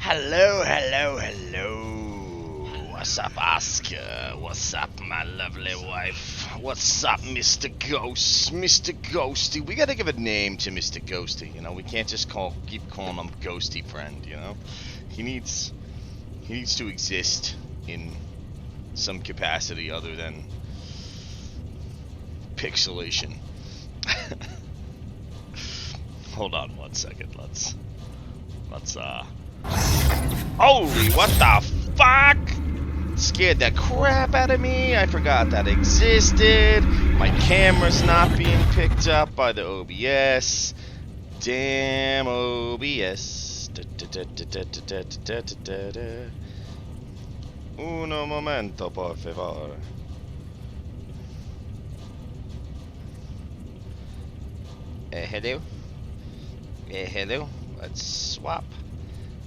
Hello, hello, hello. What's up, Oscar? What's up, my lovely wife? What's up, Mr. Ghost? Mr. Ghosty. We gotta give a name to Mr. Ghosty, you know? We can't just keep calling him Ghosty Friend, you know? He needs to exist in some capacity other than pixelation. Hold on one second. Let's Holy, what the fuck? Scared the crap out of me. I forgot that existed. My camera's not being picked up by the OBS. Damn OBS. Uno momento, por favor. Hello? Hello? Let's swap.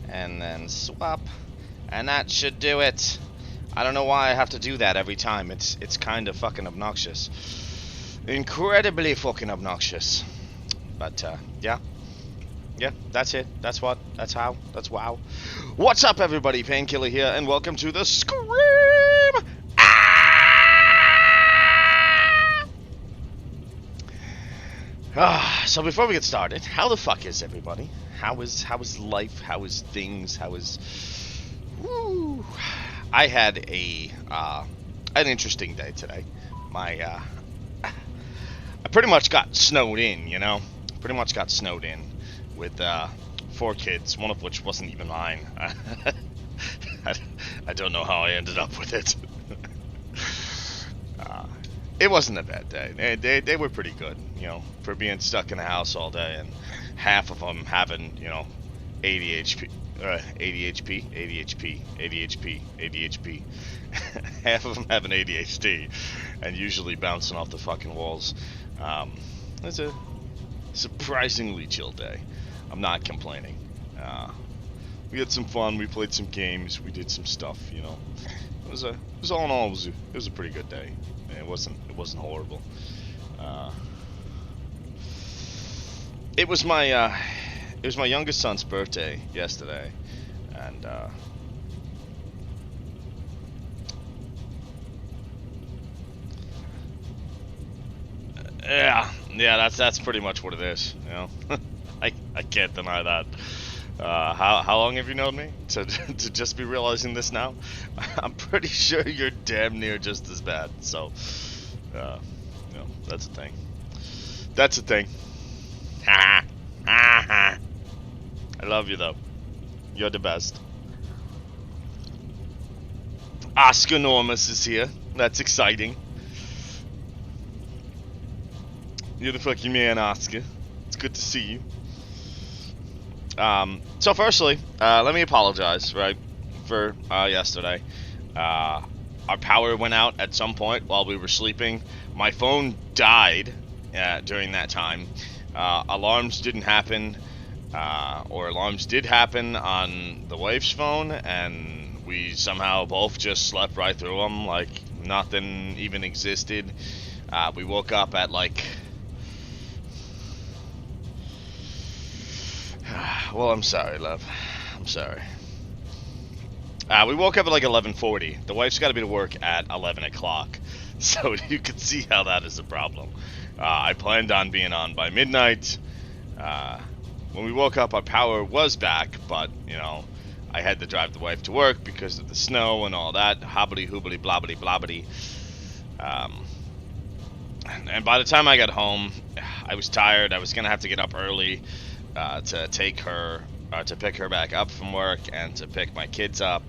And then swap. And that should do it. I don't know why I have to do that every time. It's kind of fucking obnoxious. Incredibly fucking obnoxious. But, yeah. Yeah, that's it. That's what. That's how. That's wow. What's up, everybody? Painkiller here, and welcome to the Scream! So before we get started, how the fuck is everybody? How is life? How is things? How is... Woo! I had an interesting day today. I pretty much got snowed in, you know? Pretty much got snowed in with 4 kids, one of which wasn't even mine. I don't know how I ended up with it. It wasn't a bad day. They were pretty good, you know, for being stuck in the house all day, and half of them having, you know, ADHD, half of them having ADHD, and usually bouncing off the fucking walls. It's a surprisingly chill day. I'm not complaining. We had some fun. We played some games. We did some stuff, you know. It was all in all, it was a pretty good day. It wasn't horrible. It was my youngest son's birthday yesterday, and yeah, that's pretty much what it is, you know. I can't deny that. How long have you known me to just be realizing this now? I'm pretty sure you're damn near just as bad. So, you know, that's a thing. That's a thing. Ha ha ha. I love you though. You're the best. Oscar Normus is here. That's exciting. You're the fucking man, Oscar. It's good to see you. So firstly, let me apologize, right, for yesterday. Our power went out at some point while we were sleeping. My phone died during that time. Alarms didn't happen, or alarms did happen on the wife's phone, and we somehow both just slept right through them like nothing even existed. We woke up at like... Well, I'm sorry, love. I'm sorry. We woke up at like 11:40. The wife's got to be to work at 11 o'clock. So you can see how that is a problem. I planned on being on by midnight. When we woke up, our power was back, but, you know, I had to drive the wife to work because of the snow and all that. Hobbity, hoobity, blobbity, blobbity. And by the time I got home, I was tired. I was going to have to get up early to take her, to pick her back up from work and to pick my kids up,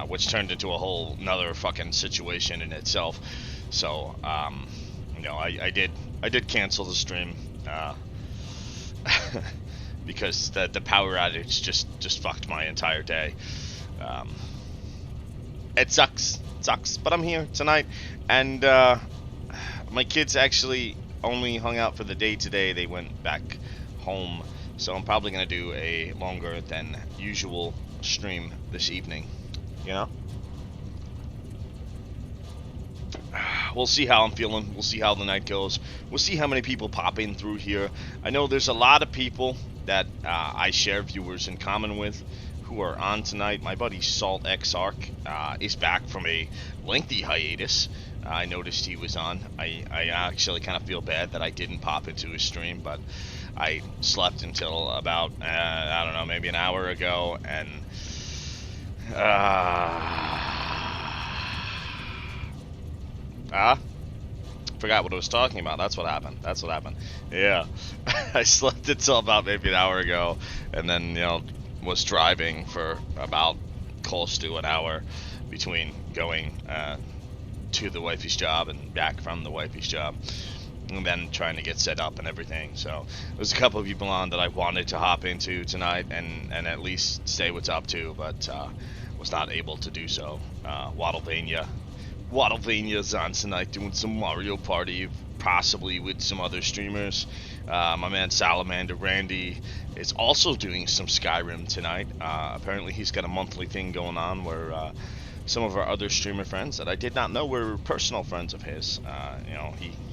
which turned into a whole nother fucking situation in itself. So, you know, I did cancel the stream, because the power outage just fucked my entire day. It sucks, but I'm here tonight, and my kids actually only hung out for the day today. They went back home. So I'm probably going to do a longer than usual stream this evening, you know? We'll see how I'm feeling. We'll see how the night goes. We'll see how many people pop in through here. I know there's a lot of people that I share viewers in common with who are on tonight. My buddy Salt X Arc is back from a lengthy hiatus. I noticed he was on. I actually kind of feel bad that I didn't pop into his stream, but I slept until about, I don't know, maybe an hour ago, and forgot what I was talking about. That's what happened. Yeah. I slept until about maybe an hour ago, and then, was driving for about close to an hour between going to the wifey's job and back from the wifey's job, and then trying to get set up and everything. So there's a couple of people on that I wanted to hop into tonight and at least say what's up to, but was not able to do so. Waddlevania's on tonight doing some Mario Party, possibly with some other streamers. My man Salamander Randy is also doing some Skyrim tonight. Apparently he's got a monthly thing going on where some of our other streamer friends that I did not know were personal friends of his,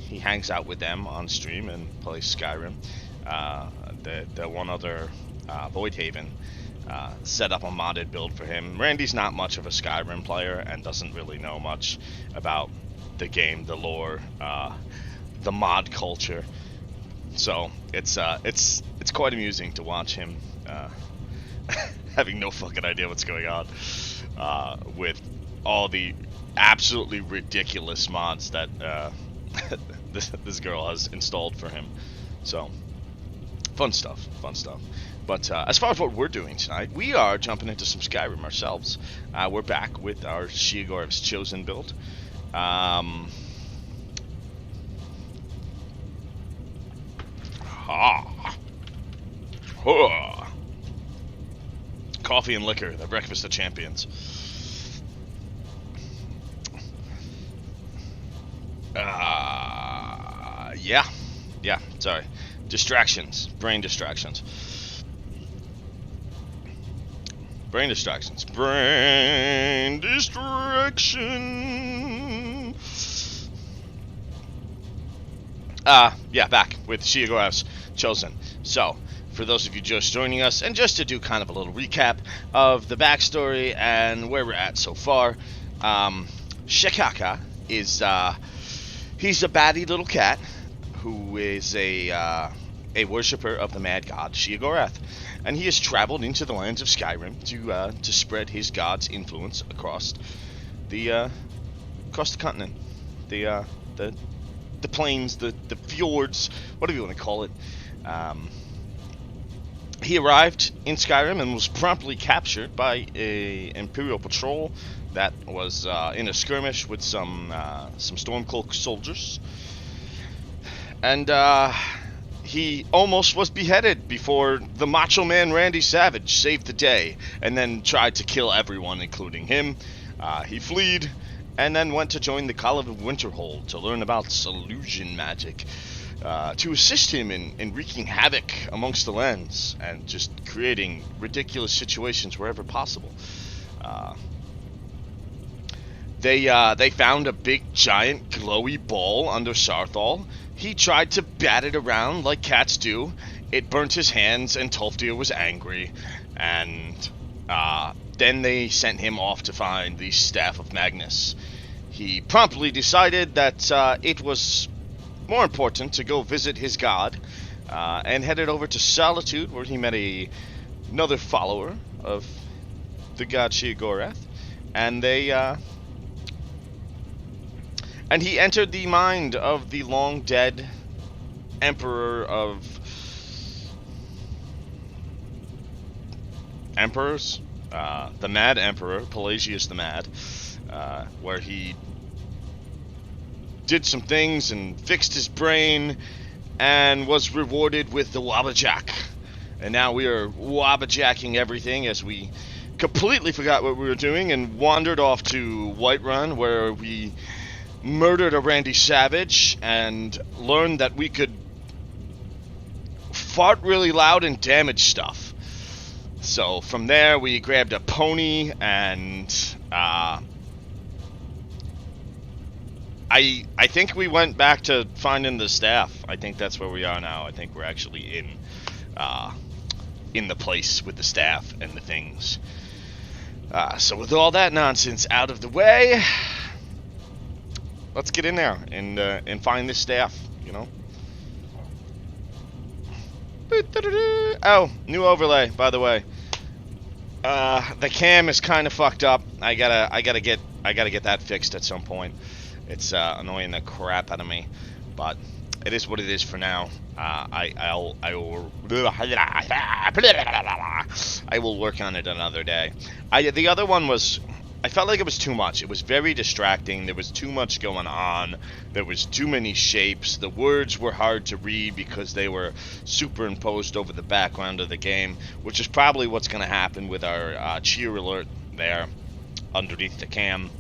he hangs out with them on stream and plays Skyrim. The one other Voidhaven set up a modded build for him. Randy's not much of a Skyrim player and doesn't really know much about the game, the lore, the mod culture. So it's quite amusing to watch him having no fucking idea what's going on with all the absolutely ridiculous mods that this girl has installed for him. So fun stuff. But as far as what we're doing tonight, we are jumping into some Skyrim ourselves. We're back with our Sheogoraths Chosen build. Coffee and liquor, the breakfast of champions. Yeah, sorry. Distractions. Brain distraction. Yeah, back with Sheogoraths Chosen. So, for those of you just joining us, and just to do kind of a little recap of the backstory and where we're at so far, Shikaka is, he's a batty little cat who is a worshipper of the mad god Sheogorath, and he has traveled into the lands of Skyrim to spread his god's influence across the continent, the plains, the fjords, whatever you want to call it. He arrived in Skyrim and was promptly captured by a Imperial patrol that was in a skirmish with some Stormcloak soldiers, and he almost was beheaded before the Macho Man Randy Savage saved the day and then tried to kill everyone, including him. He fled and then went to join the College of Winterhold to learn about illusion magic, to assist him in wreaking havoc amongst the lands and just creating ridiculous situations wherever possible. They found a big, giant, glowy ball under Sarthal. He tried to bat it around like cats do. It burnt his hands, and Tolfdir was angry. And then they sent him off to find the Staff of Magnus. He promptly decided that it was more important to go visit his god, and headed over to Solitude, where he met another follower of the god Sheogorath, and and he entered the mind of the long-dead emperor of emperors, the Mad Emperor, Pelagius the Mad, where he did some things and fixed his brain and was rewarded with the Wabbajack. And now we are Wabbajacking everything as we completely forgot what we were doing and wandered off to Whiterun, where we murdered a Randy Savage and learned that we could fart really loud and damage stuff. So from there we grabbed a pony and I think we went back to finding the staff. I think that's where we are now. I think we're actually in in the place with the staff and the things. So with all that nonsense out of the way, let's get in there and find this staff, you know. Oh, new overlay, by the way. The cam is kind of fucked up. I gotta get that fixed at some point. It's annoying the crap out of me, but it is what it is for now. I will work on it another day. The other one was, I felt like it was too much. It was very distracting. There was too much going on. There was too many shapes. The words were hard to read because they were superimposed over the background of the game, which is probably what's going to happen with our cheer alert there underneath the cam.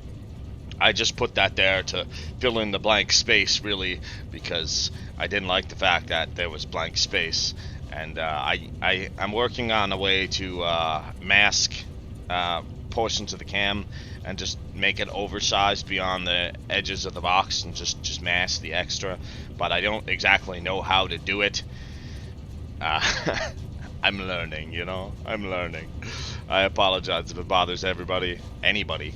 I just put that there to fill in the blank space, really, because I didn't like the fact that there was blank space. And I'm working on a way to mask portions of the cam and just make it oversized beyond the edges of the box and just mask the extra. But I don't exactly know how to do it. I'm learning, you know? I'm learning. I apologize if it bothers everybody. Anybody.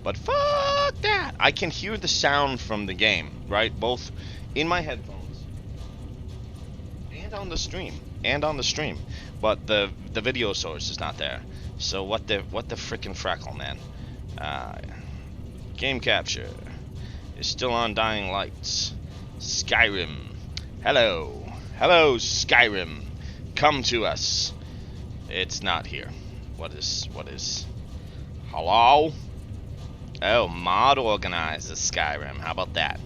But fuck that! I can hear the sound from the game, right? Both in my headphones and on the stream. But the video source is not there. So what the frickin' freckle, man? Game capture is still on Dying Lights. Skyrim. Hello, Skyrim. Come to us. It's not here. What is? Hello? Oh, mod organizer Skyrim. How about that?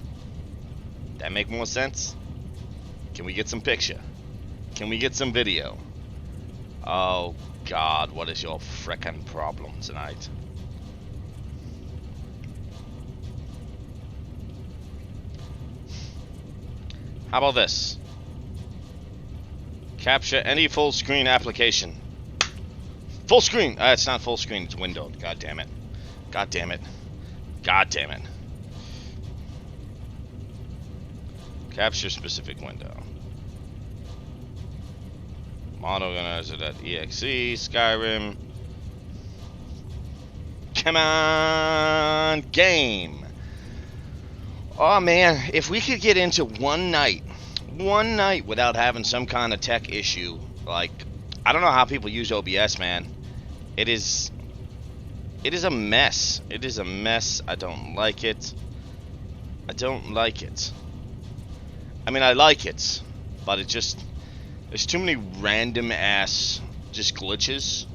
That make more sense? Can we get some picture? Can we get some video? Oh God, what is your frickin' problem tonight? How about this? Capture any full screen application. Full screen! It's not full screen, it's windowed. God damn it. Capture specific window. Mod organizer.exe, Skyrim. Come on, game. Oh man, if we could get into one night without having some kind of tech issue, like, I don't know how people use OBS, man. It is a mess. I don't like it. I mean, I like it, but it just, there's too many random ass just glitches.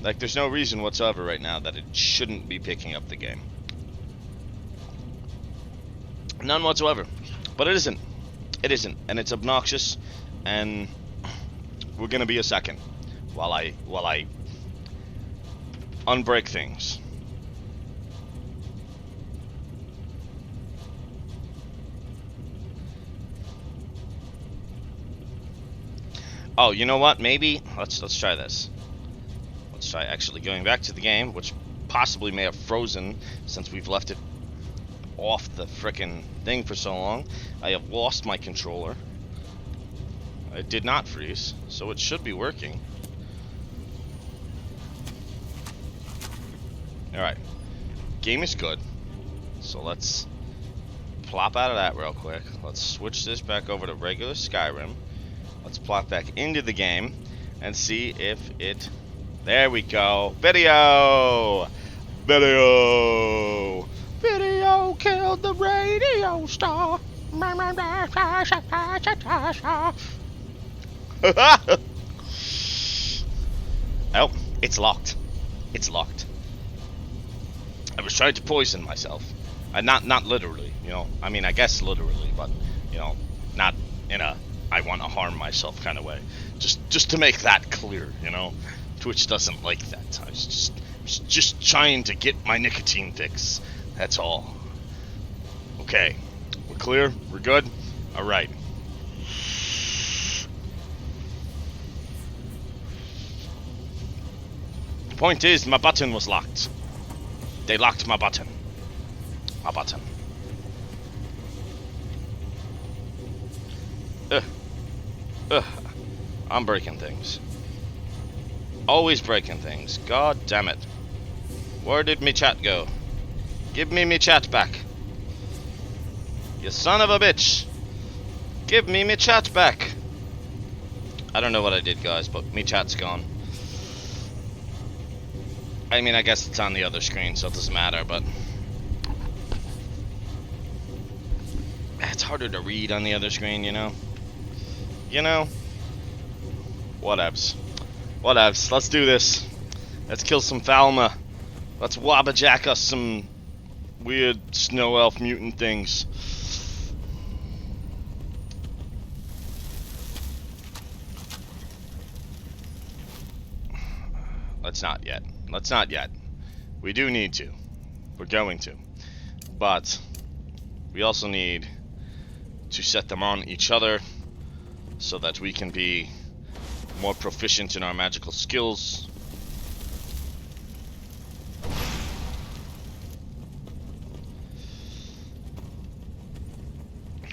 Like, there's no reason whatsoever right now that it shouldn't be picking up the game. None whatsoever. But it isn't. And it's obnoxious, and we're gonna be a second while I unbreak things. Oh, you know what? Maybe let's try this. Let's try actually going back to the game, which possibly may have frozen since we've left it off the frickin' thing for so long. I have lost my controller. It did not freeze, so it should be working. Alright. Game is good. So let's plop out of that real quick. Let's switch this back over to regular Skyrim. Let's plop back into the game and see if it... There we go. Video killed the radio star. Oh, it's locked. I was trying to poison myself. Not literally, you know. I mean, I guess literally, but, you know, not in a I want to harm myself kind of way. Just to make that clear, you know. Twitch doesn't like that. I was just trying to get my nicotine fix. That's all. Okay. We're clear? We're good? Alright. The point is, my button was locked. They locked my button. I'm breaking things. Always breaking things. God damn it. Where did me chat go? Give me chat back. You son of a bitch. Give me chat back. I don't know what I did, guys, but me chat's gone. I mean, I guess it's on the other screen, so it doesn't matter, but... It's harder to read on the other screen, you know? You know? Whatevs. Whatevs. Let's do this. Let's kill some Falma. Let's wabbajack us some weird snow elf mutant things. Let's not yet. Let's not yet. We do need to. We're going to. But we also need to set them on each other so that we can be more proficient in our magical skills.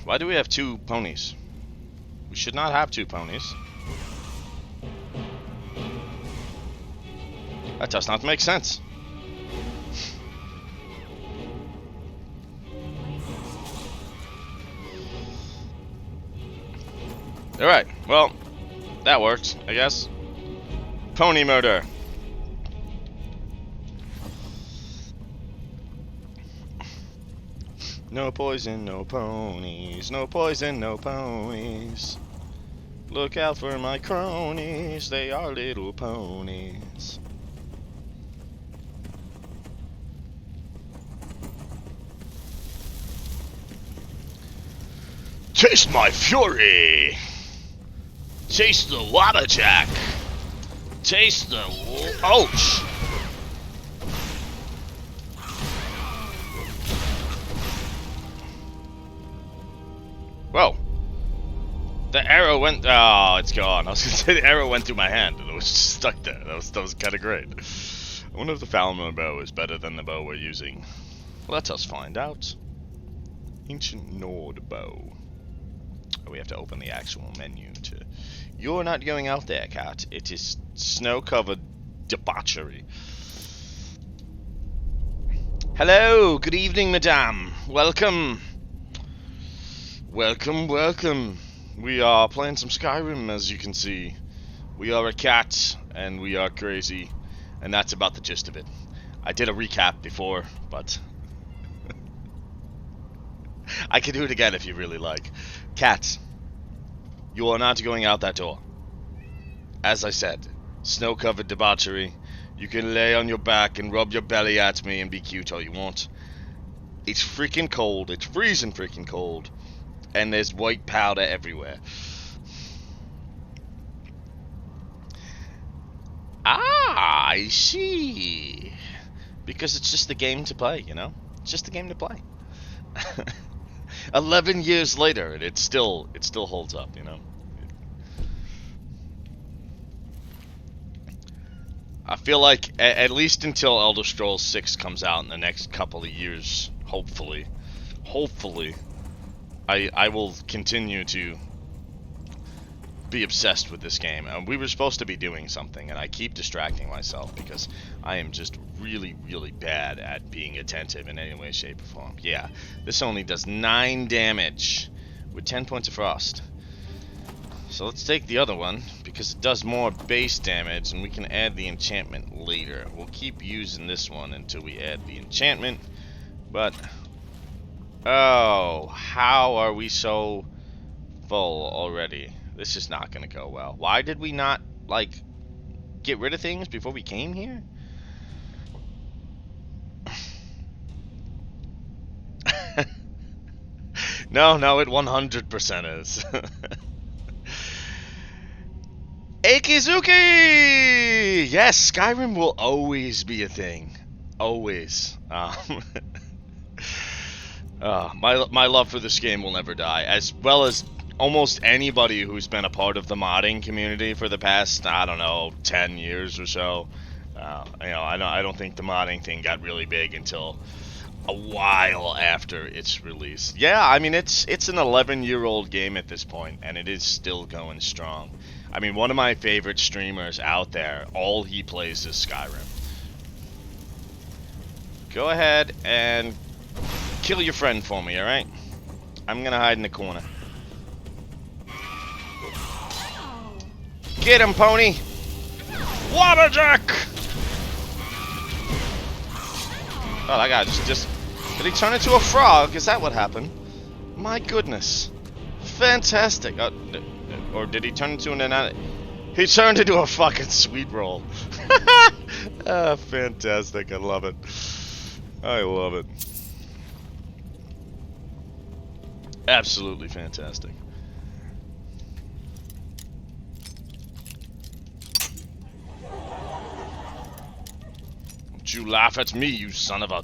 Why do we have 2 ponies? We should not have 2 ponies. That does not make sense. Alright, well, that worked, I guess. Pony murder. No poison, no ponies. No poison, no ponies. Look out for my cronies. They are little ponies. Taste my fury! Taste the wabbajack! Taste the... ouch! Whoa. The arrow went... oh, it's gone. I was gonna say the arrow went through my hand and it was just stuck there. That was kind of great. I wonder if the Falma bow is better than the bow we're using. Let us find out. Ancient Nord bow. We have to open the actual menu to... You're not going out there, cat. It is snow-covered debauchery. Hello, good evening, madame. Welcome. Welcome, welcome. We are playing some Skyrim, as you can see. We are a cat, and we are crazy. And that's about the gist of it. I did a recap before, but... I can do it again if you really like. Cats, you are not going out that door. As I said, snow-covered debauchery. You can lay on your back and rub your belly at me and be cute all you want. It's freaking cold. It's freezing freaking cold. And there's white powder everywhere. Ah, I see. Because it's just a game to play, you know? It's just a game to play. 11 years later, and it still holds up, you know. I feel like at least until Elder Scrolls 6 comes out in the next couple of years, hopefully, I will continue to be obsessed with this game. We were supposed to be doing something, and I keep distracting myself because I am just really, really bad at being attentive in any way, shape, or form. Yeah, this only does 9 damage with 10 points of frost. So let's take the other one, because it does more base damage, and we can add the enchantment later. We'll keep using this one until we add the enchantment, but... oh, how are we so full already? This is not going to go well. Why did we not, like, get rid of things before we came here? No, it 100% is. Akizuki! Yes, Skyrim will always be a thing. Always. My love for this game will never die, as well as almost anybody who's been a part of the modding community for the past, I don't know, 10 years or so. You know, I don't think the modding thing got really big until a while after its release. Yeah, I mean, it's an 11-year-old game at this point, and it is still going strong. I mean, one of my favorite streamers out there, all he plays is Skyrim. Go ahead and kill your friend for me, alright? I'm gonna hide in the corner. Get him, pony! Waterjack! Oh, that guy just... Did he turn into a frog? Is that what happened? My goodness. Fantastic. Or did he turn into an anatomy? He turned into a fucking sweet roll. Ah, fantastic. I love it. I love it. Absolutely fantastic. Don't you laugh at me, you son of a...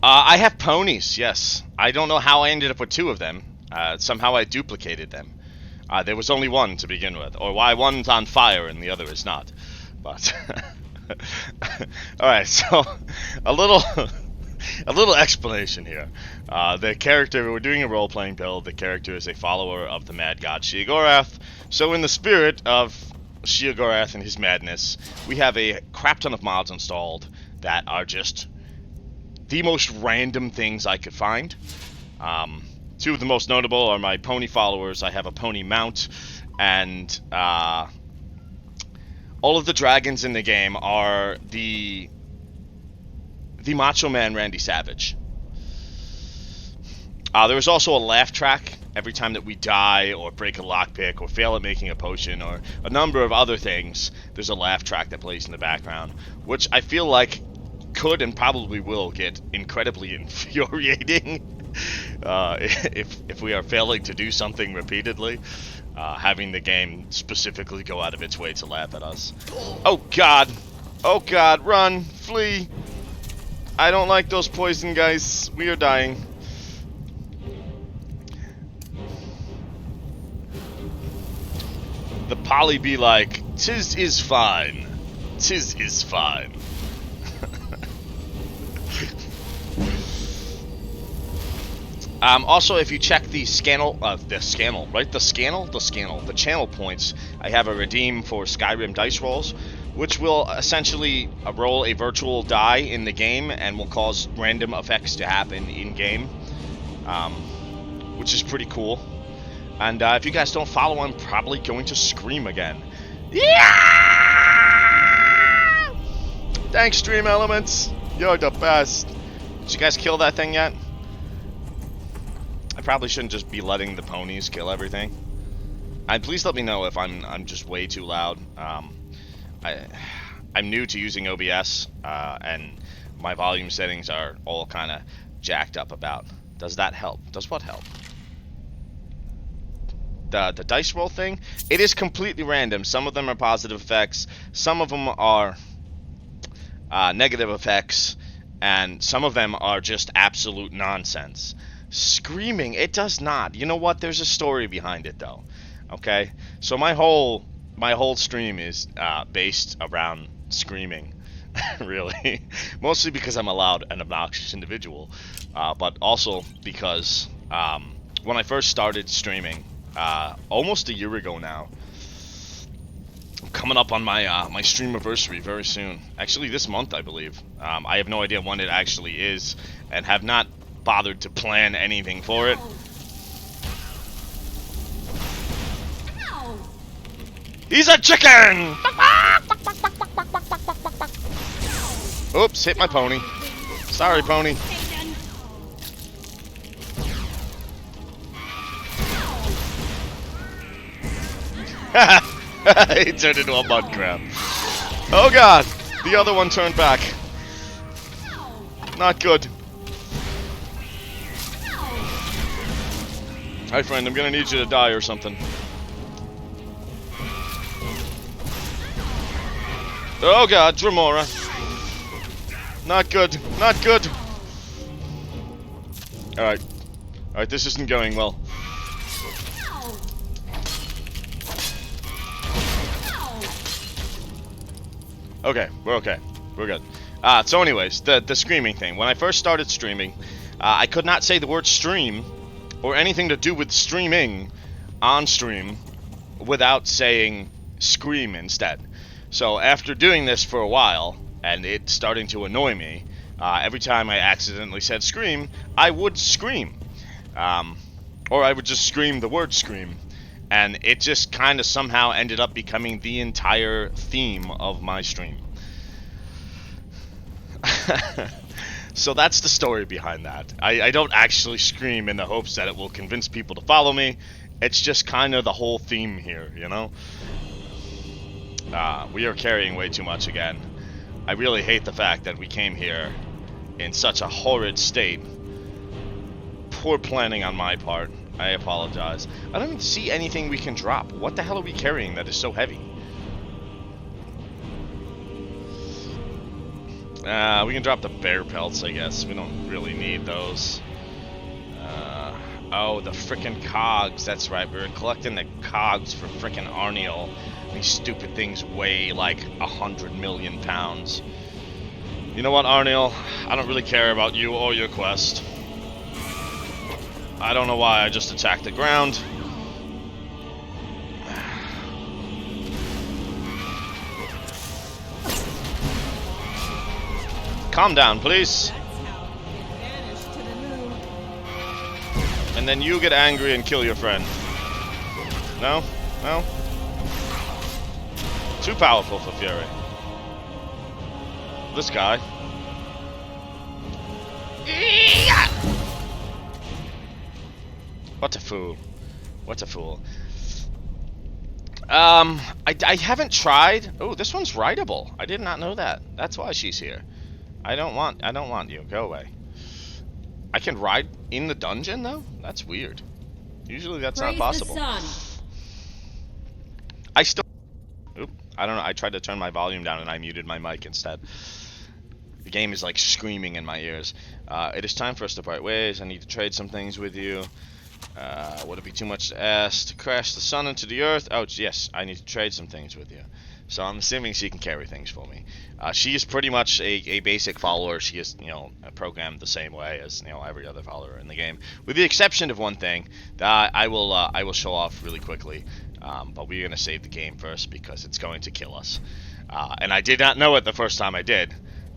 I have ponies, yes. I don't know how I ended up with 2 of them. Somehow I duplicated them. There was only one to begin with, or why one's on fire and the other is not. But alright, so a little explanation here. The character, we're doing a role-playing build. The character is a follower of the mad god Sheogorath. So in the spirit of Sheogorath and his madness, we have a crap ton of mods installed that are just the most random things I could find. 2 of the most notable are my pony followers. I have a pony mount, and all of the dragons in the game are the Macho Man Randy Savage. There is also a laugh track every time that we die or break a lockpick or fail at making a potion or a number of other things. There's a laugh track that plays in the background, which I feel like could and probably will get incredibly infuriating if we are failing to do something repeatedly, having the game specifically go out of its way to laugh at us. Oh god! Oh god, run! Flee! I don't like those poison guys. We are dying. The poly be like, "'Tis is fine. 'Tis is fine." Also, if you check the channel points, I have a redeem for Skyrim dice rolls, which will essentially roll a virtual die in the game and will cause random effects to happen in game, which is pretty cool. And if you guys don't follow, I'm probably going to scream again. Yeah! Thanks, Stream Elements. You're the best. Did you guys kill that thing yet? I probably shouldn't just be letting the ponies kill everything. Please let me know if I'm just way too loud. I'm new to using OBS, and my volume settings are all kind of jacked up about. Does that help? Does what help? The dice roll thing? It is completely random. Some of them are positive effects, some of them are negative effects, and some of them are just absolute nonsense. Screaming, it does not. You know what? There's a story behind it, though. Okay, so my whole stream is based around screaming, really. Mostly because I'm a loud and obnoxious individual, but also because when I first started streaming, almost a year ago now, I'm coming up on my my streamiversary very soon. Actually, this month, I believe. I have no idea when it actually is, and have not bothered to plan anything for it. He's a chicken! Oops, hit my pony. Sorry, pony. He turned into a mud crab. Oh god! The other one turned back. Not good. Hi friend, I'm gonna need you to die or something. Oh god, Dremora. Not good, not good. Alright. Alright, this isn't going well. Okay, we're okay. We're good. So anyways, the screaming thing. When I first started streaming, I could not say the word stream or anything to do with streaming on stream without saying scream instead. So after doing this for a while, and it starting to annoy me, every time I accidentally said scream, I would scream. Or I would just scream the word scream. And it just kind of somehow ended up becoming the entire theme of my stream. So that's the story behind that. I don't actually scream in the hopes that it will convince people to follow me. It's just kind of the whole theme here, you know? We are carrying way too much again. I really hate the fact that we came here in such a horrid state. Poor planning on my part. I apologize. I don't even see anything we can drop. What the hell are we carrying that is so heavy? We can drop the bear pelts, I guess. We don't really need those. Oh, the frickin' cogs. That's right. We were collecting the cogs for frickin' Arniel. These stupid things weigh like 100 million pounds. You know what, Arniel? I don't really care about you or your quest. I don't know why I just attacked the ground. Calm down, please. And then you get angry and kill your friend. No? No? Too powerful for Fury. This guy. What a fool. What a fool. I haven't tried. Oh, this one's rideable. I did not know that. That's why she's here. I don't want you. Go away. I can ride in the dungeon though? That's weird. Usually that's not possible. I still Oop, I don't know. I tried to turn my volume down and I muted my mic instead. The game is like screaming in my ears. It is time for us to part ways. I need to trade some things with you. Would it be too much to ask to crash the sun into the earth? Oh, yes, I need to trade some things with you. So I'm assuming she can carry things for me. She is pretty much a basic follower. She is, you know, programmed the same way as, you know, every other follower in the game, with the exception of one thing that I will show off really quickly. But we're gonna save the game first because it's going to kill us. And I did not know it the first time I did.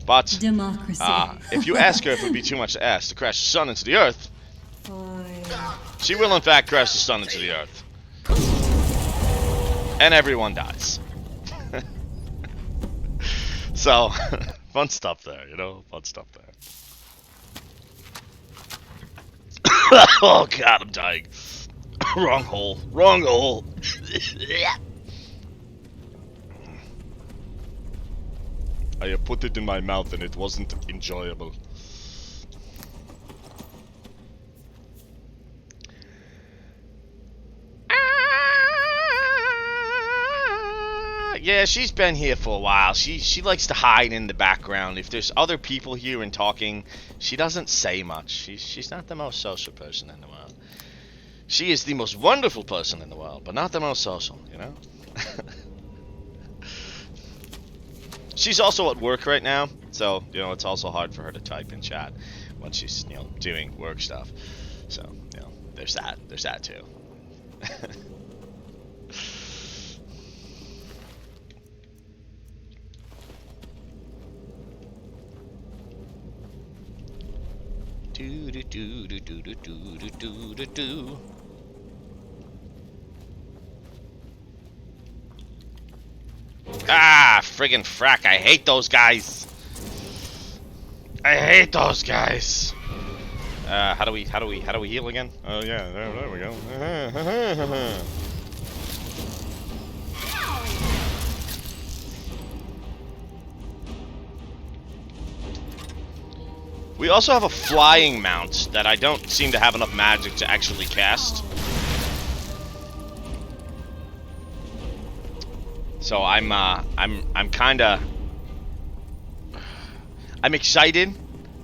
But democracy. If you ask her if it would be too much to ask to crash the sun into the earth, she will in fact crash the sun into the earth. And everyone dies. So, fun stuff there, you know? Fun stuff there. Oh god, I'm dying. Wrong hole. Wrong hole. I put it in my mouth and it wasn't enjoyable. Yeah, she's been here for a while. She likes to hide in the background. If there's other people here and talking, she doesn't say much. She's not the most social person in the world. She is the most wonderful person in the world, but not the most social, you know? She's also at work right now, so, you know, it's also hard for her to type in chat when she's, you know, doing work stuff. So, you know, there's that. There's that too. Do do do do do do do do do do. Ah, friggin' frack! I hate those guys. I hate those guys. How do we heal again? Oh yeah, there we go. We also have a flying mount that I don't seem to have enough magic to actually cast. So I'm excited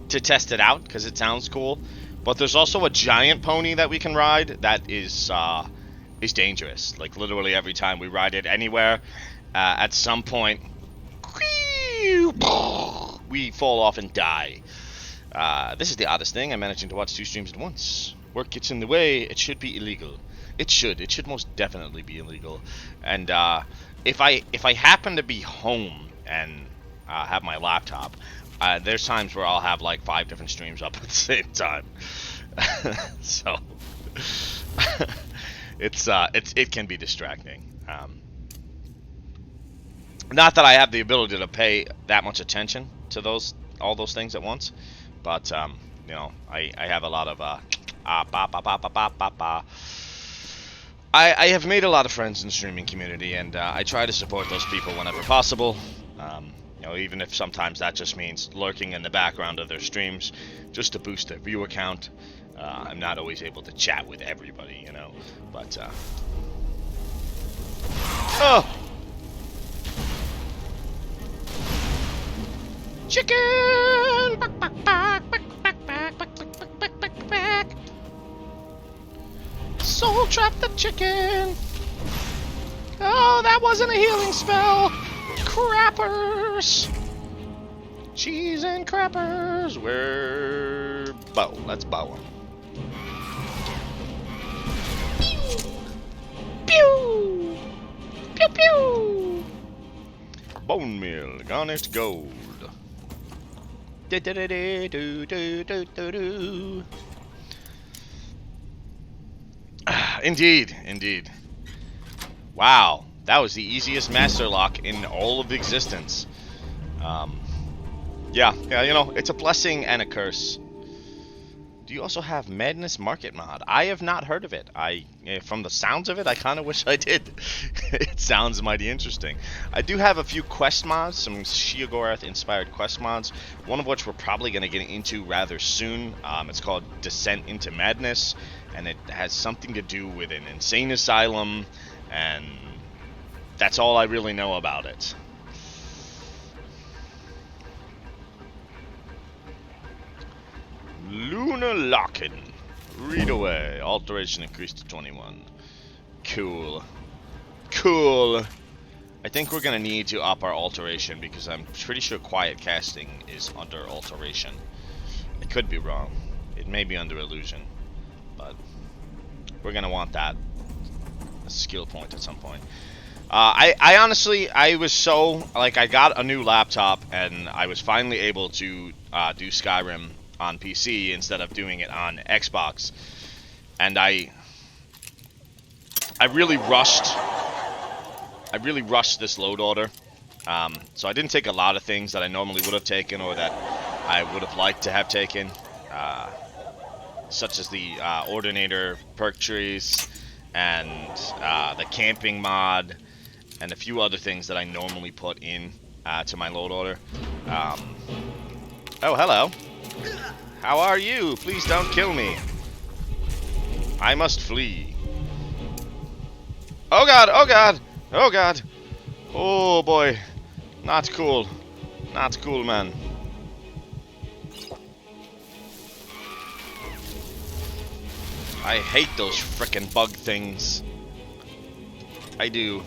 to test it out because it sounds cool. But there's also a giant pony that we can ride that is dangerous. Like literally every time we ride it anywhere, at some point, we fall off and die. This is the oddest thing. I'm managing to watch 2 streams at once. Work gets in the way. It should be illegal. It should most definitely be illegal. And if I happen to be home and have my laptop, there's times where I'll have like 5 different streams up at the same time. So it can be distracting. Not that I have the ability to pay that much attention to all those things at once, but you know, I have a lot of I have made a lot of friends in the streaming community, and I try to support those people whenever possible. You know, even if sometimes that just means lurking in the background of their streams, just to boost their viewer count. I'm not always able to chat with everybody, you know, but oh! Chicken! Soul trap the chicken! Oh, that wasn't a healing spell! Crappers! Cheese and crappers! We're bow. Let's bow them. Pew! Pew pew! Bone meal, garnished gold. Indeed. Wow, that was the easiest master lock in all of existence. Yeah, you know, it's a blessing and a curse. Do you also have Madness Market mod? I have not heard of it. From the sounds of it, I kind of wish I did. It sounds mighty interesting. I do have a few quest mods, some Sheogorath inspired quest mods, one of which we're probably going to get into rather soon. It's called Descent into Madness, and it has something to do with an insane asylum, and that's all I really know about it. Luna Lockin. Read away. Alteration increased to 21. Cool. I think we're gonna need to up our alteration because I'm pretty sure quiet casting is under alteration. I could be wrong. It may be under illusion, but we're gonna want that a skill point at some point. I honestly, I was so, like, I got a new laptop and I was finally able to do Skyrim on PC instead of doing it on Xbox, and I really rushed this load order, so I didn't take a lot of things that I normally would have taken or that I would have liked to have taken, such as the Ordinator perk trees and the camping mod and a few other things that I normally put in to my load order. Oh, hello. How are you? Please don't kill me. I must flee. Oh god, oh god, oh god. Oh boy. Not cool. Not cool, man. I hate those frickin' bug things. I do.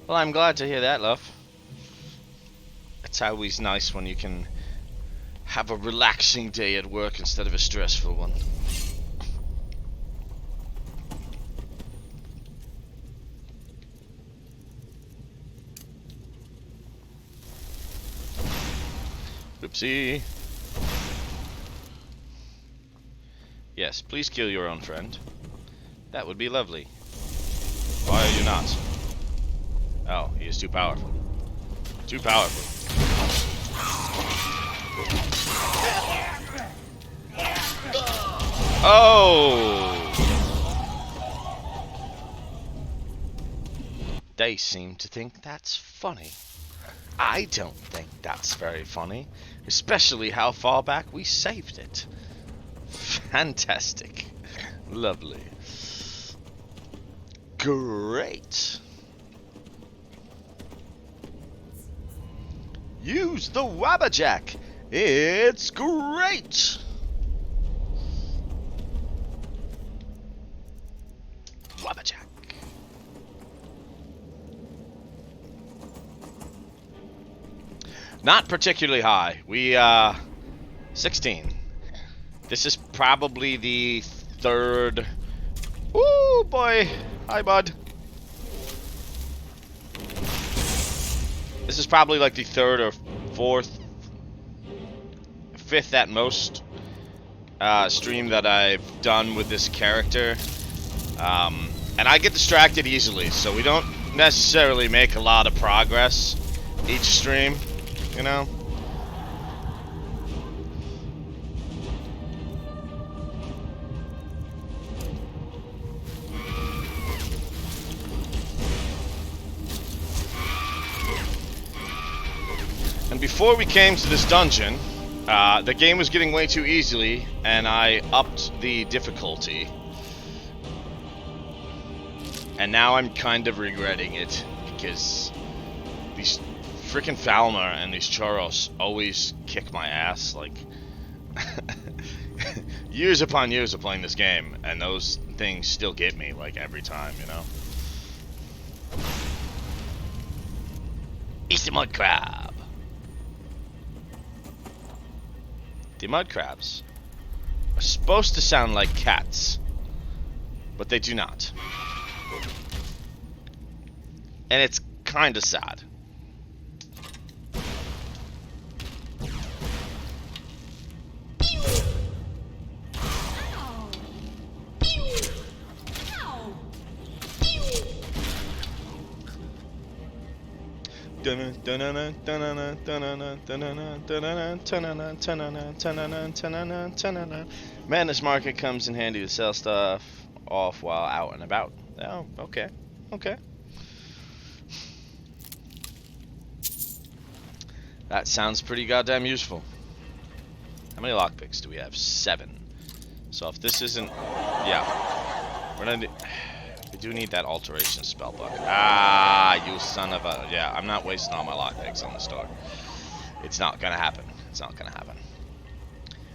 Well, I'm glad to hear that, love. It's always nice when you can have a relaxing day at work instead of a stressful one. Oopsie. Yes, please kill your own friend. That would be lovely. Why are you not? Oh, he is too powerful. Too powerful. Oh! They seem to think that's funny. I don't think that's very funny, especially how far back we saved it. Fantastic. Lovely. Great. Use the Wabberjack. It's great. Not particularly high. We, 16. This is probably the third... Ooh, boy. Hi, bud. This is probably like the third or fourth, fifth at most, stream that I've done with this character. And I get distracted easily, so we don't necessarily make a lot of progress each stream, you know? And before we came to this dungeon, the game was getting way too easily, and I upped the difficulty. And now I'm kind of regretting it, because these freaking Falmer and these Choros always kick my ass, like, years upon years of playing this game, and those things still get me, like, every time, you know? It's the mud crab! The mud crabs are supposed to sound like cats, but they do not. And it's kinda sad. Madness Market comes in handy to sell stuff off while out and about. Oh, okay. Okay. That sounds pretty goddamn useful. How many lockpicks do we have? 7. So if this isn't... Yeah. We're gonna... We do need that alteration spell book. Ah, you son of a... Yeah, I'm not wasting all my lockpicks on the store. It's not gonna happen. It's not gonna happen.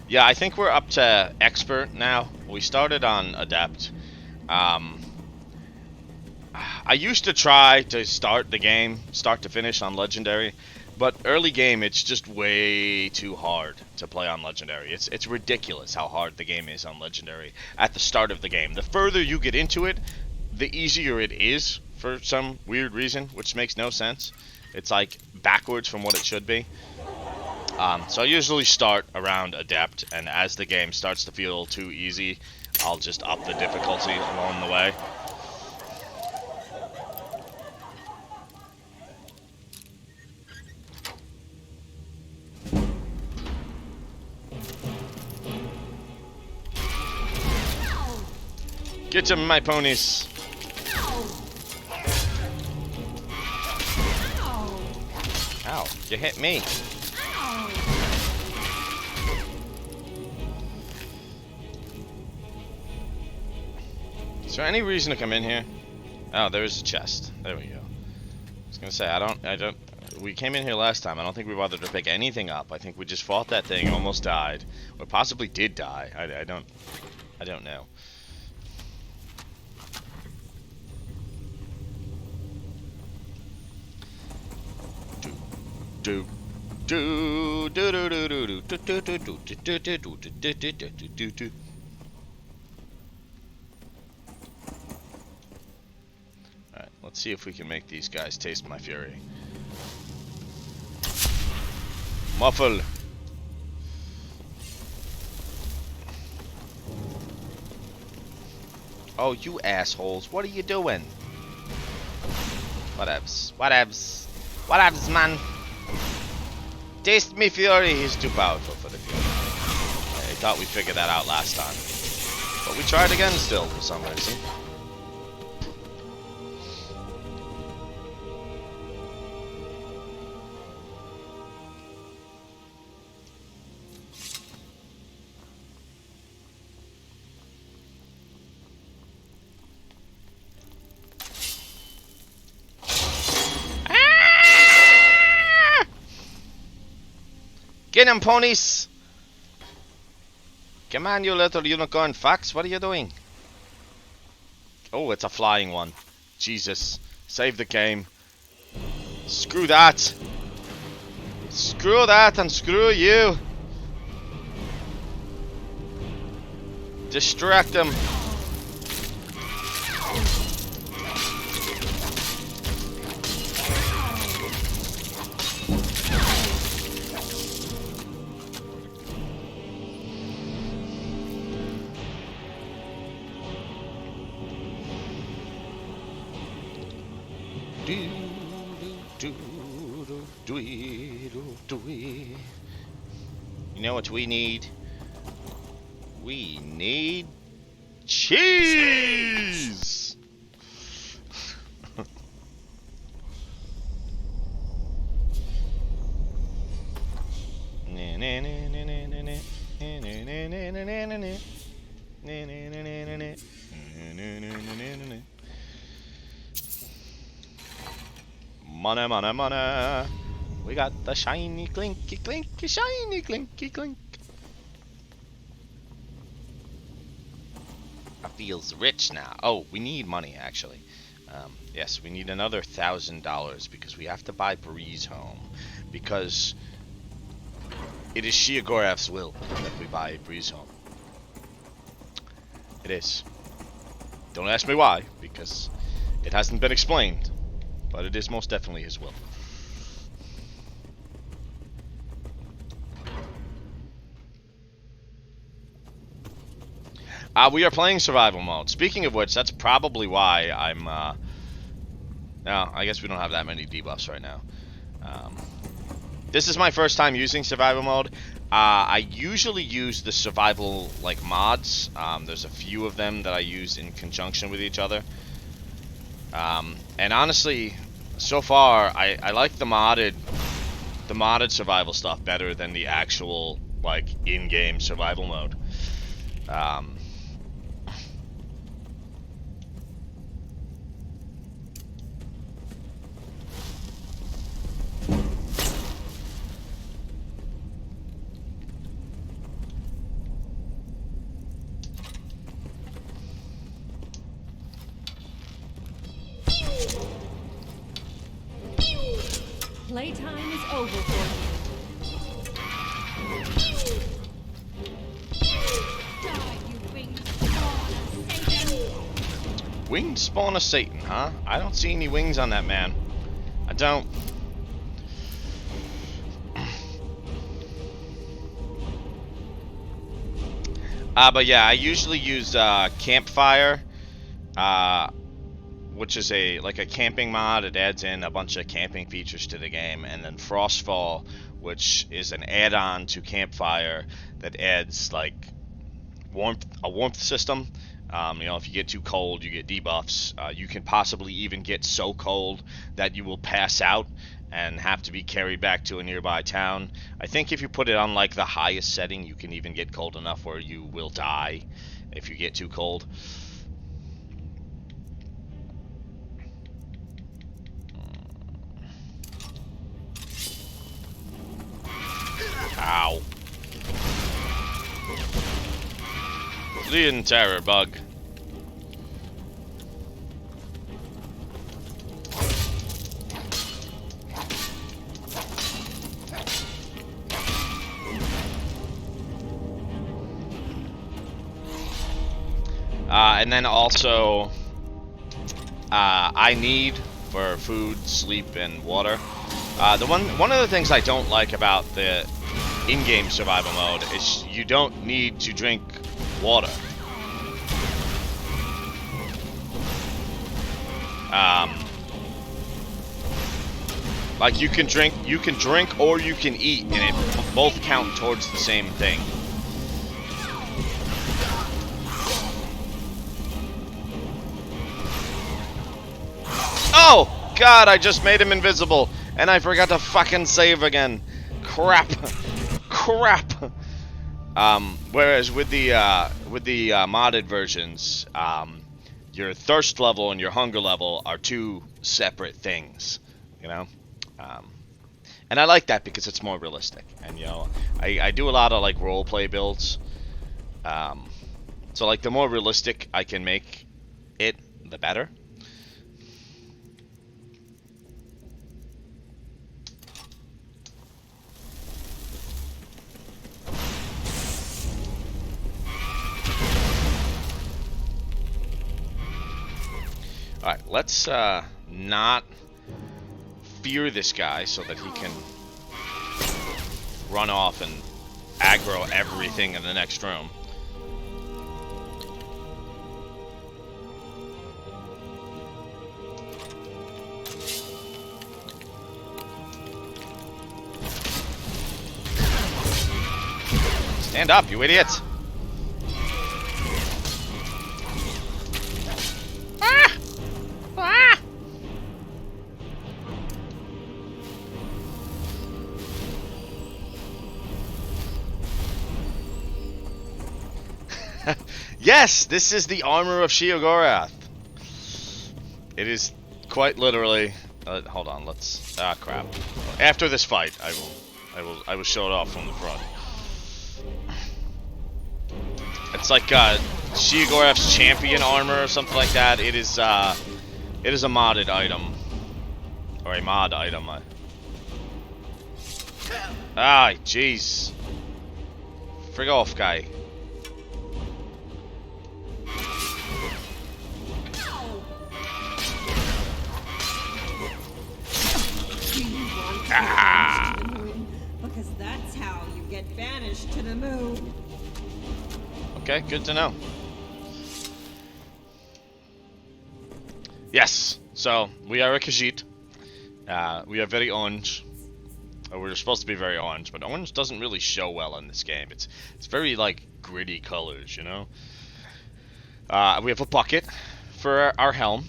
Yeah, I think we're up to expert now. We started on adept. I used to try to start the game, start to finish on legendary. But early game, it's just way too hard to play on legendary. It's ridiculous how hard the game is on legendary at the start of the game. The further you get into it, the easier it is for some weird reason, which makes no sense. It's like backwards from what it should be. So I usually start around adept, and as the game starts to feel too easy, I'll just up the difficulty along the way. Get to my ponies. Ow, you hit me. Is there any reason to come in here? Oh, there is a chest. There we go. I was gonna say, I don't, we came in here last time. I don't think we bothered to pick anything up. I think we just fought that thing, almost died. Or possibly did die. I don't know. Do do do do do do do do do do do. Alright, let's see if we can make these guys taste my fury. Muffle. Oh, you assholes, what are you doing? Whatevs, whatevs, whatevs, man. Taste me fury, he's too powerful for the fury. I thought we figured that out last time. But we tried again still, for some reason. Get him, ponies! Come on, you little unicorn fox, what are you doing? Oh, it's a flying one. Jesus. Save the game. Screw that! Screw that and screw you. Distract them. You know what we need? We need cheese! Money, money, money. We got the shiny clinky clinky, shiny clinky clink. I feels rich now. Oh, we need money actually. Yes, we need another $1,000 because we have to buy Breeze home. Because it is Sheogoraths' will that we buy Breeze home. It is. Don't ask me why, because it hasn't been explained. But it is most definitely his will. We are playing survival mode. Speaking of which, that's probably why I'm, no, I guess we don't have that many debuffs right now. This is my first time using survival mode. I usually use the survival, like, mods. There's a few of them that I use in conjunction with each other. And honestly, so far, I like the modded survival stuff better than the actual, like, in-game survival mode. Playtime is over for you. Die, you winged spawn of Satan! Winged spawn of Satan, huh? I don't see any wings on that man. I don't. But yeah, I usually use Campfire, which is a camping mod. It adds in a bunch of camping features to the game, and then Frostfall, which is an add-on to Campfire that adds like a warmth system. You know, if you get too cold, you get debuffs. You can possibly even get so cold that you will pass out and have to be carried back to a nearby town. I think if you put it on like the highest setting, you can even get cold enough where you will die if you get too cold. Ow. Fleeing terror bug. And then also, I need for food, sleep, and water. One of the things I don't like about the in-game survival mode is you don't need to drink water. Like you can drink or you can eat, and it both count towards the same thing. Oh God! I just made him invisible, and I forgot to fucking save again. Crap! Crap! Whereas with the modded versions, your thirst level and your hunger level are two separate things, you know. And I like that because it's more realistic. And you know, I do a lot of like role play builds. So like the more realistic I can make it, the better. Alright, let's not fear this guy so that he can run off and aggro everything in the next room. Stand up, you idiots! Ah! Ah! Yes, this is the armor of Sheogorath. It is quite literally. Hold on, let's. Ah, crap. After this fight, I will show it off from the front. It's like Sheogorath's champion armor or something like that. It is a modded item, or a mod item. Ah, jeez. Frig off, guy. Ah! Because that's how you get banished to the moon. Okay, good to know. Yes, so we are a Khajiit. We are very orange. Or we're supposed to be very orange, but orange doesn't really show well in this game. It's very like gritty colors, you know. We have a bucket for our helm,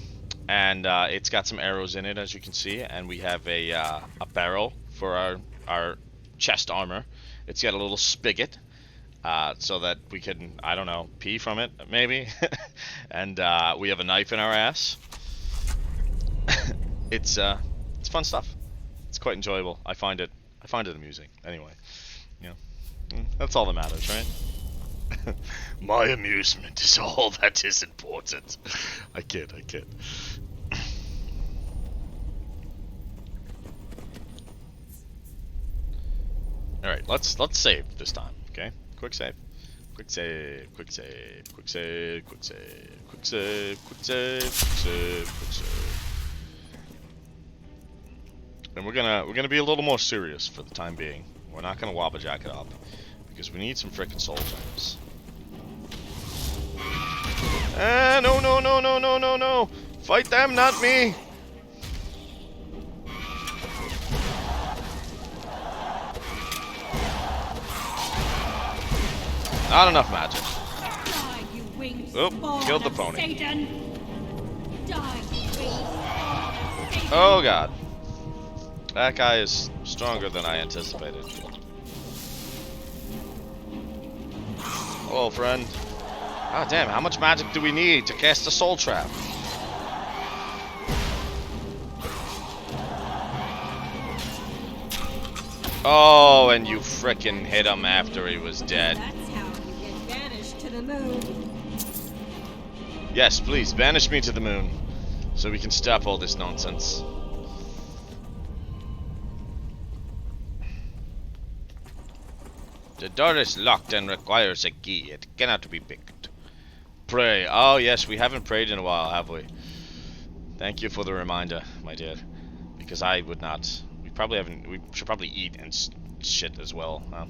and it's got some arrows in it, as you can see. And we have a barrel for our chest armor. It's got a little spigot. So that we can, I don't know, pee from it, maybe. And we have a knife in our ass. It's fun stuff. It's quite enjoyable. I find it amusing. Anyway, you know, that's all that matters, right? My amusement is all that is important. I kid. All right, let's save this time, okay? Quick save. Quick save. And we're gonna be a little more serious for the time being. We're not gonna wabbajack it up because we need some frickin' soul gems. No! Fight them, not me. Not enough magic. Die, you winged Oop, spawn killed the of pony. Satan. Die, you winged spawn of Satan. Oh god. That guy is stronger than I anticipated. Hello, friend. Ah, damn, how much magic do we need to cast a soul trap? Oh, and you frickin' hit him after he was dead. That's how you get banished to the moon. Yes, please, banish me to the moon, so we can stop all this nonsense. The door is locked and requires a key. It cannot be picked. Pray. Oh yes, we haven't prayed in a while, have we? Thank you for the reminder, my dear. Because I would not. We probably haven't. We should probably eat and shit as well. Huh?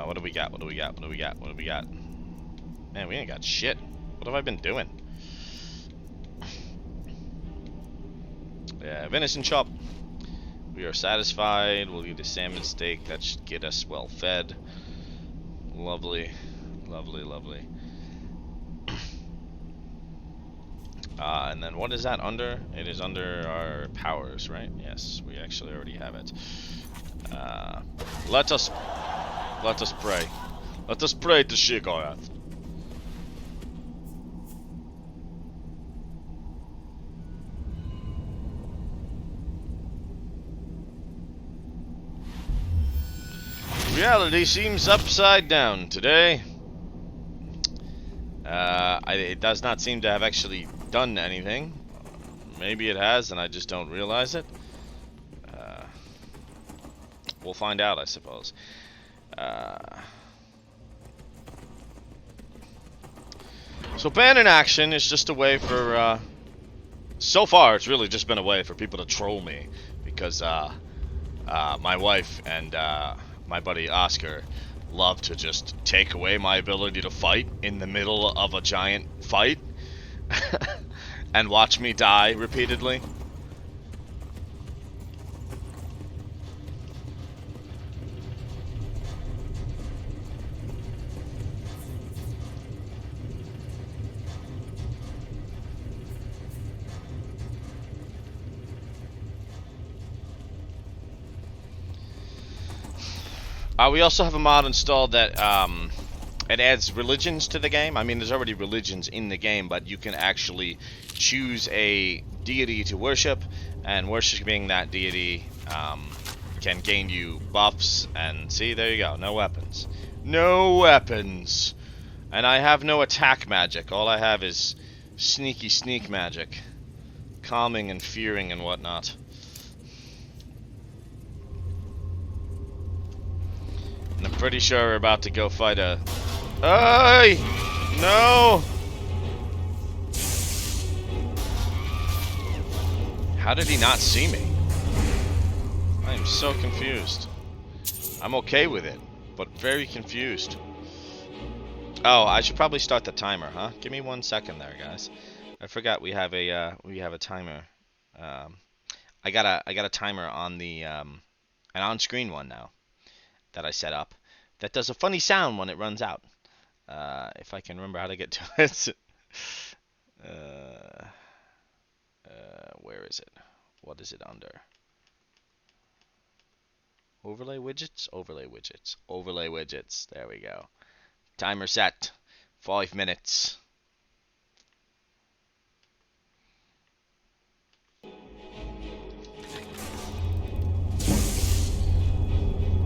What do we got? What do we got? What do we got? What do we got? Man, we ain't got shit. What have I been doing? Yeah, venison chop. We are satisfied. We'll eat a salmon steak. That should get us well fed. Lovely. Lovely. And then what is that under? It is under our powers, right? Yes, we actually already have it. Let us pray. Let us pray to Sheogorath. Reality seems upside down today. It does not seem to have actually done anything. Maybe it has, and I just don't realize it. We'll find out, I suppose. So ban in action is just a way for So far, it's really just been a way for people to troll me, because my wife and my buddy Oscar love to just take away my ability to fight in the middle of a giant fight and watch me die repeatedly. We also have a mod installed that it adds religions to the game. I mean, there's already religions in the game, but you can actually choose a deity to worship, and worshiping that deity can gain you buffs. And see, there you go, no weapons. No weapons! And I have no attack magic. All I have is sneaky sneak magic. Calming and fearing and whatnot. And I'm pretty sure we're about to go fight a... Hey! No! How did he not see me? I am so confused. I'm okay with it, but very confused. Oh, I should probably start the timer, huh? Give me 1 second there, guys. I forgot we have a timer. I got a timer on the an on-screen one now that I set up that does a funny sound when it runs out. If I can remember how to get to it. Where is it? What is it under? Overlay widgets? Overlay widgets. Overlay widgets. There we go. Timer set. 5 minutes.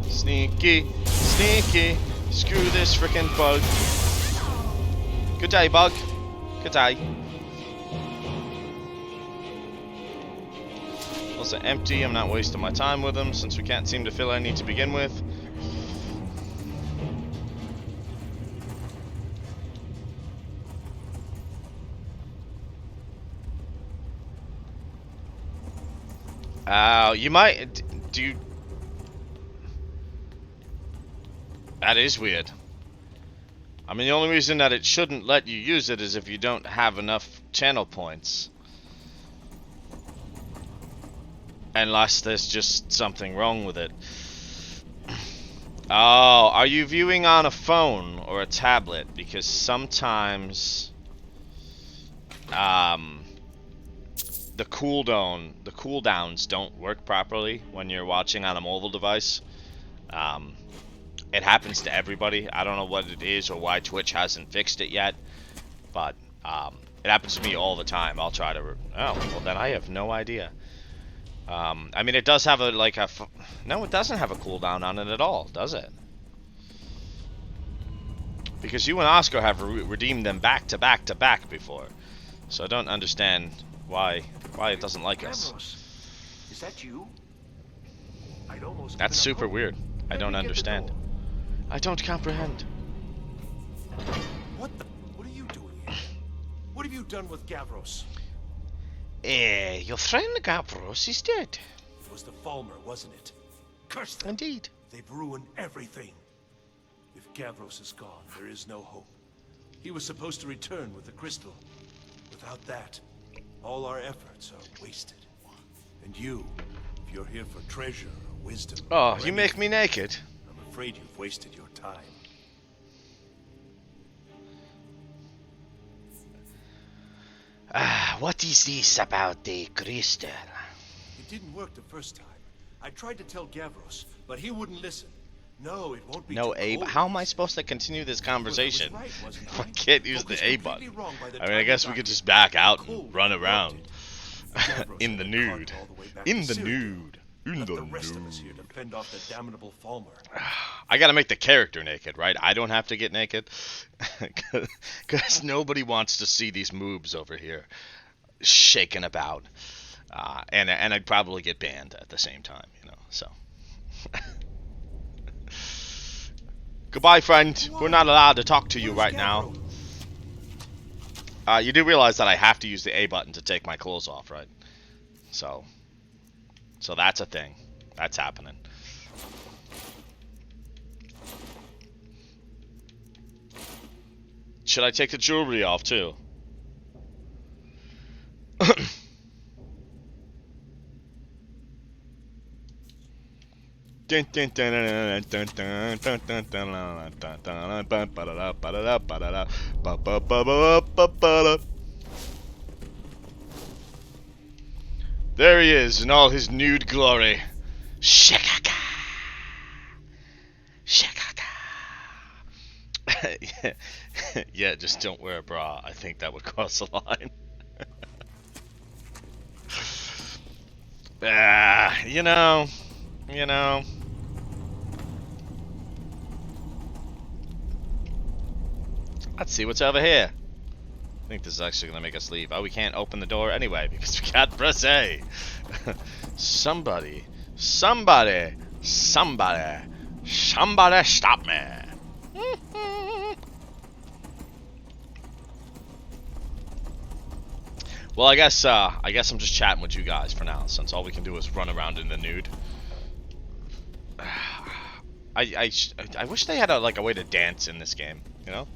Sneaky, sneaky. Screw this frickin' bug. Good day, bug. Good day. Also empty. I'm not wasting my time with them since we can't seem to fill any to begin with. You might... Do you... That is weird. I mean, the only reason that it shouldn't let you use it is if you don't have enough channel points. Unless there's just something wrong with it. Oh, are you viewing on a phone or a tablet? Because sometimes... the cooldowns don't work properly when you're watching on a mobile device. It happens to everybody. I don't know what it is or why Twitch hasn't fixed it yet, but it happens to me all the time. I'll try to... Oh, well then I have no idea. I mean, it does have no, it doesn't have a cooldown on it at all, does it? Because you and Oscar have redeemed them back to back to back before, so I don't understand why it doesn't like us. Is that you? That's super weird. I don't understand. I don't comprehend. What are you doing here? What have you done with Gavros? Your friend Gavros is dead. It was the Falmer, wasn't it? Curse them. Indeed. They've ruined everything. If Gavros is gone, there is no hope. He was supposed to return with the crystal. Without that, all our efforts are wasted. And you, if you're here for treasure or wisdom... Oh, you make me naked. I'm afraid you've wasted your time. What is this about the crystal? It didn't work the first time. I tried to tell Gavros, but he wouldn't listen. No, it won't be. No A. How am I supposed to continue this conversation if I can't use the A button? I mean, I guess we could just back out and run around in the nude. In the nude. In the rest of us here to fend off the damnable Falmer. I gotta make the character naked, right? I don't have to get naked, because nobody wants to see these moobs over here shaking about, and I'd probably get banned at the same time, you know. So, goodbye, friend. We're not allowed to talk to you right now. You do realize that I have to use the A button to take my clothes off, right? So that's a thing. That's happening. Should I take the jewelry off too? There he is in all his nude glory. Shikaka. Shikaka. Yeah, just don't wear a bra. I think that would cross the line. You know. Let's see what's over here. I think this is actually going to make us leave. Oh, we can't open the door anyway because we can't press A. Somebody stop me. Well, I guess I'm just chatting with you guys for now, since all we can do is run around in the nude. I wish they had a way to dance in this game, you know?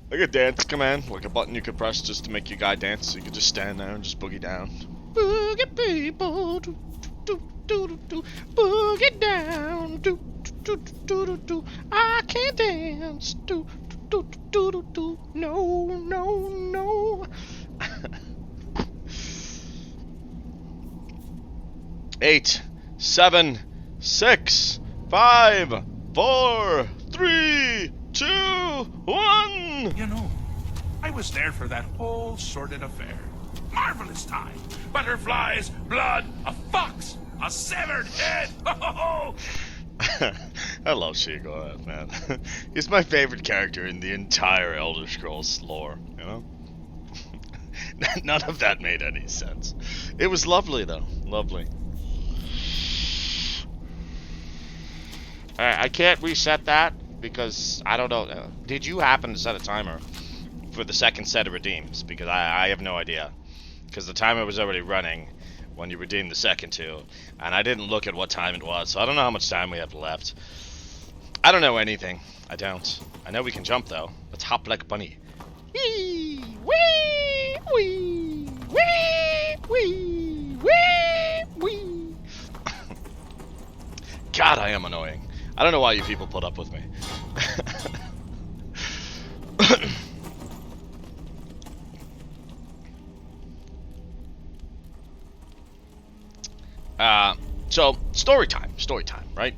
Like a dance command, like a button you could press just to make your guy dance, so you could just stand there and just boogie down. Boogie people, do do do do do, boogie down, do do do do do. I can't dance, do do do do do. No, no, no. 8, 7, 6, 5, 4, 3, 2, 1. You know, I was there for that whole sordid affair. Marvelous time. Butterflies, blood, a fox, a severed head. Ho, ho, ho. I love Sheogoraths, man. He's my favorite character in the entire Elder Scrolls lore, you know? None of that made any sense. It was lovely, though. Lovely. Alright, I can't reset that because I don't know. Did you happen to set a timer for the second set of redeems? Because I have no idea. Because the timer was already running when you redeemed the second two. And I didn't look at what time it was, so I don't know how much time we have left. I don't know anything. I don't. I know we can jump, though. Let's hop like a bunny. Wee! Wee! Wee! Wee! Wee! Wee! Wee! God, I am annoying. I don't know why you people put up with me. So story time, right?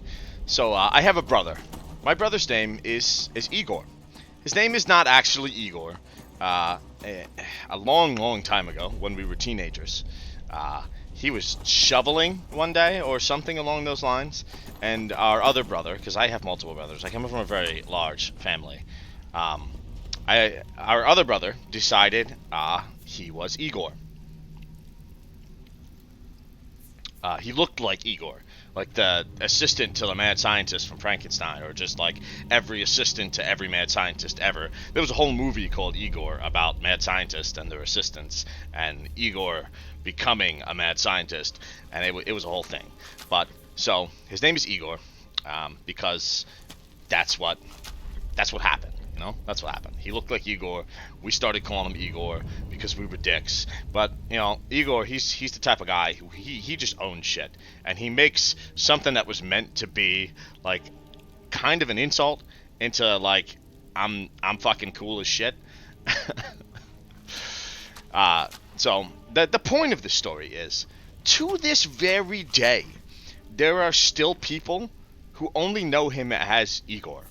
So I have a brother. My brother's name is Igor. His name is not actually Igor. A long time ago, when we were teenagers, he was shoveling one day or something along those lines, and our other brother, because I have multiple brothers, I come from a very large family. Our other brother decided he was Igor. He looked like Igor, like the assistant to the mad scientist from Frankenstein, or just like every assistant to every mad scientist ever. There was a whole movie called Igor about mad scientists and their assistants, and Igor becoming a mad scientist, and it was a whole thing. But so his name is Igor, because that's what happened. You know, that's what happened. He looked like Igor. We started calling him Igor because we were dicks. But, you know, Igor, he's the type of guy who he just owns shit. And he makes something that was meant to be, like, kind of an insult into, like, I'm fucking cool as shit. So, the point of the story is, to this very day, there are still people who only know him as Igor.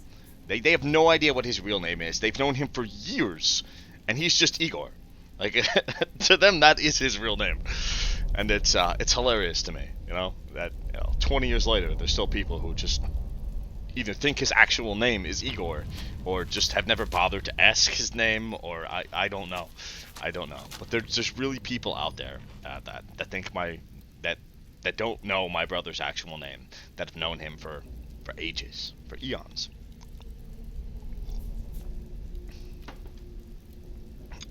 They have no idea what his real name is. They've known him for years, and he's just Igor. Like, to them, that is his real name, and it's hilarious to me. You know that 20 years later, there's still people who just either think his actual name is Igor, or just have never bothered to ask his name, or I don't know. I don't know. But there's just really people out there that think that don't know my brother's actual name, that have known him for ages, for eons.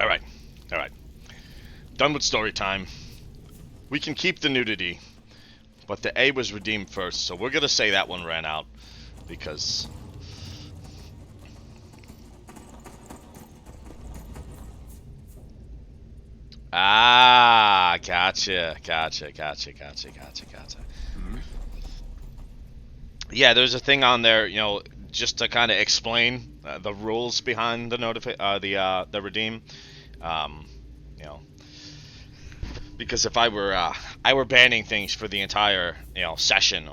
Alright. Alright. Done with story time. We can keep the nudity, but the A was redeemed first, so we're gonna say that one ran out, because... Ah, gotcha. Hmm? Yeah, there's a thing on there, you know, just to kind of explain the rules behind the the redeem. You know, because if I were banning things for the entire, you know, session,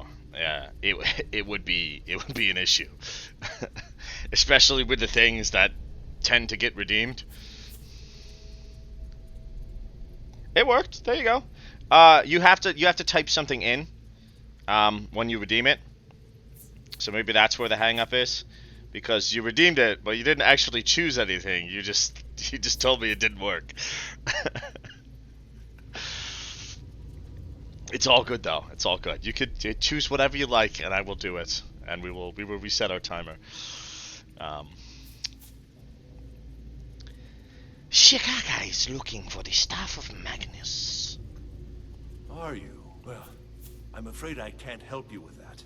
it would be an issue, especially with the things that tend to get redeemed. It worked. There you go. You have to type something in when you redeem it. So maybe that's where the hang up is, because you redeemed it, but you didn't actually choose anything. You just told me it didn't work. It's all good though. It's all good. You could choose whatever you like, and I will do it, and we will reset our timer. Sheogoraths is looking for the staff of Magnus. Are you? Well, I'm afraid I can't help you with that.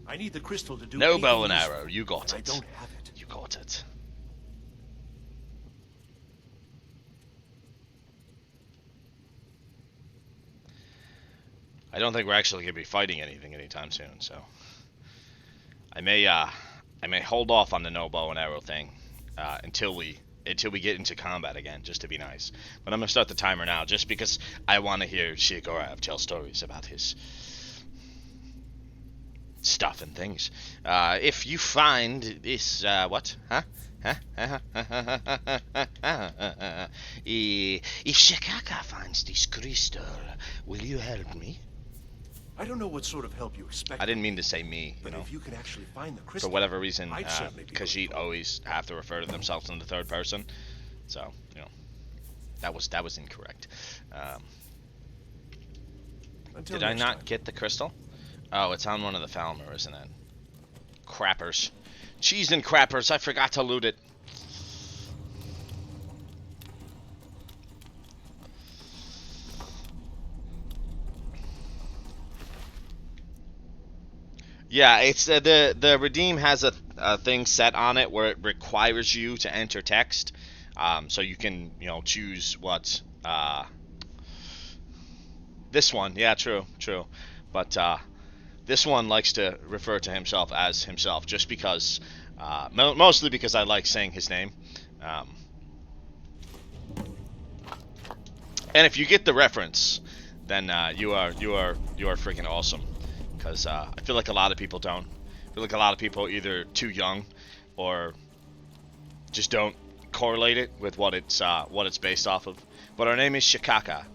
I need the crystal to do No bow and anything arrow. You got and it. I don't have it. You got it. I don't think we're actually gonna be fighting anything anytime soon, so I may hold off on the no bow and arrow thing until we get into combat again, just to be nice. But I'm gonna start the timer now, just because I want to hear Sheogorath tell stories about his stuff and things. If you find this, what? Huh? If Sheogorath finds this crystal, will you help me? I don't know what sort of help you expect. I didn't mean to say me, you But know. if you can actually find the For crystal, whatever reason, I'd certainly be Khajiit grateful. always have to refer to themselves in the third person. So, you know, that was incorrect. Until Did I next not time. get the crystal? Oh, it's on one of the Falmer, isn't it? Crappers. Cheese and crappers, I forgot to loot it. Yeah, it's the redeem has a thing set on it where it requires you to enter text, so you can, you know, choose what this one. Yeah, true, but this one likes to refer to himself as himself, just because, mostly because I like saying his name, and if you get the reference, then you are freaking awesome. Because I feel like a lot of people don't. I feel like a lot of people are either too young or just don't correlate it with what it's based off of. But our name is Shikaka.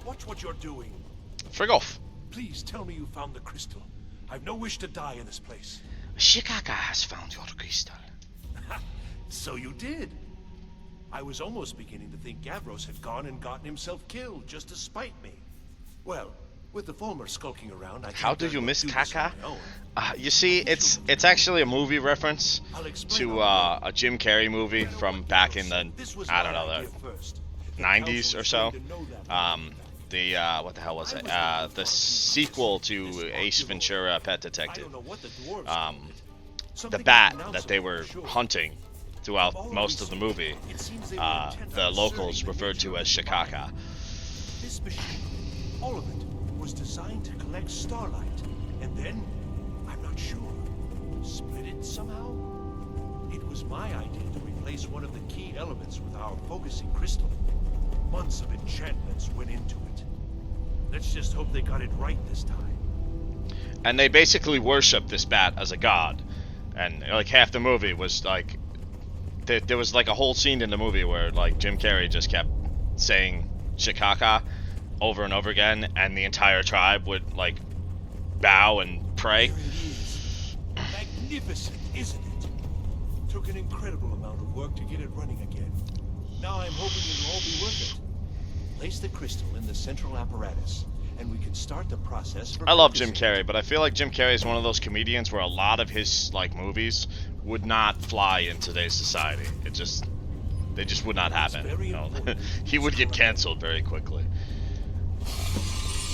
Watch what you're doing. Frig off. Please tell me you found the crystal. I've no wish to die in this place. Shikaka has found your crystal. So you did. I was almost beginning to think Gavros had gone and gotten himself killed just to spite me. Well, with the Fulmer skulking around, I How can't do you very miss well do this Kaka? on my own. You see, it's actually a movie reference I'll explain to all a Jim Carrey movie from back in the, I don't know, the 90s or so. What the hell was it? The sequel to Ace Ventura: Pet Detective. The bat that they were hunting throughout most of the movie, the locals referred to as Shikaka. This machine, all of it, was designed to collect starlight, and then, I'm not sure, split it somehow? It was my idea to replace one of the key elements with our focusing crystal. Months of enchantments went into it. Let's just hope they got it right this time. And they basically worship this bat as a god. And like half the movie was like, there was like a whole scene in the movie where like Jim Carrey just kept saying Shikaka over and over again, and the entire tribe would like bow and pray. Here it is. Magnificent, isn't it? Took an incredible amount of work to get it running again. Now I'm hoping it'll all be worth it. Place the crystal in the central apparatus, and we can start the process for I love Jim focusing. Carrey, but I feel like Jim Carrey is one of those comedians where a lot of his like movies would not fly in today's society. They just would not happen. You know? He would get canceled very quickly.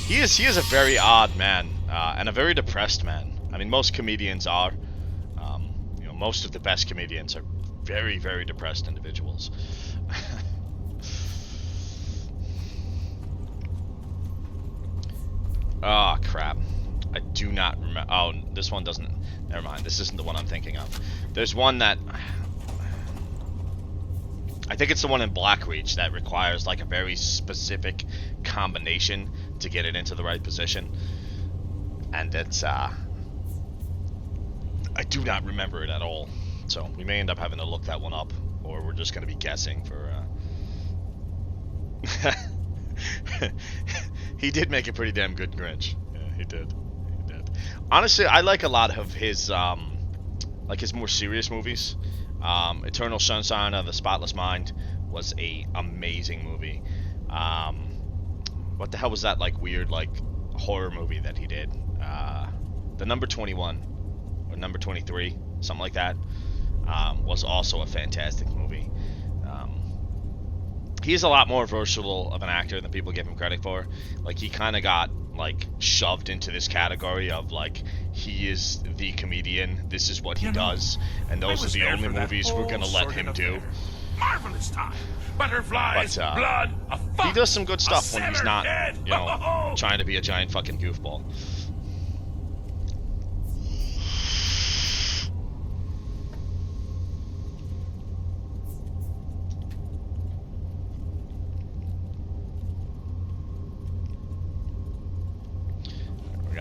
He is a very odd man, and a very depressed man. I mean, most comedians are. You know, most of the best comedians are very, very depressed individuals. Oh, crap. I do not remember. Oh, this one doesn't. Never mind. This isn't the one I'm thinking of. There's one that... I think it's the one in Blackreach that requires like a very specific combination to get it into the right position. And it's, I do not remember it at all. So we may end up having to look that one up. Or we're just going to be guessing for... He did make a pretty damn good Grinch. Yeah, he did. He did. Honestly, I like a lot of his, like his more serious movies. Eternal Sunshine of the Spotless Mind was a amazing movie. What the hell was that like weird like horror movie that he did? The Number 21 or Number 23, something like that, was also a fantastic movie. He's a lot more versatile of an actor than people give him credit for. Like, he kind of got, like, shoved into this category of, like, he is the comedian, this is what he does, and those are the only movies we're gonna let him do. Marvelous time. Butterflies, But, blood, a fox, he does some good stuff a when he's severed not, head. you know, trying to be a giant fucking goofball.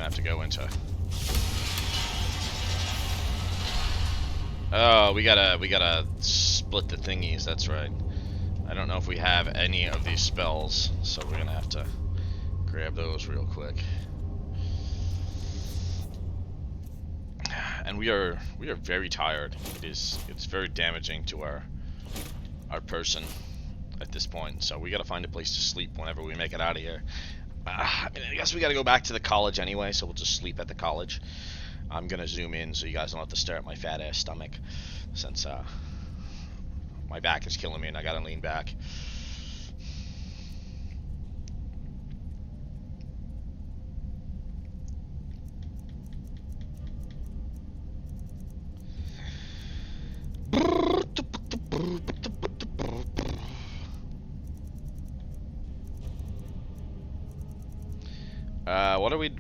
Have to go into. Oh, we gotta split the thingies. That's right. I don't know if we have any of these spells, so we're gonna have to grab those real quick. And we are very tired. It's very damaging to our person at this point. So we gotta find a place to sleep whenever we make it out of here. I mean, I guess we gotta go back to the college anyway, so we'll just sleep at the college. I'm gonna zoom in so you guys don't have to stare at my fat ass stomach, since my back is killing me and I gotta lean back.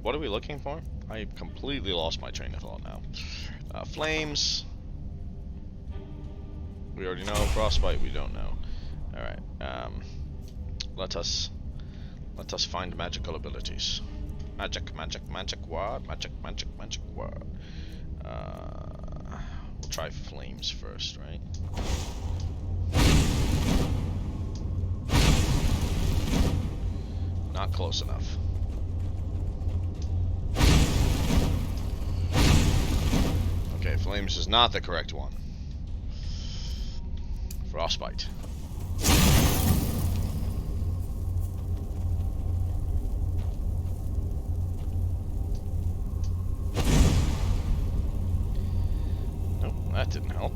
What are we looking for? I completely lost my train of thought now. Flames. We already know. Frostbite. We don't know. All right. Let us find magical abilities. Magic word. Magic word. We'll try flames first, right? Not close enough. Okay, flames is not the correct one. Frostbite. Nope, that didn't help.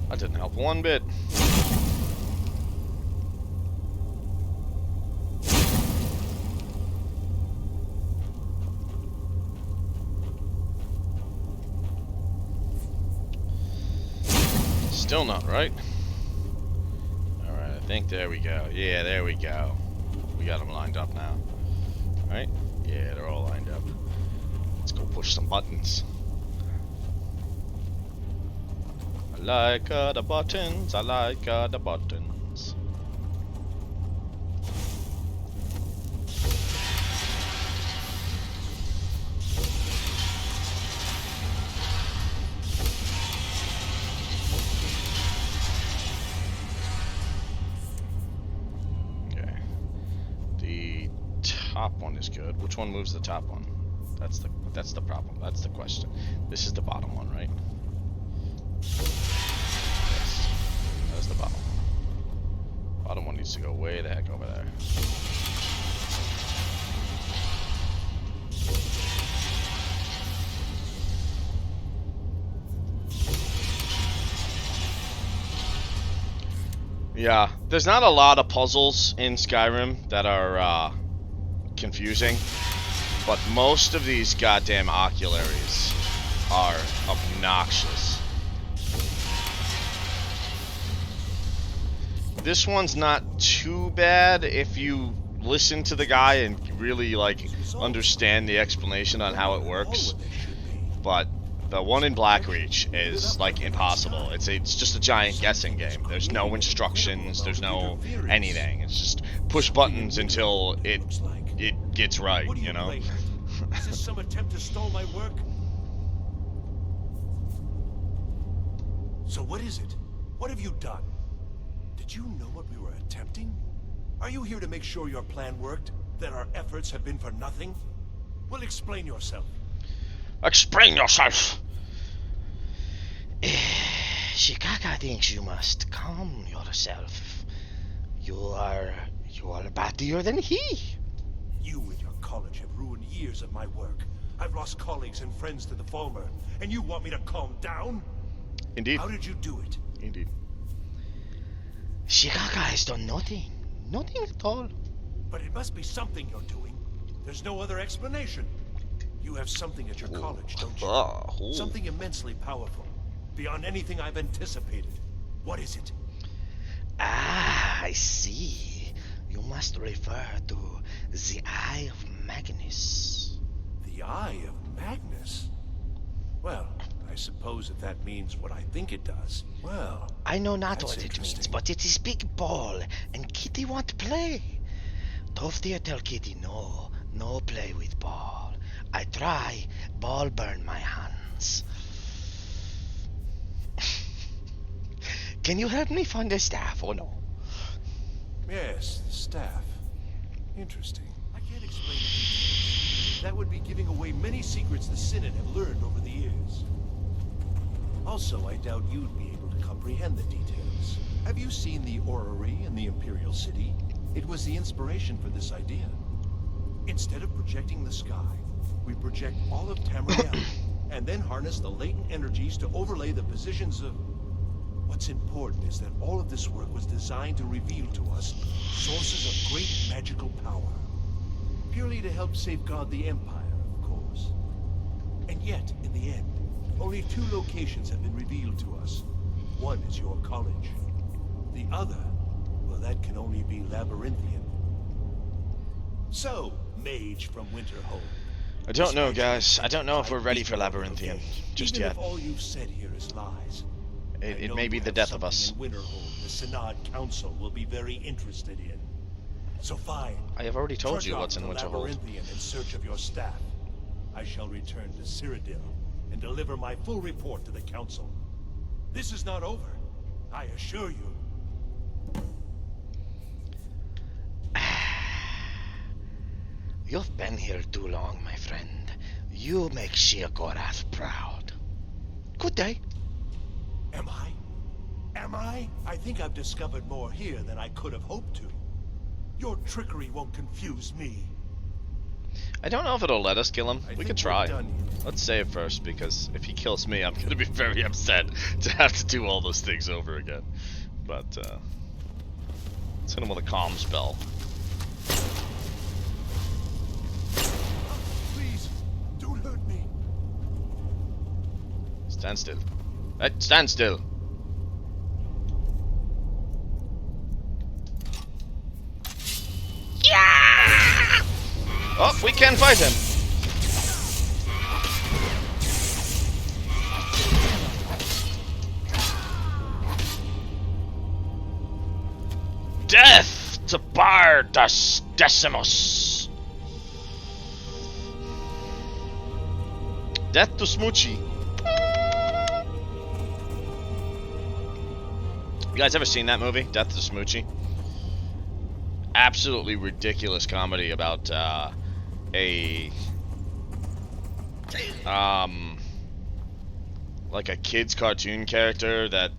That didn't help one bit. Still not right. Alright, I think there we go. Yeah, there we go. We got them lined up now. Right? Yeah, they're all lined up. Let's go push some buttons. I like the buttons. I like the buttons. Top one is good. Which one moves the top one? That's the problem. That's the question. This is the bottom one, right? Yes. That's the bottom one. Bottom one needs to go way the heck over there. Yeah, there's not a lot of puzzles in Skyrim that are confusing, but most of these goddamn ocularies are obnoxious. This one's not too bad if you listen to the guy and really like understand the explanation on how it works, but the one in Blackreach is like impossible. It's just a giant guessing game. There's no instructions, there's no anything. It's just push buttons until it gets right, you know? Is this some attempt to stall my work? So what is it? What have you done? Did you know what we were attempting? Are you here to make sure your plan worked? That our efforts have been for nothing? Well, explain yourself. Explain yourself! Shikaka thinks you must calm yourself. You are battier than he. You and your college have ruined years of my work. I've lost colleagues and friends to the Falmer, and you want me to calm down? Indeed. How did you do it? Indeed. Shikaka has done nothing. Nothing at all. But it must be something you're doing. There's no other explanation. You have something at your college, don't you? Something immensely powerful. Beyond anything I've anticipated. What is it? Ah, I see. You must refer to the Eye of Magnus. The Eye of Magnus? Well, I suppose if that means what I think it does, well... I know not that's what it means, interesting. but it is big ball, and Kitty want play. Toftia tell Kitty no play with ball. I try, ball burn my hands. Can you help me find the staff or no? Yes, the staff. Interesting. I can't explain the details. That would be giving away many secrets the Synod have learned over the years. Also, I doubt you'd be able to comprehend the details. Have you seen the orrery in the Imperial City? It was the inspiration for this idea. Instead of projecting the sky, we project all of Tamriel, and then harness the latent energies to overlay the positions of... What's important is that all of this work was designed to reveal to us sources of great magical power. Purely to help safeguard the Empire, of course. And yet, in the end, only 2 locations have been revealed to us. One is your college. The other, well, that can only be Labyrinthian. So, mage from Winterhold. I don't know, guys. I don't know if we're ready for Labyrinthian just Even yet. if all you've said here is lies, It may be the death of us. In Winterhold, the Synod Council will be very interested in. So fine. I have already told Trudge you on what's in to Winterhold. Labyrinthian in search of your staff. I shall return to Cyrodiil and deliver my full report to the Council. This is not over, I assure you. You've been here too long, my friend. You make Sheogoraths proud. Good day. Am I? Am I? I think I've discovered more here than I could have hoped to. Your trickery won't confuse me. I don't know if it'll let us kill him. I We think could we're try. done here. Let's save first, because if he kills me, I'm gonna be very upset to have to do all those things over again. But, let's hit him with a calm spell. Please, don't hurt me. Stand still. Hey, stand still! Oh, we can fight him! Death to Bardas Decimus! Death to Smoochie. You guys ever seen that movie, Death to Smoochie? Absolutely ridiculous comedy about like a kid's cartoon character that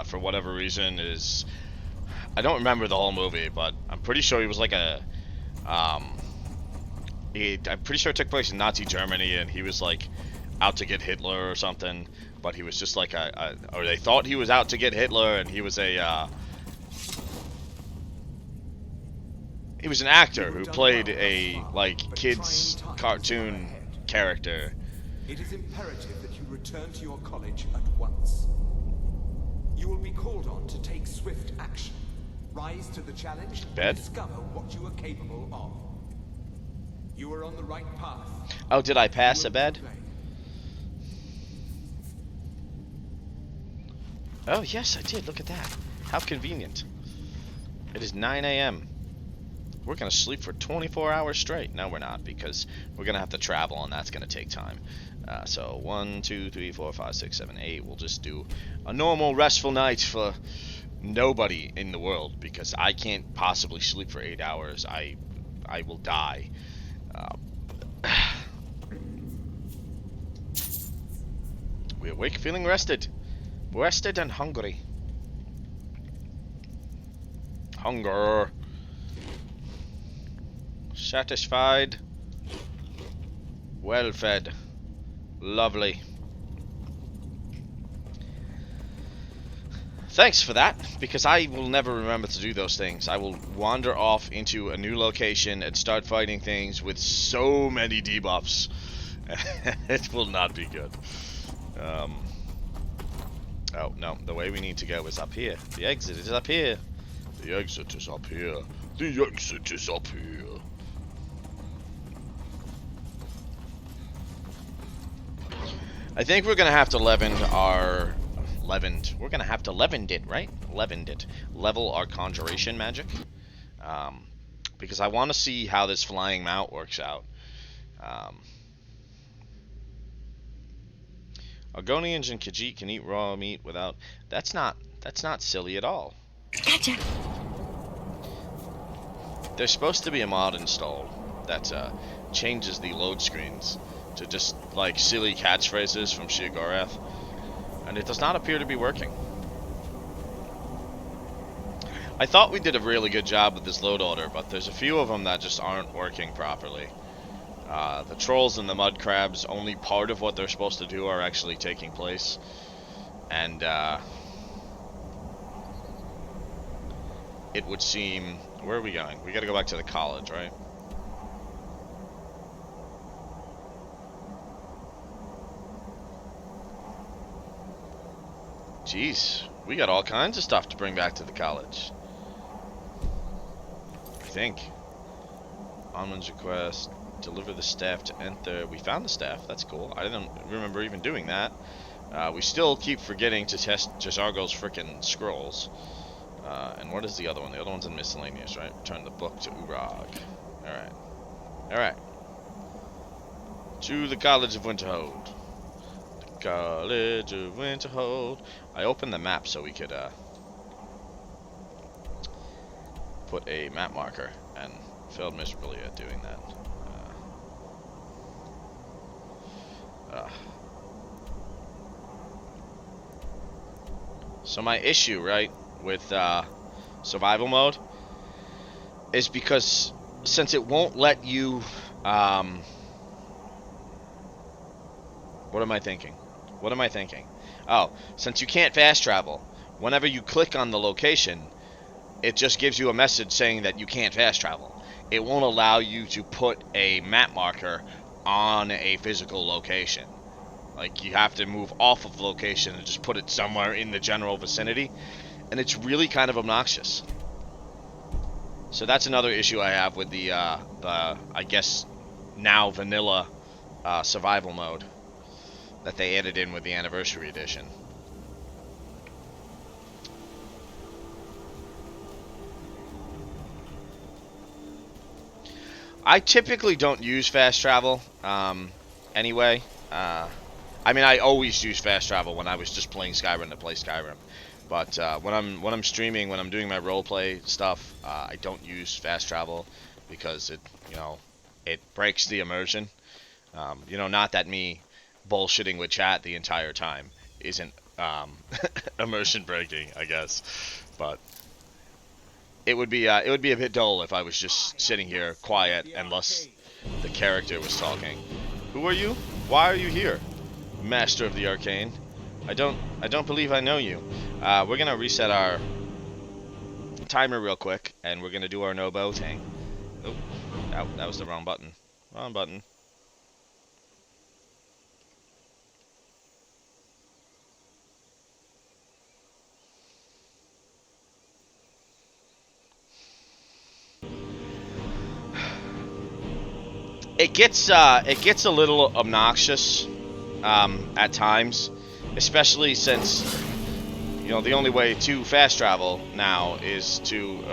for whatever reason is I don't remember the whole movie, but I'm pretty sure he was like a um. I'm pretty sure it took place in Nazi Germany, and he was like out to get Hitler or something. But he was just like or they thought he was out to get Hitler, and he was he was an actor who played a like kids cartoon character. It is imperative that you return to your college at once. You will be called on to take swift action. Rise to the challenge Bed? and discover what you are capable of. You are on the right path. Oh, did I pass a bed? Oh, yes, I did. Look at that. How convenient. It is 9 a.m. We're going to sleep for 24 hours straight. No, we're not, because we're going to have to travel, and that's going to take time. So 1, 2, 3, 4, 5, 6, 7, 8. We'll just do a normal restful night for nobody in the world, because I can't possibly sleep for 8 hours. I will die. We awake feeling rested. Rested and hungry. Hunger. Satisfied. Well fed. Lovely. Thanks for that, because I will never remember to do those things. I will wander off into a new location and start fighting things with so many debuffs. It will not be good. Oh, no. The way we need to go is up here. The exit is up here. The exit is up here. The exit is up here. I think we're going to have to we're going to have to level our conjuration magic. Because I want to see how this flying mount works out. Argonians and Khajiit can eat raw meat without... That's not silly at all. Gotcha. There's supposed to be a mod installed that changes the load screens to just like silly catchphrases from Sheogoraths, and it does not appear to be working. I thought we did a really good job with this load order, but there's a few of them that just aren't working properly. The trolls and the mud crabs, only part of what they're supposed to do are actually taking place. And it would seem... Where are we going? We gotta go back to the college, right? Jeez, we got all kinds of stuff to bring back to the college. I think. Onman's request. Deliver the staff to enter. We found the staff. That's cool. I didn't remember even doing that. We still keep forgetting to test Jazargo's frickin' scrolls. And what is the other one? The other one's in miscellaneous, right? Return the book to Urag. Alright. Alright. To the College of Winterhold. The College of Winterhold. I opened the map so we could put a map marker, and failed miserably at doing that. So my issue, right, with survival mode is because since it won't let you what am I thinking? Oh, since you can't fast travel, whenever you click on the location, it just gives you a message saying that you can't fast travel. It won't allow you to put a map marker on a physical location. Like, you have to move off of the location and just put it somewhere in the general vicinity. And it's really kind of obnoxious. So that's another issue I have with the I guess, now vanilla survival mode that they added in with the Anniversary Edition. I typically don't use fast travel, anyway. I mean, I always use fast travel when I was just playing Skyrim to play Skyrim. But when I'm streaming, when I'm doing my roleplay stuff, I don't use fast travel because it breaks the immersion. Not that me bullshitting with chat the entire time isn't immersion breaking, I guess. But it would be a bit dull if I was just sitting here quiet unless the character was talking. Who are you? Why are you here? Master of the Arcane. I don't believe I know you. We're gonna reset our timer real quick, and we're gonna do our no-bow thing. Oh, that was the wrong button. Wrong button. It gets a little obnoxious at times, especially since the only way to fast travel now is to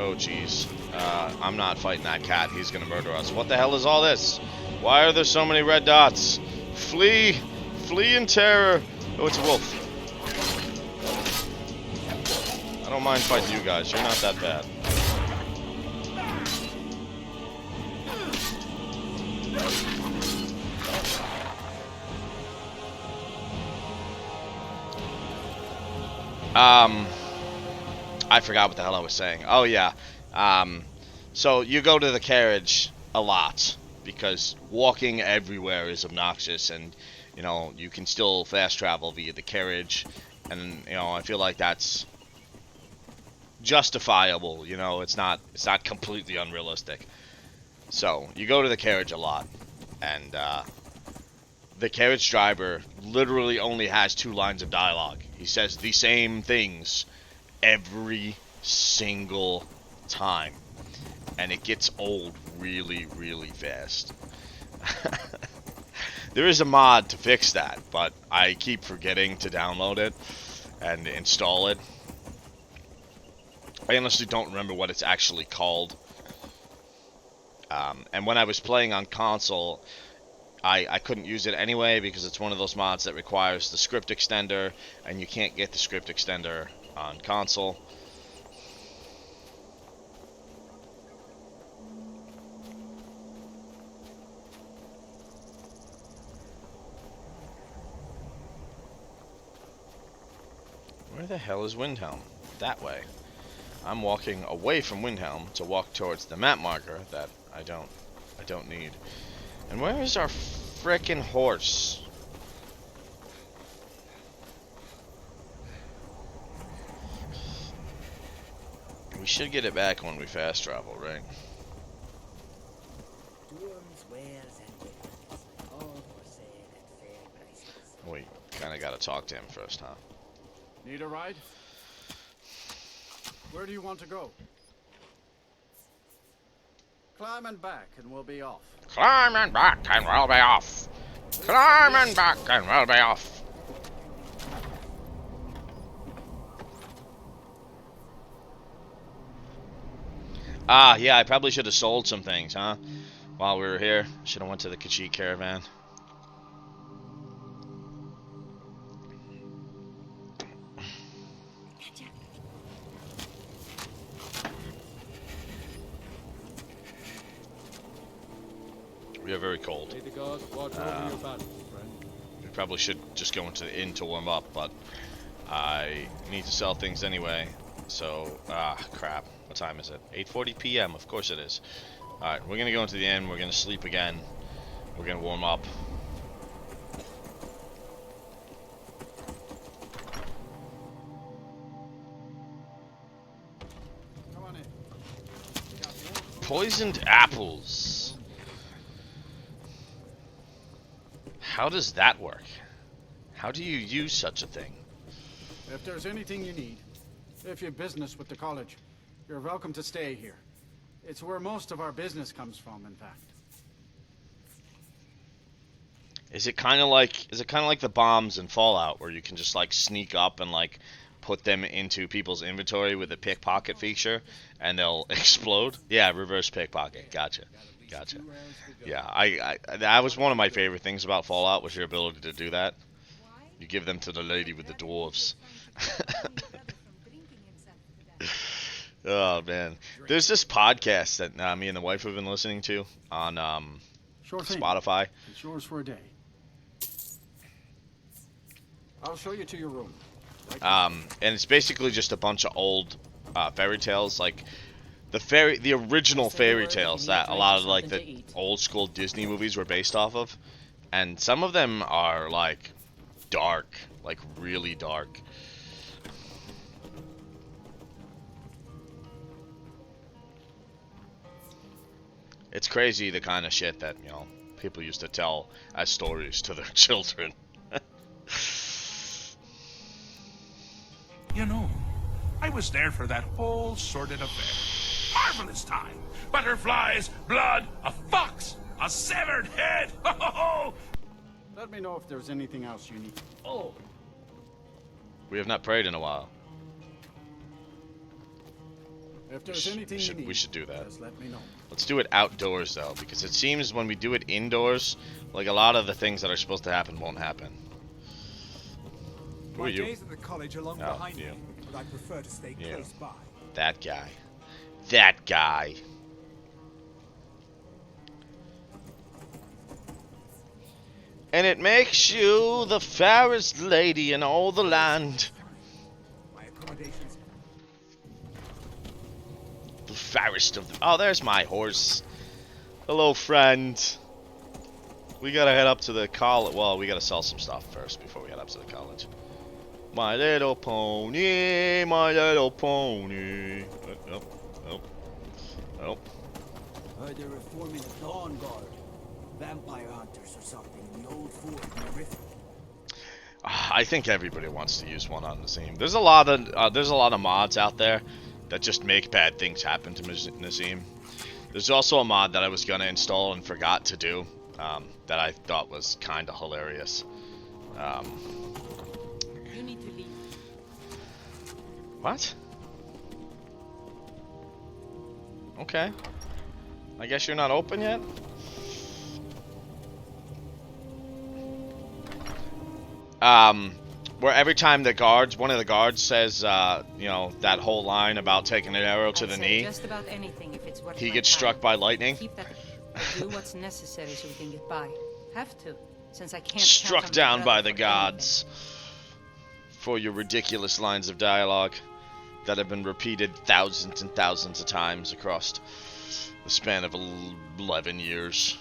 I'm not fighting that cat. He's gonna murder us. What the hell is all this? Why are there so many red dots? Flee in terror. Oh, it's a wolf. I don't mind fighting you guys. You're not that bad. I forgot what the hell I was saying. Oh yeah. So you go to the carriage a lot because walking everywhere is obnoxious, and you can still fast travel via the carriage, and I feel like that's justifiable. It's not completely unrealistic. So you go to the carriage a lot, and the carriage driver literally only has 2 lines of dialogue. He says the same things every single time, and it gets old really, really fast. There is a mod to fix that, but I keep forgetting to download it and install it. I honestly don't remember what it's actually called. And when I was playing on console, I couldn't use it anyway because it's one of those mods that requires the script extender, and you can't get the script extender on console. Where the hell is Windhelm? That way. I'm walking away from Windhelm to walk towards the map marker that I don't need. And where is our frickin' horse? We should get it back when we fast travel, right? We kinda gotta talk to him first, huh? Need a ride? Where do you want to go? Climb and back and we'll be off. Climb and back and we'll be off. Climb and back and we'll be off. Yeah, I probably should have sold some things, huh? While we were here. Should have went to the Kashyyyk caravan. We are very cold. May the gods watch over your battles, friend. We probably should just go into the inn to warm up, but I need to sell things anyway. So, crap. What time is it? 8:40 p.m. Of course it is. Alright, we're gonna go into the inn. We're gonna sleep again. We're gonna warm up. Come on in. Poisoned apples. How does that work? How do you use such a thing? If there's anything you need, if you've business with the college, you're welcome to stay here. It's where most of our business comes from, in fact. Is it kind of like the bombs in Fallout, where you can just like sneak up and like put them into people's inventory with a pickpocket feature, and they'll explode? Yeah, reverse pickpocket. Gotcha. Yeah, I that was one of my favorite things about Fallout, was your ability to do that. You give them to the lady with the dwarves. Oh man, there's this podcast that me and the wife have been listening to on Sure thing. Spotify. It's yours for a day. I'll show you to your room. And it's basically just a bunch of old fairy tales. Like, the original fairy tales that a lot of like something to the eat. old school Disney movies were based off of, and some of them are like dark, like really dark. It's crazy the kind of shit that, you know, people used to tell as stories to their children. You know, I was there for that whole sordid affair. Marvelous time. Butterflies, blood, a fox, a severed head. Ho ho ho! Let me know if there's anything else you need. Oh, We have not prayed in a while. If there's anything you need, We should do that. just let me know. Let's do it outdoors though, because it seems when we do it indoors, like a lot of the things that are supposed to happen won't happen. Who are My you? days at the college are long Oh, behind you. me, but I prefer to stay You. close by. That guy. That guy. And it makes you the fairest lady in all the land. My accommodations. The fairest of them. Oh, there's my horse. Hello, friend. We gotta head up to the college. Well, we gotta sell some stuff first before we head up to the college. My little pony, my little pony. Oh, oh, oh. Heard they're reforming the Dawn Guard. Vampire hunters or something in the old fort in the rift. I think everybody wants to use one on Nazim. There's a lot of mods out there that just make bad things happen to Nazim. There's also a mod that I was gonna install and forgot to do, that I thought was kind of hilarious. You need to leave. What? Okay. I guess you're not open yet? Where every time one of the guards says, you know, that whole line about taking an arrow to I'd the say knee, Just about anything if it's worth he my gets time. struck by lightning. Keep that. Do what's necessary so we can get by. Have to, since I can't. Struck count on my down by brother the for anything. gods for your ridiculous lines of dialogue that have been repeated thousands and thousands of times across the span of 11 years.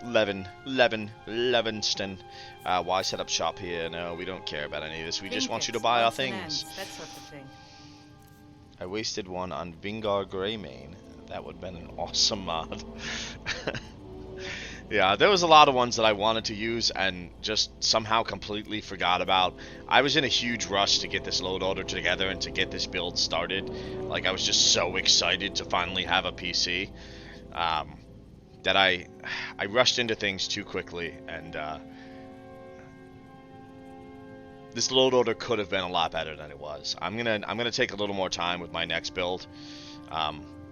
Levinston. Why set up shop here? No, we don't care about any of this. We just want you to Trinkets, buy our odds and things. ends, that sort of thing. I wasted one on Vingar Greymane. That would have been an awesome mod. Yeah, there was a lot of ones that I wanted to use and just somehow completely forgot about. I was in a huge rush to get this load order together and to get this build started. Like, I was just so excited to finally have a PC, that I rushed into things too quickly, and this load order could have been a lot better than it was. I'm gonna take a little more time with my next build,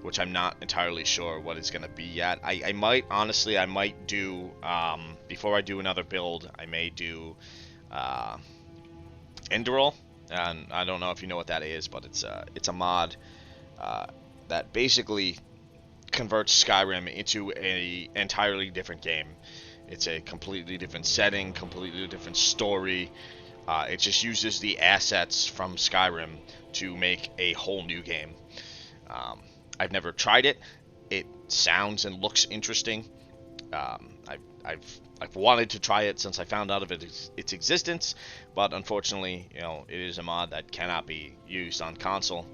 which I'm not entirely sure what it's gonna be yet. I might do before I do another build, I may do Enderal, and I don't know if you know what that is, but it's a mod that basically converts Skyrim into a entirely different game. It's a completely different setting, completely different story. It just uses the assets from Skyrim to make a whole new game. I've never tried it. It sounds and looks interesting. I've wanted to try it since I found out of its existence, but unfortunately, you know, it is a mod that cannot be used on console.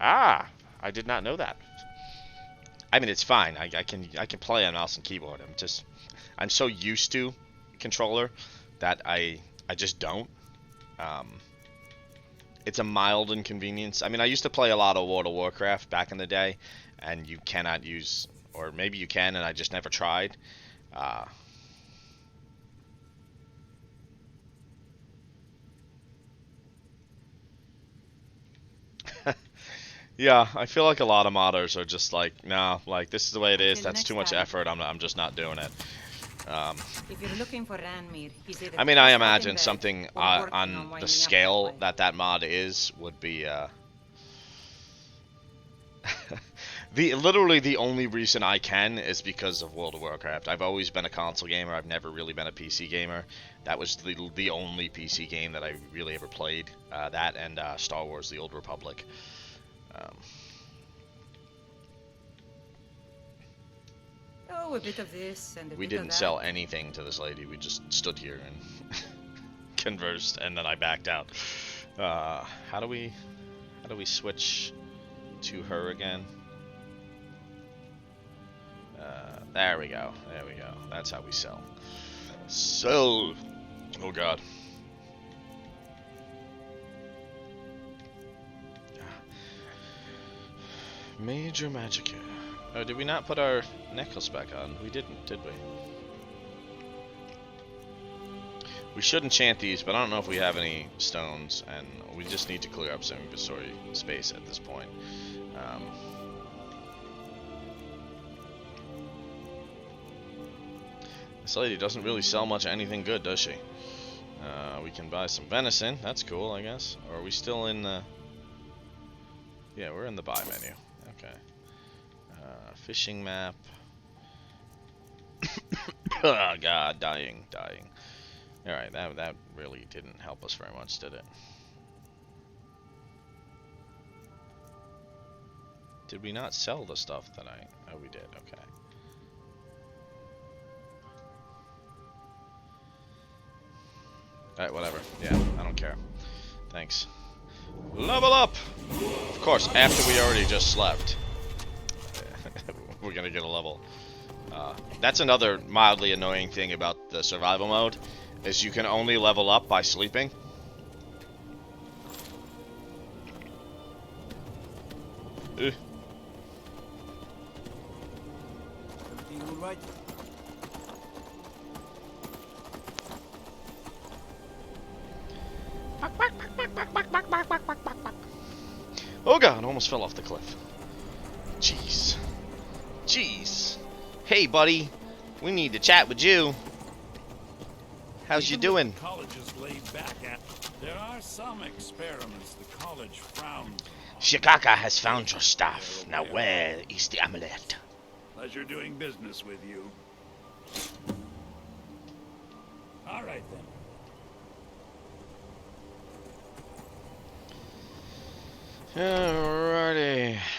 Ah, I did not know that. I mean, it's fine. I can play on mouse and keyboard. I'm so used to controller that I just don't. It's a mild inconvenience. I mean, I used to play a lot of World of Warcraft back in the day, and you cannot use, or maybe you can, and I just never tried. Yeah, I feel like a lot of modders are just like, nah, like, this is the way it is. Until That's next too much time. effort. I'm just not doing it. If you're looking for Ranmir, he's either I mean, I just out in imagine bed something or working on winding the up scale way. that mod is would be Literally the only reason I can is because of World of Warcraft. I've always been a console gamer. I've never really been a PC gamer. That was the only PC game that I really ever played. That and Star Wars: The Old Republic. Oh, a bit of this and a We bit of didn't that. sell anything to this lady. We just stood here and conversed, and then I backed out. How do we switch to her again? There we go. There we go. That's how we sell. Sell. Oh God. Major Magic. Oh, did we not put our necklace back on? We didn't, did we? We should enchant these, but I don't know if we have any stones, and we just need to clear up some inventory space at this point. This lady doesn't really sell much anything good, does she? We can buy some venison. That's cool, I guess. Or are we still in the... Yeah, we're in the buy menu. Okay. Fishing map. Oh God, dying. Alright, that really didn't help us very much, did it? Did we not sell the stuff that Oh, we did, okay. Alright, whatever. Yeah, I don't care. Thanks. Level up! Of course, after we already just slept. We're gonna get a level. That's another mildly annoying thing about the survival mode, is you can only level up by sleeping. Ugh. Everything all right? Oh God, almost fell off the cliff. Jeez. Hey, buddy. We need to chat with you. How's you doing? College is laid back at. There are some experiments the college frowns. Sheogoraths has found your stuff. Now where is the amulet? Pleasure doing business with you. All right then.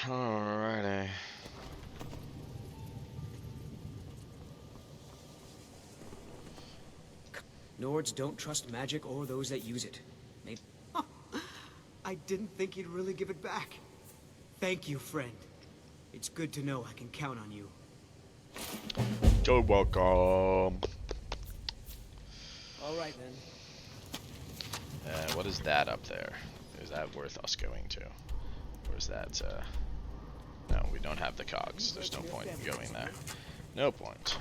Alrighty. Nords don't trust magic or those that use it. I didn't think you'd really give it back. Thank you, friend. It's good to know I can count on you. You're welcome. All right, then. What is that up there? Is that worth us going to? Or is that, No, we don't have the cogs. There's no point in going there. No point.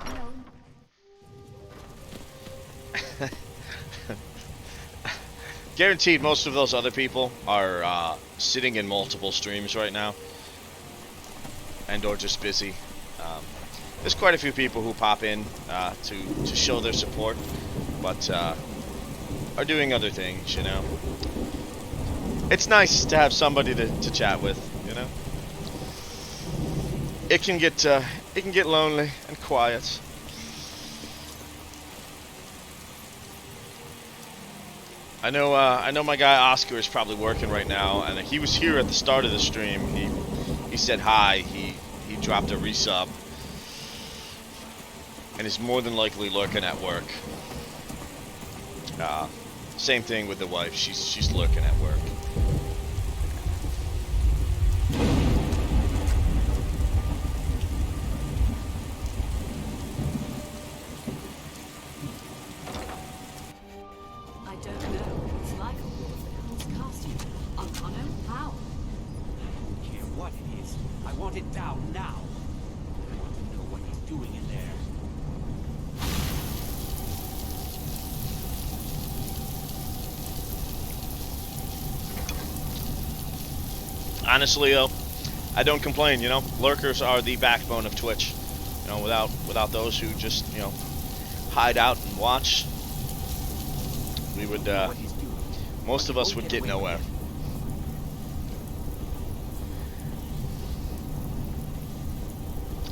Guaranteed most of those other people are sitting in multiple streams right now. And or just busy. There's quite a few people who pop in to show their support. But are doing other things, you know. It's nice to have somebody to chat with, you know. It can get lonely and quiet. I know my guy Oscar is probably working right now, and he was here at the start of the stream. He said hi. He dropped a resub, and is more than likely lurking at work. Same thing with the wife. She's lurking at work. I don't know. It's like a wolf becomes casting. Arcano power. I don't care what it is. I want it down now. I want to know what he's doing in there. Honestly, though, I don't complain. You know, lurkers are the backbone of Twitch. You know, without those who just hide out and watch, we would most of us would get nowhere.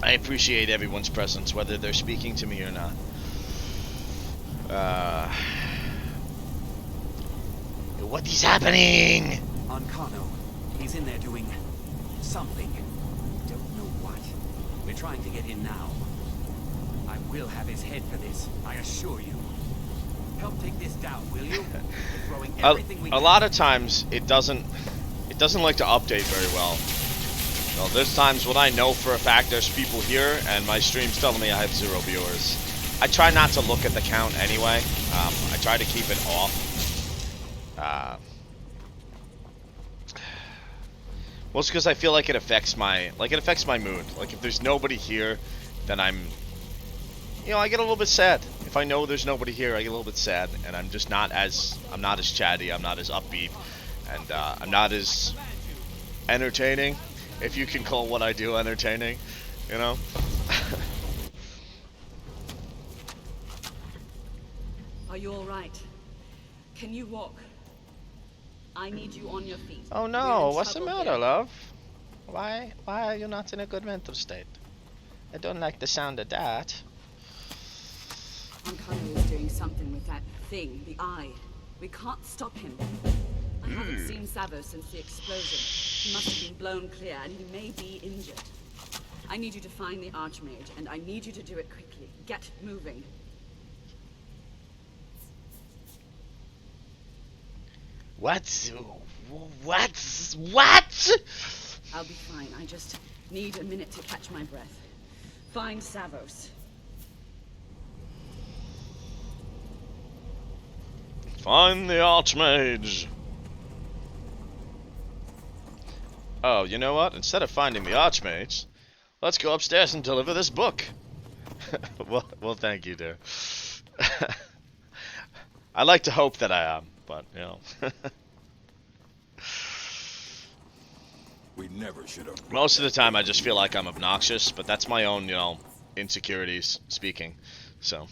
I appreciate everyone's presence, whether they're speaking to me or not. What is happening? On Kano. He's in there doing something. Don't know what. We're trying to get in now. I will have his head for this, I assure you. Help take this down, will you? We're throwing everything we can. A lot of times it doesn't like to update very well. Well, there's times when I know for a fact there's people here and my stream's telling me I have 0 viewers. I try not to look at the count anyway. I try to keep it off. Well, it's because I feel like it affects my mood. Like if there's nobody here, then I get a little bit sad. If I know there's nobody here, I get a little bit sad, and I'm not as chatty, I'm not as upbeat, and I'm not as entertaining, if you can call what I do entertaining, you know? Are you all right? Can you walk? I need you on your feet. Oh We're no, in what's the trouble matter, here. love? Why are you not in a good mental state? I don't like the sound of that. Ankano is doing something with that thing, the eye. We can't stop him. I haven't seen Savo since the explosion. He must have been blown clear, and he may be injured. I need you to find the Archmage, and I need you to do it quickly. Get moving. What? I'll be fine. I just need a minute to catch my breath. Find Savos. Find the Archmage. Oh, you know what? Instead of finding the Archmage, let's go upstairs and deliver this book. well, thank you, dear. I like to hope that I am, but, you know. We never should have. Most of the time I just feel like I'm obnoxious, but that's my own, insecurities speaking. So.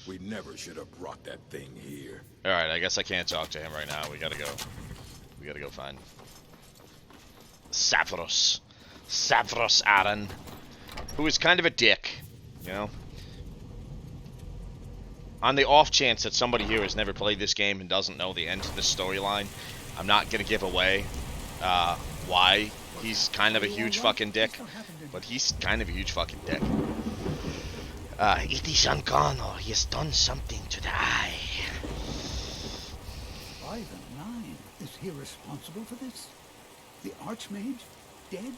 We never should have brought that thing here. Alright, I guess I can't talk to him right now. We gotta go find Savros Aaron, who is kind of a dick, you know? On the off chance that somebody here has never played this game and doesn't know the end to the storyline, I'm not gonna give away why he's kind of a huge fucking dick, but he's kind of a huge fucking dick. It is Ankano. He has done something to the eye. 5 and 9. Is he responsible for this? The Archmage dead?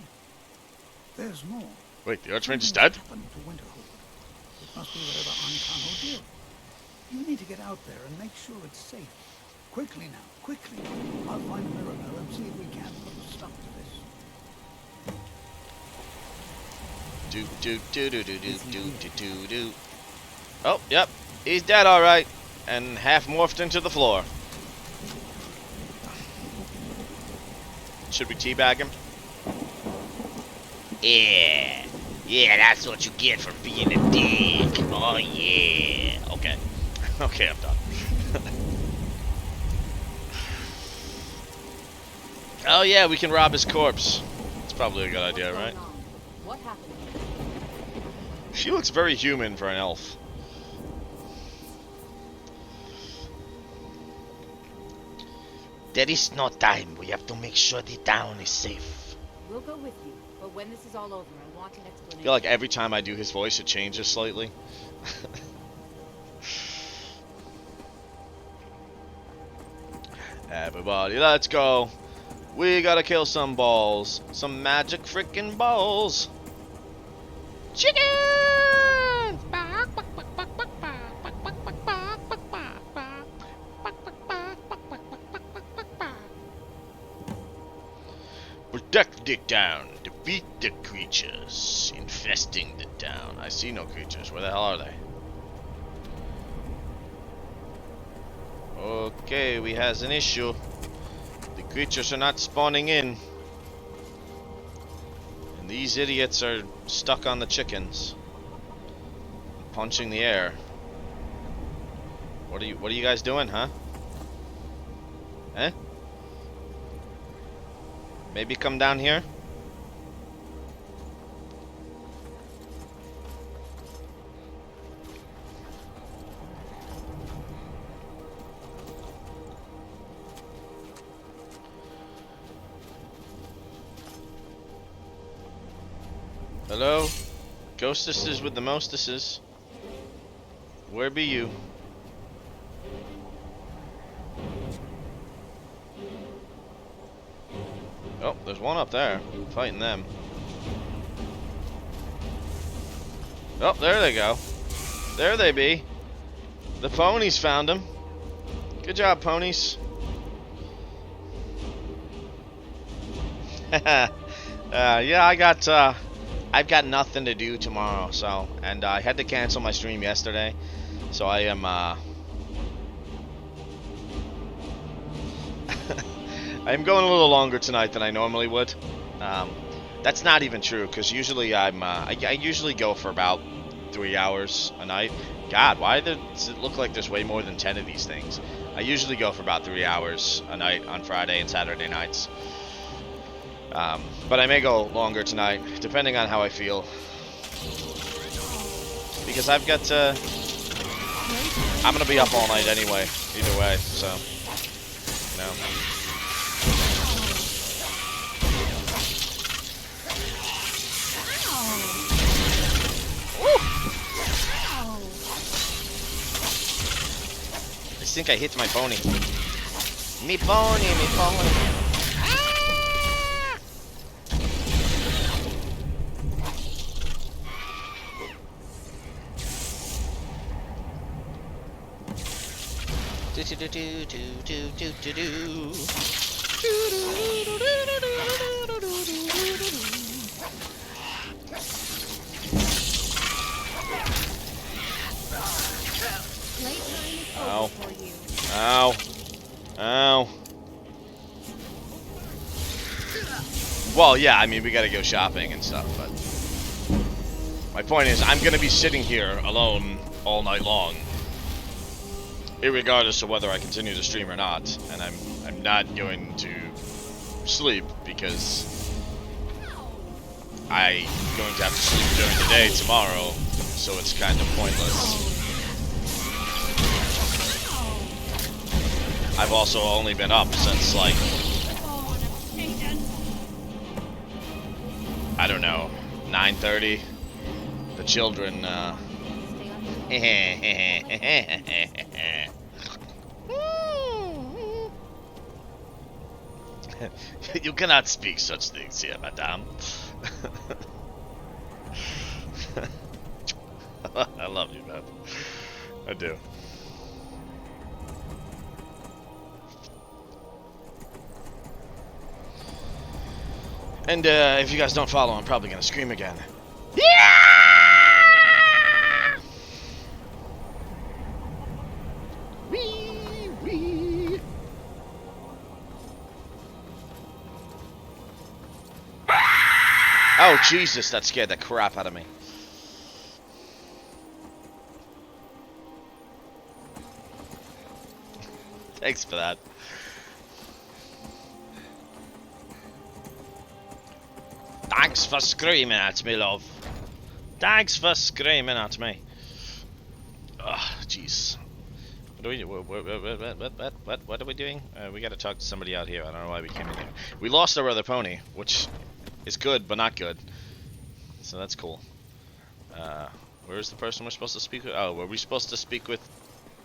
There's more. Wait, the Archmage is dead? What happened to Winterhold? It must be whatever Ankano did. You need to get out there and make sure it's safe. Quickly now, quickly. I'll find a Mirabelle and see if we can't put a stop to this. Do. Oh, yep. He's dead, alright. And half morphed into the floor. Should we teabag him? Yeah. Yeah, that's what you get for being a dick. Oh, yeah. Okay. Okay, I'm done. Oh, yeah, we can rob his corpse. It's probably a good idea, right? What happened? She looks very human for an elf. There is no time. We have to make sure the town is safe. We'll go with you, but when this is all over, I want an I explanation. feel like every time I do his voice, it changes slightly. Everybody, let's go. We gotta kill some balls. Some magic freaking balls. Chicken! Protect the town. Defeat the creatures infesting the town. I see no creatures. Where the hell are they? Okay, we has an issue. The creatures are not spawning in. And these idiots are stuck on the chickens. Punching the air. What are you guys doing, huh? Eh? Maybe come down here? Hello? Ghostesses with the mostesses. Where be you? Oh, there's one up there. Fighting them. Oh, there they go. There they be. The ponies found them. Good job, ponies. Yeah, I've got nothing to do tomorrow, so, and I had to cancel my stream yesterday, so I am, I'm going a little longer tonight than I normally would. That's not even true, because usually I usually go for about 3 hours a night. God, why does it look like there's way more than 10 of these things? I usually go for about 3 hours a night on Friday and Saturday nights. But I may go longer tonight, depending on how I feel. Because I've got to... I'm going to be up all night anyway, either way, so... You know. I think I hit my pony. Me pony, me pony. Ow. Ow. Ow. Well, yeah, I mean, we gotta go shopping and stuff, but... My point is, I'm gonna be sitting here alone all night long, irregardless of whether I continue to stream or not, and I'm not going to sleep because I'm going to have to sleep during the day tomorrow, so it's kind of pointless. I've also only been up since, like, I don't know, 9:30. The children, You cannot speak such things here, madame. I love you, man. I do. And if you guys don't follow, I'm probably gonna scream again. Yeah! Wee, wee. Oh Jesus, that scared the crap out of me. Thanks for that. Thanks for screaming at me, love. Thanks for screaming at me. Ugh, jeez. What are we doing? We gotta talk to somebody out here. I don't know why we came in here. We lost our other pony, which is good, but not good. So that's cool. Where's the person we're supposed to speak with? Oh, were we supposed to speak with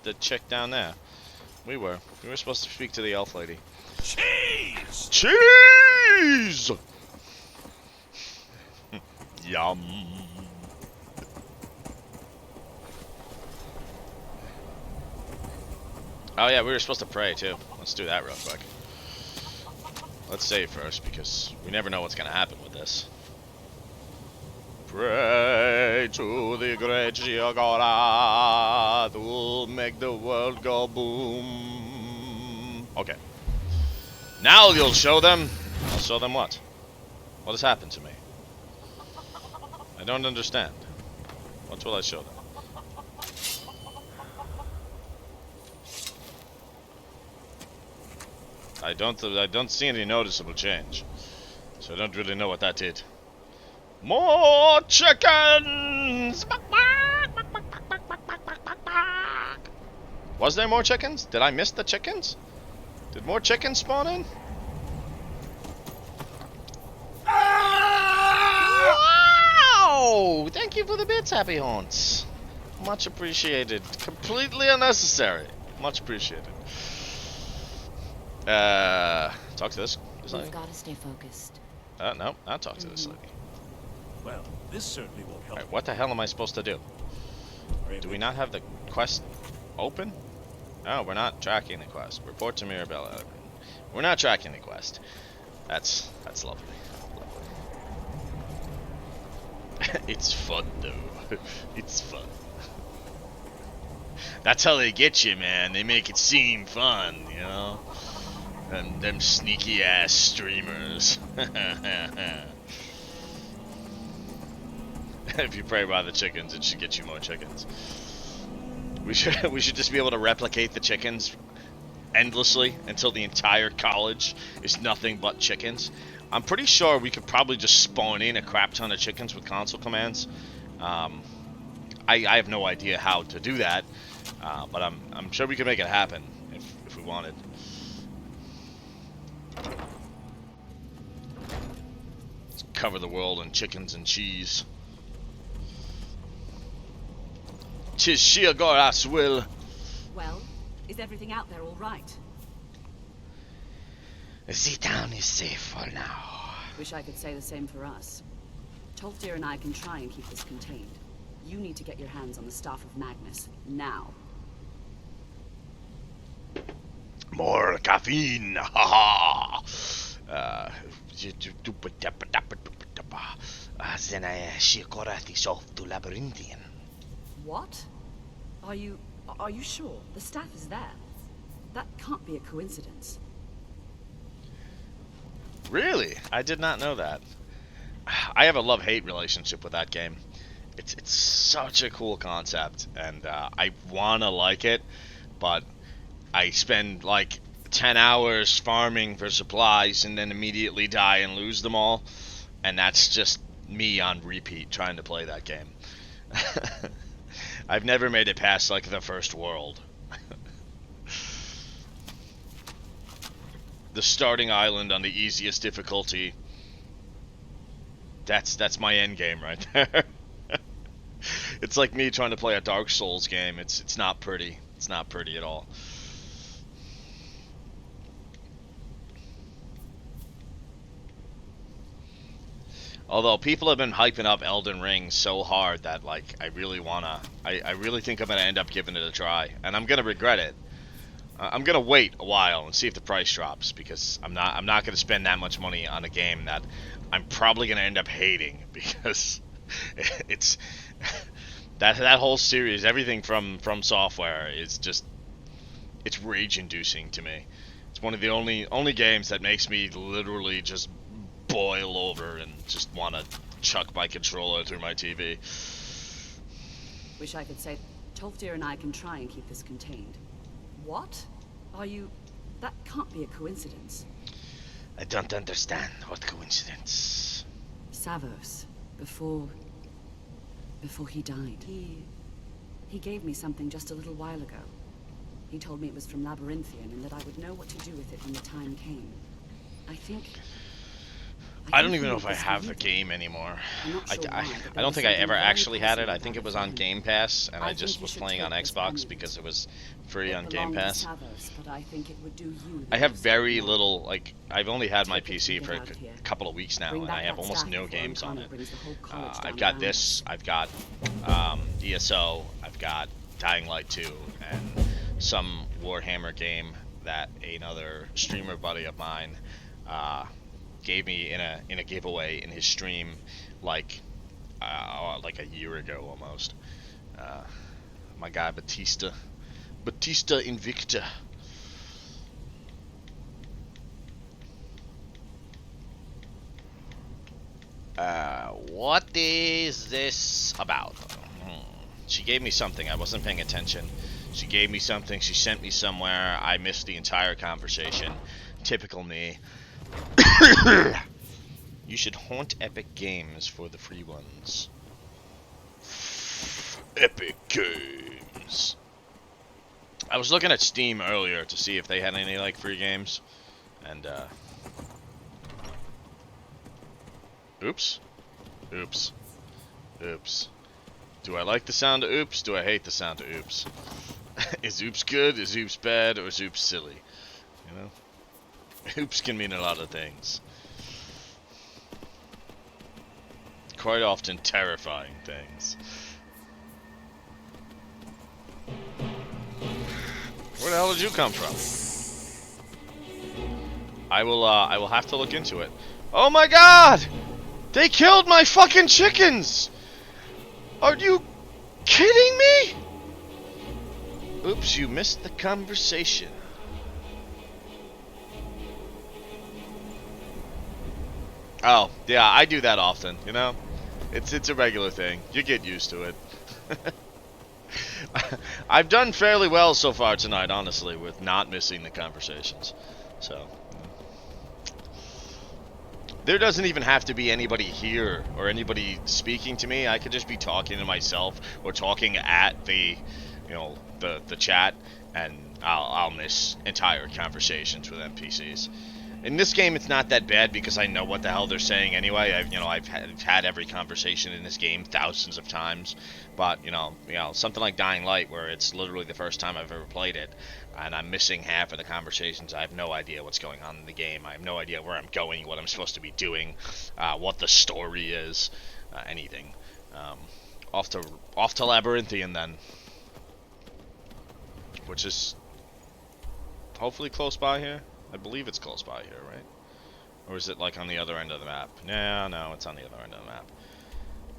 the chick down there? We were. We were supposed to speak to the elf lady. Cheese! Cheese! Yum. Oh yeah, we were supposed to pray too. Let's do that real quick. Let's save first because we never know what's gonna happen with this. Pray to the great Sheogoraths to make the world go boom. Okay. Now you'll show them. I'll show them what? What has happened to me? I don't understand. What will I show them? I don't see any noticeable change. So I don't really know what that did. More chickens! Was there more chickens? Did I miss the chickens? Did more chickens spawn in? Wow! you for the bits, Happy Haunts. Much appreciated. Completely unnecessary. Much appreciated. Talk to this lady. We've got to stay focused. No, I'll talk to this lady. Well, this certainly won't help. Alright, what the hell am I supposed to do? Do we not have the quest open? No, we're not tracking the quest. Report to Mirabella. We're not tracking the quest. That's lovely. It's fun though. It's fun. That's how they get you, man. They make it seem fun, you know? And them sneaky ass streamers. If you pray by the chickens, it should get you more chickens. We should just be able to replicate the chickens endlessly until the entire college is nothing but chickens. I'm pretty sure we could probably just spawn in a crap ton of chickens with console commands. I have no idea how to do that, but I'm sure we could make it happen if we wanted. Let's cover the world in chickens and cheese. 'Tis Sheogoraths will. Well, is everything out there all right? The town is safe for now. Wish I could say the same for us. Tolfdir and I can try and keep this contained. You need to get your hands on the Staff of Magnus, now. More caffeine, haha. Then Sheogorath is off to Labyrinthian. What? Are you sure? The staff is there. That can't be a coincidence. Really? I did not know that. I have a love-hate relationship with that game. It's such a cool concept, and I wanna like it, but I spend like 10 hours farming for supplies and then immediately die and lose them all, and that's just me on repeat trying to play that game. I've never made it past like the first world. The starting island on the easiest difficulty. That's my end game right there. It's like me trying to play a Dark Souls game. It's not pretty. It's not pretty at all. Although people have been hyping up Elden Ring so hard that like I really think I'm gonna end up giving it a try, and I'm gonna regret it. I'm gonna wait a while and see if the price drops, because I'm not gonna spend that much money on a game that I'm probably gonna end up hating, because it's that whole series, everything from Software is just, it's rage-inducing to me. It's one of the only games that makes me literally just boil over and just want to chuck my controller through my TV. Wish I could say Tolfdir and I can try and keep this contained. What? That can't be a coincidence. I don't understand. What coincidence? Savos, before he died, he gave me something just a little while ago. He told me it was from Labyrinthian and that I would know what to do with it when the time came. I don't even know if I have the game anymore. I don't think I ever actually had it. I think it was on Game Pass, and I just was playing on Xbox because it was free on Game Pass. I have very little, like, I've only had my PC for a couple of weeks now, and I have almost no games on it. I've got this, I've got ESO, I've got Dying Light 2, and some Warhammer game that another streamer buddy of mine gave me in a giveaway in his stream like a year ago almost. My guy Batista Invicta. What is this about? She gave me something. I wasn't paying attention. She gave me something. She sent me somewhere. I missed the entire conversation. Typical me. You should haunt Epic Games for the free ones. Epic Games. I was looking at Steam earlier to see if they had any like free games, and oops. Do I like the sound of oops? Do I hate the sound of oops? Is oops good? Is oops bad? Or is oops silly? You know? Oops can mean a lot of things. Quite often terrifying things. Where the hell did you come from? I will have to look into it. Oh my god! They killed my fucking chickens! Are you kidding me? Oops, you missed the conversation. Oh, yeah, I do that often, you know? It's a regular thing. You get used to it. I've done fairly well so far tonight, honestly, with not missing the conversations. So, there doesn't even have to be anybody here or anybody speaking to me. I could just be talking to myself or talking at the, you know, the chat, and I'll miss entire conversations with NPCs. In this game, it's not that bad because I know what the hell they're saying anyway. I've had every conversation in this game thousands of times. But you know, something like Dying Light, where it's literally the first time I've ever played it, and I'm missing half of the conversations. I have no idea what's going on in the game. I have no idea where I'm going, what I'm supposed to be doing, what the story is, anything. Off to Labyrinthian then, which is hopefully close by here. I believe it's close by here, right? Or is it like on the other end of the map? No, it's on the other end of the map.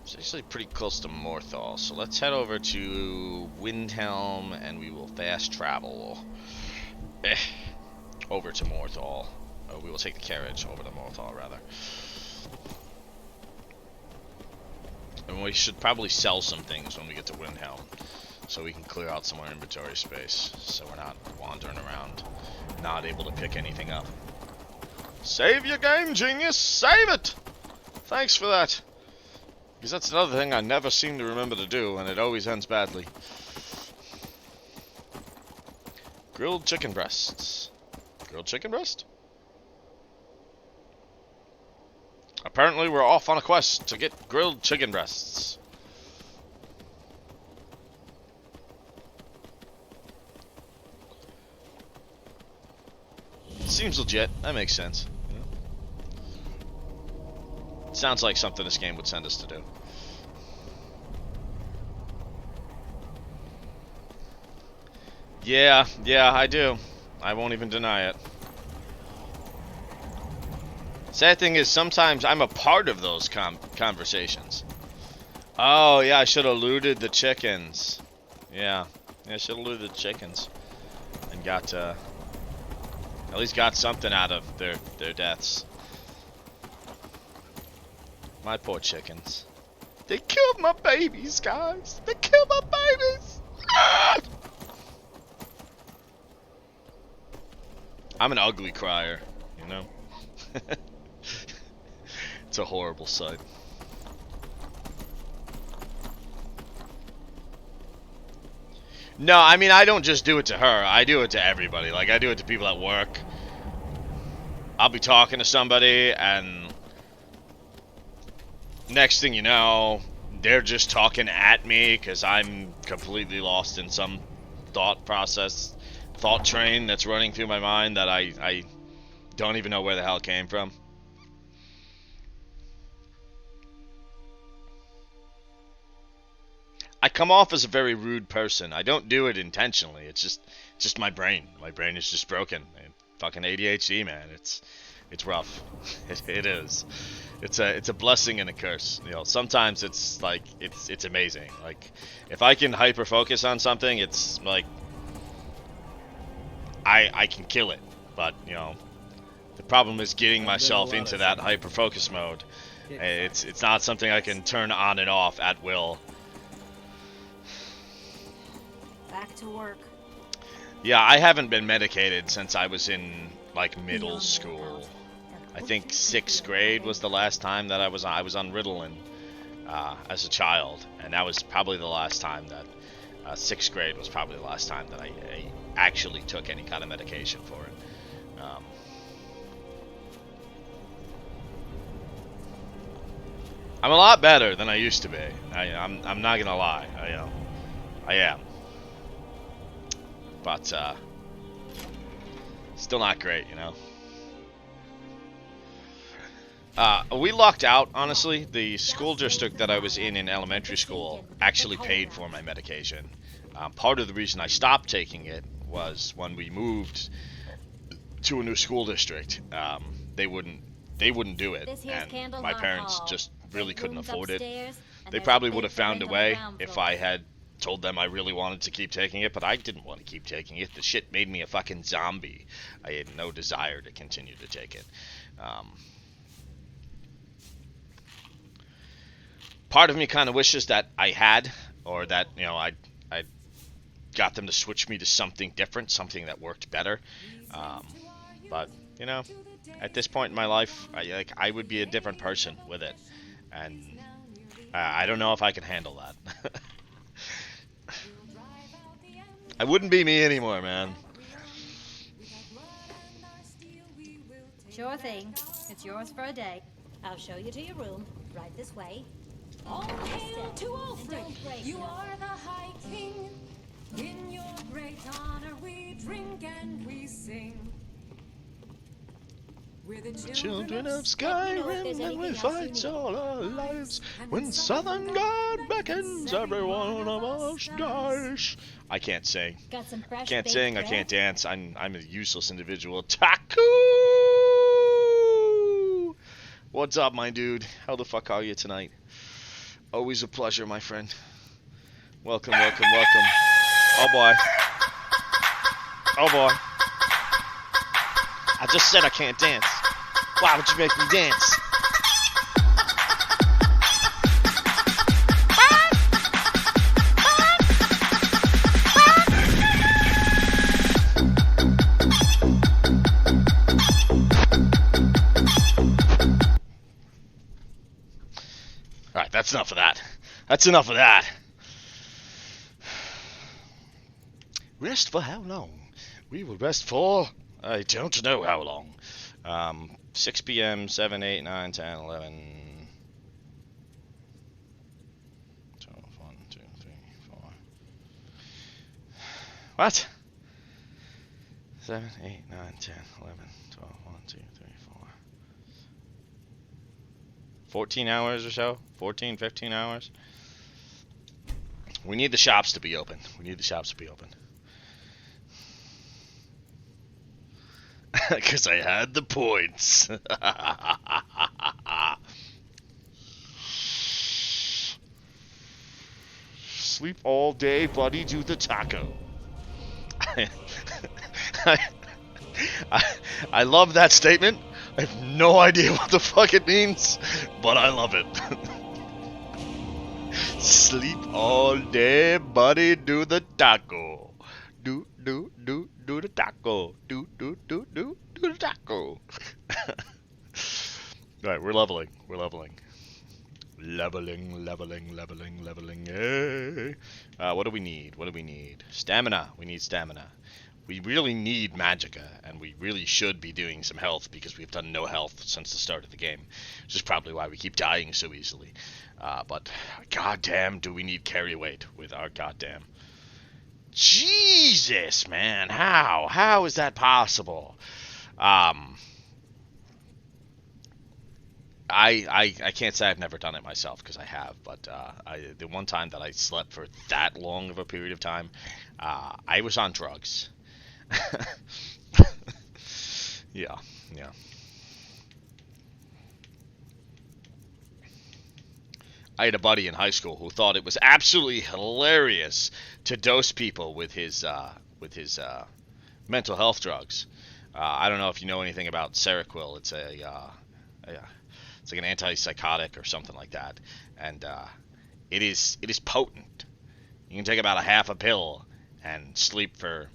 It's actually pretty close to Morthal, so let's head over to Windhelm and we will fast travel over to Morthal. We will take the carriage over to Morthal, rather. And we should probably sell some things when we get to Windhelm, so we can clear out some more inventory space, so we're not wandering around, not able to pick anything up. Save your game, genius! Save it! Thanks for that. Because that's another thing I never seem to remember to do, and it always ends badly. Grilled chicken breasts. Grilled chicken breast? Apparently we're off on a quest to get grilled chicken breasts. Seems legit. That makes sense. Sounds like something this game would send us to do. Yeah, I do. I won't even deny it. Sad thing is, sometimes I'm a part of those conversations. Oh, yeah, I should have looted the chickens. Yeah, I should have looted the chickens. And got, at least got something out of their deaths. My poor chickens. They killed my babies, guys. They killed my babies. Ah! I'm an ugly crier, you know? It's a horrible sight. No, I mean, I don't just do it to her. I do it to everybody. Like, I do it to people at work. I'll be talking to somebody, and next thing you know, they're just talking at me because I'm completely lost in some thought train that's running through my mind that I don't even know where the hell it came from. I come off as a very rude person. I don't do it intentionally. It's just my brain. My brain is just broken. Fucking ADHD, man. It's rough. It is. It's a blessing and a curse. You know, sometimes it's like it's amazing. Like, if I can hyper focus on something, it's like I can kill it. But you know, the problem is getting myself into that hyper focus mode. It's not something I can turn on and off at will. Back to work. Yeah, I haven't been medicated since I was in like middle school. I think 6th grade was the last time that I was on Ritalin as a child, and that was probably the last time that 6th grade was probably the last time that I actually took any kind of medication for it. I'm a lot better than I used to be. I'm not gonna lie. I am. But still not great, you know. We lucked out, honestly. The school district that I was in elementary school actually paid for my medication. Part of the reason I stopped taking it was when we moved to a new school district. They wouldn't do it, and my parents just really couldn't afford it. They probably would have found a way if I had told them I really wanted to keep taking it, but I didn't want to keep taking it. The shit made me a fucking zombie. I had no desire to continue to take it. Part of me kind of wishes that I had, or that, you know, I got them to switch me to something different, something that worked better. But, you know, at this point in my life, I would be a different person with it. And I don't know if I can handle that. I wouldn't be me anymore, man. Sure thing. It's yours for a day. I'll show you to your room. Right this way. All hail to Ulfric! You are the High King. In your great honor we drink and we sing. We're the children of Skyrim, and we fight all our lives. When Southern God beckons, every one of us dies. I can't sing. I can't sing, I can't dance. I'm a useless individual. Taku! What's up, my dude? How the fuck are you tonight? Always a pleasure, my friend. Welcome, welcome, welcome. Oh boy. Oh boy. I just said I can't dance. Why would you make me dance? Alright, that's enough of that. That's enough of that. Rest for how long? We will rest for... I don't know how long. 6 p.m., 7, 8, 9, 10, 11... 12, 1, 2, 3, 4... What? 7, 8, 9, 10, 11, 12, 1, 2, 3, 4... 14 hours or so? 14, 15 hours? We need the shops to be open. We need the shops to be open. Because I had the points. Sleep all day, buddy, do the taco. I love that statement. I have no idea what the fuck it means, but I love it. Sleep all day, buddy, do the taco. Do the taco. Do the taco. Alright, we're leveling. We're leveling. Leveling. Hey. What do we need? What do we need? Stamina. We need stamina. We really need magicka, and we really should be doing some health because we've done no health since the start of the game, which is probably why we keep dying so easily. But goddamn, do we need carry weight with our goddamn... Jesus, man, how? How is that possible? I can't say I've never done it myself, because I have, but the one time that I slept for that long of a period of time, I was on drugs. Yeah. I had a buddy in high school who thought it was absolutely hilarious to dose people with his mental health drugs. I don't know if you know anything about Seroquel. It's it's like an antipsychotic or something like that, and it is potent. You can take about a half a pill and sleep for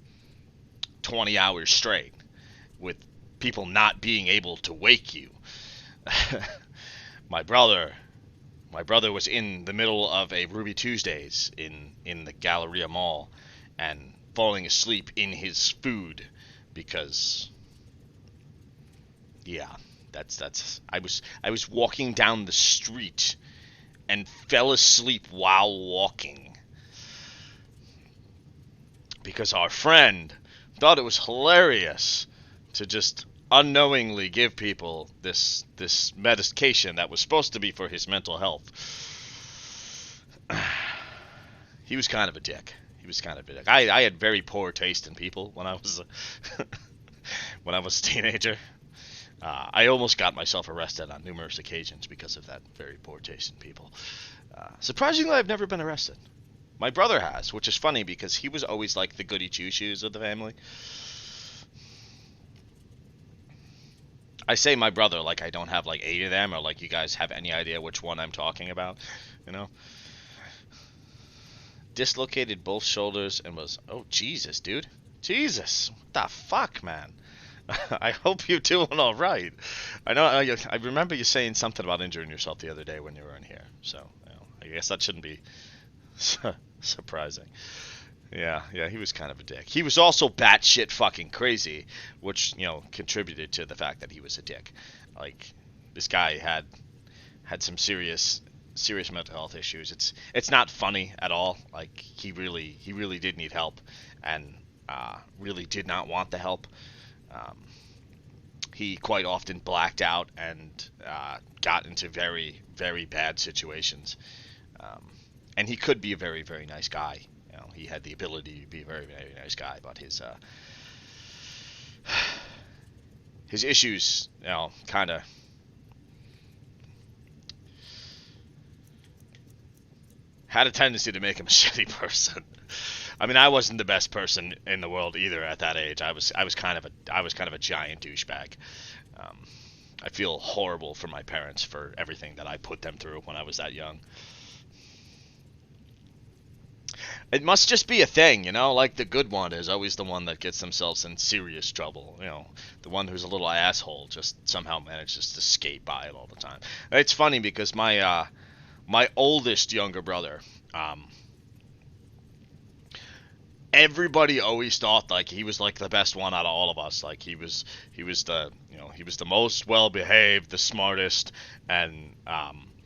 20 hours straight with people not being able to wake you. My brother was in the middle of a Ruby Tuesdays in the Galleria Mall and falling asleep in his food because, yeah, that's I was walking down the street and fell asleep while walking. Because our friend thought it was hilarious to just unknowingly give people this medication that was supposed to be for his mental health. He was kind of a dick. I had very poor taste in people when I was when I was a teenager. I almost got myself arrested on numerous occasions because of that very poor taste in people. Surprisingly, I've never been arrested. My brother has, which is funny because he was always like the goody two-shoes of the family. I say my brother like I don't have like 8 of them, or like you guys have any idea which one I'm talking about, you know? Dislocated both shoulders and was... Oh, Jesus, dude. Jesus. What the fuck, man? I hope you're doing all right. I know. I remember you saying something about injuring yourself the other day when you were in here. So, I guess that shouldn't be surprising. Yeah, he was kind of a dick. He was also batshit fucking crazy, which, contributed to the fact that he was a dick. Like, this guy had some serious mental health issues. It's not funny at all. Like, he really did need help, and really did not want the help. He quite often blacked out and got into very, very bad situations. And he could be a very, very nice guy. He had the ability to be a very, very nice guy, but his issues, kind of had a tendency to make him a shitty person. I mean, I wasn't the best person in the world either at that age. I was kind of a giant douchebag. I feel horrible for my parents for everything that I put them through when I was that young. It must just be a thing, like the good one is always the one that gets themselves in serious trouble. The one who's a little asshole just somehow manages to skate by it all the time. It's funny because my oldest younger brother, everybody always thought like he was like the best one out of all of us. Like he was the most well behaved, the smartest, and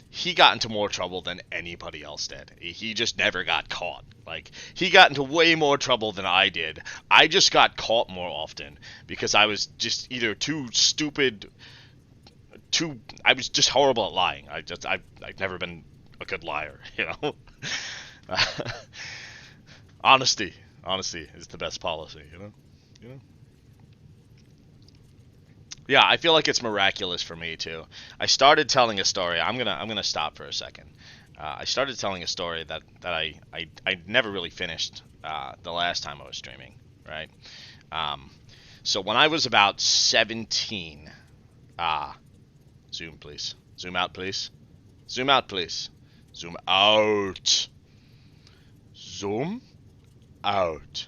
he got into more trouble than anybody else did. He just never got caught. Like, he got into way more trouble than I did. I just got caught more often because I was just either too stupid, I was just horrible at lying. I've never been a good liar, Honesty is the best policy, Yeah, I feel like it's miraculous for me too. I started telling a story. I'm gonna stop for a second. I started telling a story that I never really finished the last time I was streaming, right? So when I was about 17, zoom please, zoom out please, zoom out please, zoom out, zoom out.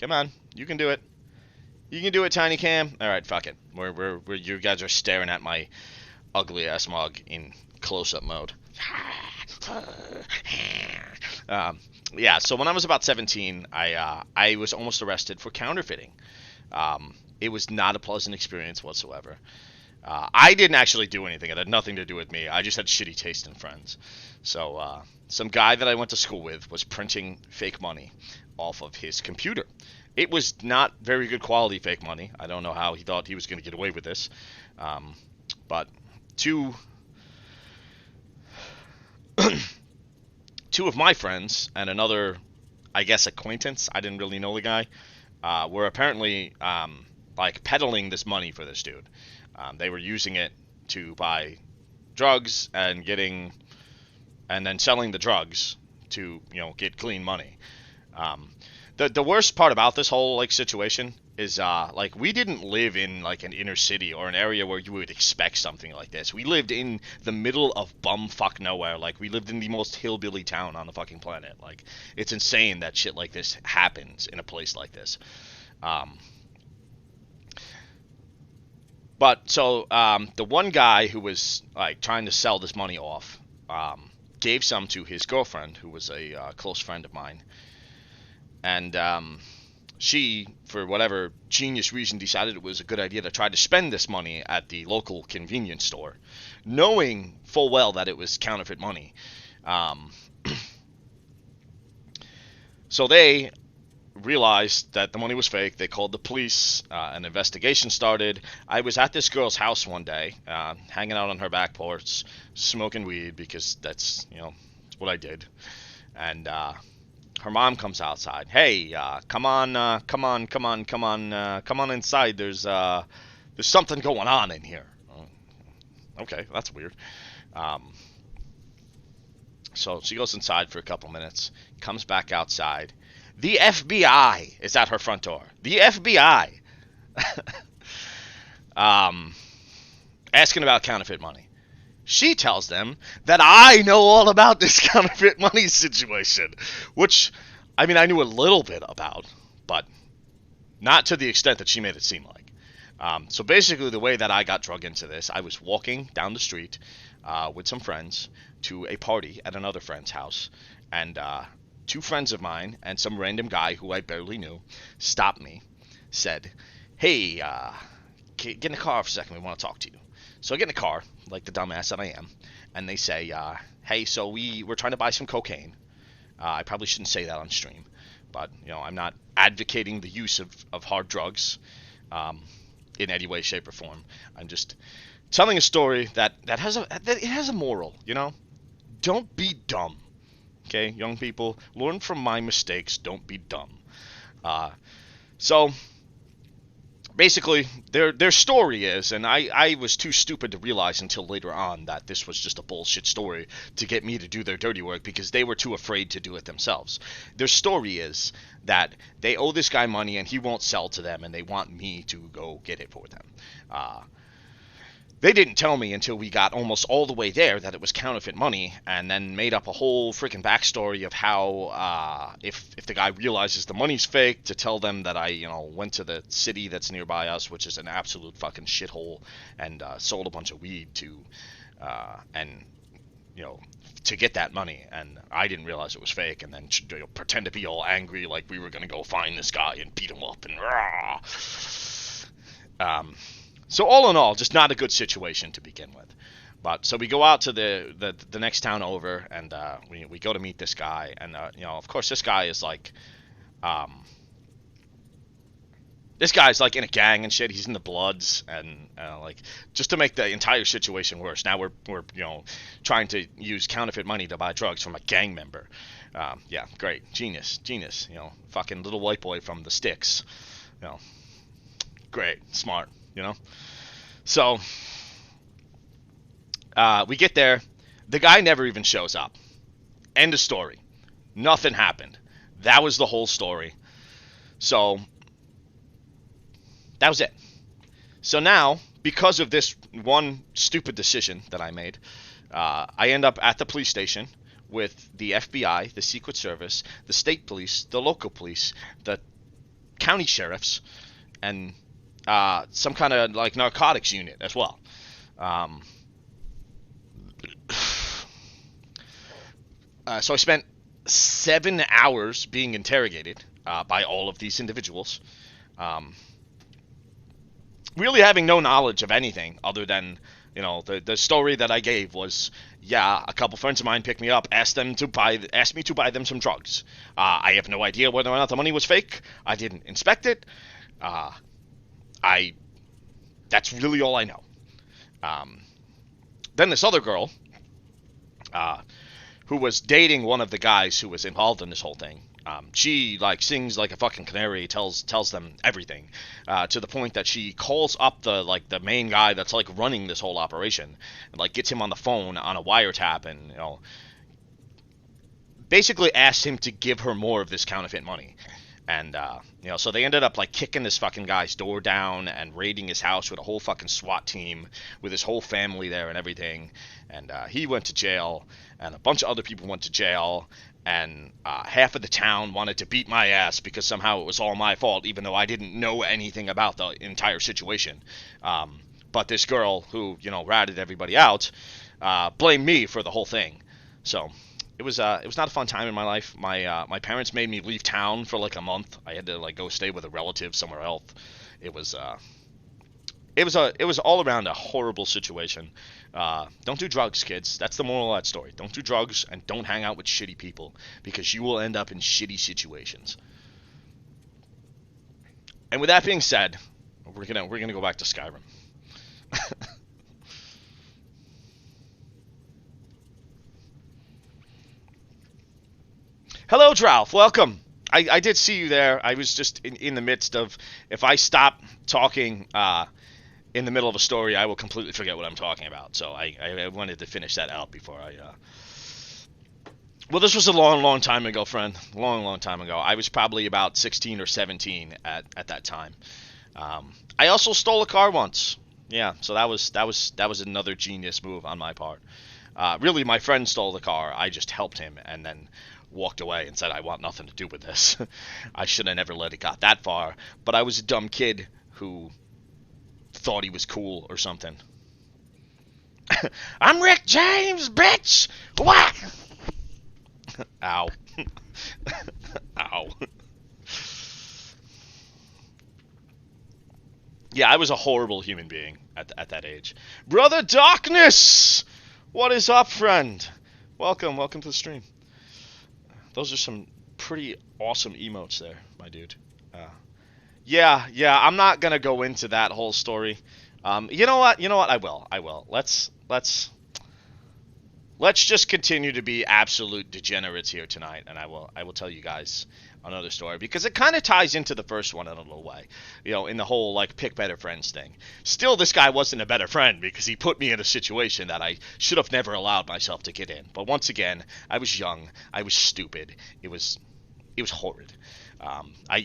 Come on, you can do it. You can do it, Tiny Cam. All right, fuck it. We're you guys are staring at my ugly ass mug in close-up mode. Yeah. So when I was about 17, I was almost arrested for counterfeiting. It was not a pleasant experience whatsoever. I didn't actually do anything. It had nothing to do with me. I just had shitty taste in friends. So some guy that I went to school with was printing fake money off of his computer. It was not very good quality fake money. I don't know how he thought he was going to get away with this. But two of my friends and another, I guess, acquaintance, I didn't really know the guy, were apparently like peddling this money for this dude. They were using it to buy drugs and then selling the drugs to, get clean money. The worst part about this whole situation is like we didn't live in like an inner city or an area where you would expect something like this. We lived in the middle of bumfuck nowhere. Like we lived in the most hillbilly town on the fucking planet. Like it's insane that shit like this happens in a place like this. But so the one guy who was like trying to sell this money off gave some to his girlfriend, who was a close friend of mine. And she, for whatever genius reason, decided it was a good idea to try to spend this money at the local convenience store, knowing full well that it was counterfeit money. Um, so they realized that the money was fake. They called the police. An investigation started. I was at this girl's house one day, hanging out on her back porch, smoking weed because that's what I did. And her mom comes outside. Hey, come on inside. There's something going on in here. Okay, that's weird. So she goes inside for a couple minutes, comes back outside. The FBI is at her front door. The FBI. Asking about counterfeit money. She tells them that I know all about this counterfeit money situation, which, I mean, I knew a little bit about, but not to the extent that she made it seem like. So basically, the way that I got drug into this, I was walking down the street with some friends to a party at another friend's house, and two friends of mine and some random guy who I barely knew stopped me, said, hey, get in the car for a second, we want to talk to you. So I get in the car, like the dumbass that I am, and they say, hey, so we're trying to buy some cocaine. I probably shouldn't say that on stream, but, I'm not advocating the use of hard drugs in any way, shape, or form. I'm just telling a story that has a moral, Don't be dumb, okay, young people? Learn from my mistakes. Don't be dumb. So basically, their story is, and I was too stupid to realize until later on that this was just a bullshit story to get me to do their dirty work because they were too afraid to do it themselves. Their story is that they owe this guy money and he won't sell to them and they want me to go get it for them. They didn't tell me until we got almost all the way there that it was counterfeit money, and then made up a whole freaking backstory of how if the guy realizes the money's fake, to tell them that I went to the city that's nearby us, which is an absolute fucking shithole, and sold a bunch of weed to get that money, and I didn't realize it was fake, and then pretend to be all angry like we were gonna go find this guy and beat him up and So all in all, just not a good situation to begin with. But so we go out to the next town over, and we go to meet this guy, and of course this guy is like, in a gang and shit. He's in the Bloods, and like, just to make the entire situation worse, now we're trying to use counterfeit money to buy drugs from a gang member. Yeah, great, genius, fucking little white boy from the sticks, great, smart. So we get there. The guy never even shows up. End of story. Nothing happened. That was the whole story. So that was it. So now, because of this one stupid decision that I made, I end up at the police station with the FBI, the Secret Service, the state police, the local police, the county sheriffs, and some kind of like narcotics unit as well. So I spent 7 hours being interrogated by all of these individuals, really having no knowledge of anything other than the story that I gave was, a couple friends of mine picked me up, asked me to buy them some drugs. I have no idea whether or not the money was fake. I didn't inspect it. That's really all I know. Then this other girl, who was dating one of the guys who was involved in this whole thing, she sings like a fucking canary, tells them everything, to the point that she calls up the main guy that's running this whole operation, and gets him on the phone on a wiretap, and basically asked him to give her more of this counterfeit money. And, so they ended up, kicking this fucking guy's door down and raiding his house with a whole fucking SWAT team with his whole family there and everything. And he went to jail, and a bunch of other people went to jail, and half of the town wanted to beat my ass because somehow it was all my fault, even though I didn't know anything about the entire situation. But this girl who, ratted everybody out, blamed me for the whole thing. So it was not a fun time in my life. My parents made me leave town for like a month. I had to like go stay with a relative somewhere else. It was it was all around a horrible situation. Don't do drugs, kids. That's the moral of that story. Don't do drugs and don't hang out with shitty people because you will end up in shitty situations. And with that being said, we're gonna go back to Skyrim. Hello, Dralf. Welcome. I did see you there. I was just in the midst of, if I stop talking in the middle of a story, I will completely forget what I'm talking about. So I wanted to finish that out before I... Well, this was a long, long time ago, friend. Long, long time ago. I was probably about 16 or 17 at that time. I also stole a car once. Yeah, so that was another genius move on my part. Really, my friend stole the car. I just helped him and then walked away and said, I want nothing to do with this. I should have never let it got that far. But I was a dumb kid who thought he was cool or something. I'm Rick James, bitch! Whack! Ow. Ow. Yeah, I was a horrible human being at that age. Brother Darkness! What is up, friend? Welcome to the stream. Those are some pretty awesome emotes there, my dude. Yeah, I'm not gonna go into that whole story. You know what? I will. Let's just continue to be absolute degenerates here tonight, and I will tell you guys another story because it kind of ties into the first one in a little way. You know, in the whole like pick better friends thing. Still, this guy wasn't a better friend because he put me in a situation that I should have never allowed myself to get in. But once again, I was young, I was stupid. It was horrid.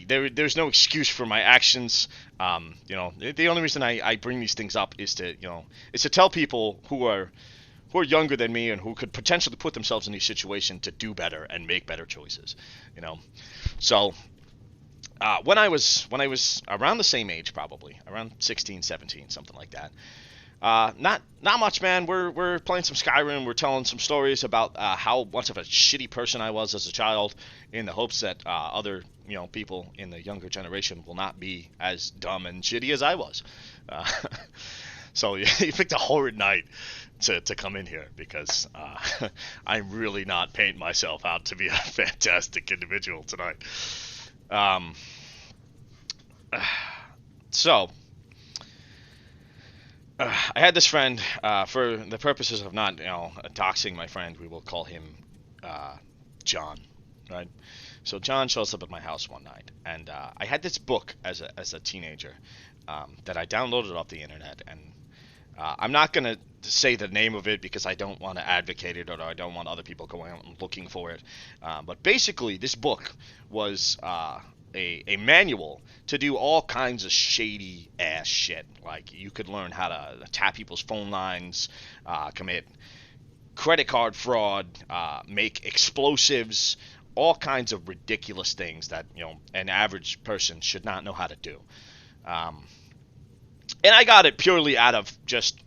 There's no excuse for my actions. You know, the only reason I bring these things up is to tell people who are younger than me and who could potentially put themselves in these situations to do better and make better choices, you know. So when I was around the same age, probably around 16, 17, something like that. Not much, man. We're playing some Skyrim. We're telling some stories about how much of a shitty person I was as a child, in the hopes that other people in the younger generation will not be as dumb and shitty as I was. So you picked a horrid night to come in here because I'm really not painting myself out to be a fantastic individual tonight. So I had this friend, for the purposes of not doxing my friend, we will call him John, right? So John shows up at my house one night, and I had this book as a teenager that I downloaded off the internet, and I'm not going to say the name of it because I don't want to advocate it, or I don't want other people going out and looking for it. But basically, this book was a manual to do all kinds of shady ass shit. Like, you could learn how to tap people's phone lines, commit credit card fraud, make explosives, all kinds of ridiculous things that an average person should not know how to do. And I got it purely out of just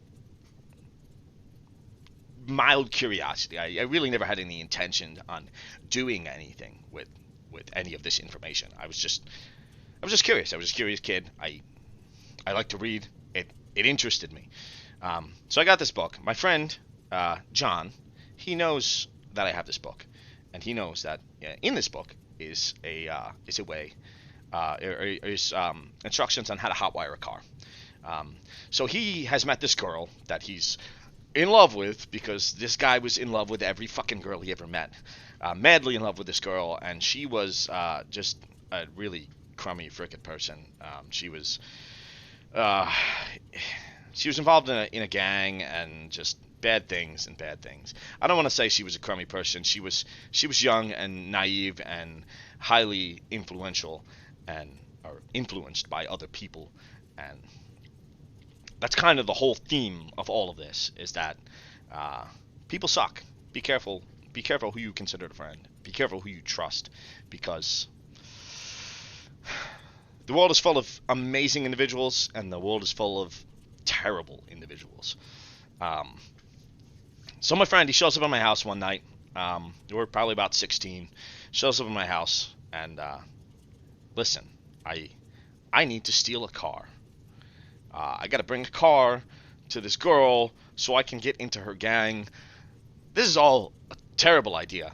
mild curiosity. I really never had any intention on doing anything with any of this information. I was just curious. I was a curious kid. I like to read. It interested me. So I got this book. My friend John, he knows that I have this book, and he knows that in this book is a way, instructions on how to hotwire a car. So he has met this girl that he's in love with, because this guy was in love with every fucking girl he ever met. Madly in love with this girl, and she was just a really crummy frickin' person. She was involved in a gang and just bad things. I don't want to say she was a crummy person. She was young and naive and highly influential or influenced by other people, and that's kind of the whole theme of all of this, is that people suck. Be careful who you consider a friend. Be careful who you trust, because the world is full of amazing individuals, and the world is full of terrible individuals. So my friend, he shows up at my house one night. we were probably about 16. Shows up in my house, and listen, I need to steal a car. I got to bring a car to this girl so I can get into her gang. This is all a terrible idea.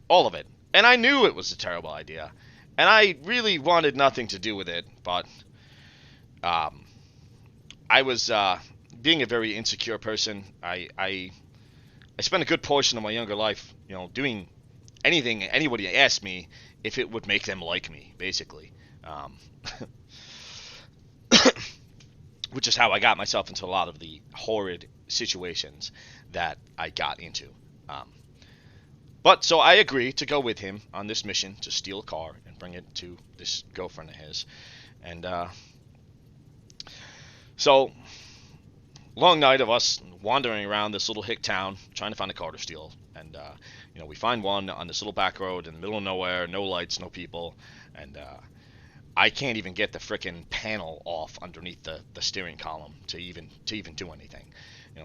All of it. And I knew it was a terrible idea. And I really wanted nothing to do with it, but I was being a very insecure person. I spent a good portion of my younger life, doing anything anybody asked me if it would make them like me, basically. Which is how I got myself into a lot of the horrid situations that I got into. But so I agreed to go with him on this mission to steal a car and bring it to this girlfriend of his. And so, long night of us wandering around this little hick town trying to find a car to steal. And, we find one on this little back road in the middle of nowhere, no lights, no people. And I can't even get the frickin' panel off underneath the steering column to even do anything.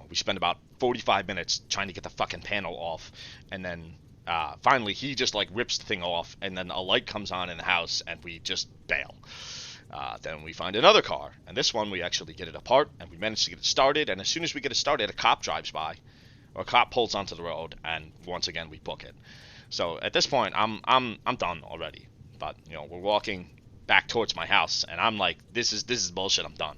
We spend about 45 minutes trying to get the fucking panel off, and then finally he just rips the thing off, and then a light comes on in the house, and we just bail. Then we find another car, and this one we actually get it apart, and we manage to get it started. And as soon as we get it started, a cop drives by, or a cop pulls onto the road, and once again we book it. So at this point, I'm done already. But we're walking back towards my house, and I'm like, this is bullshit. I'm done.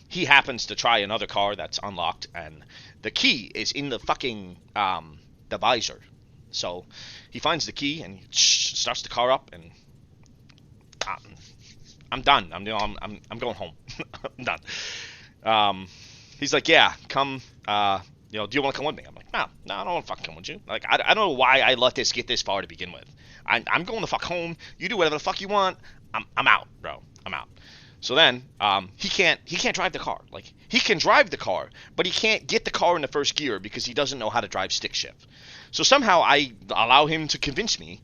He happens to try another car that's unlocked, and the key is in the fucking the visor. So he finds the key and he starts the car up, and I'm done. I'm going home. I'm done. He's like, yeah, come. Do you want to come with me? I'm like, no, I don't want to fucking come with you. Like, I don't know why I let this get this far to begin with. I'm going the fuck home. You do whatever the fuck you want. I'm out, bro. I'm out. So then, he can't drive the car. Like, he can drive the car, but he can't get the car in the first gear because he doesn't know how to drive stick shift. So somehow I allow him to convince me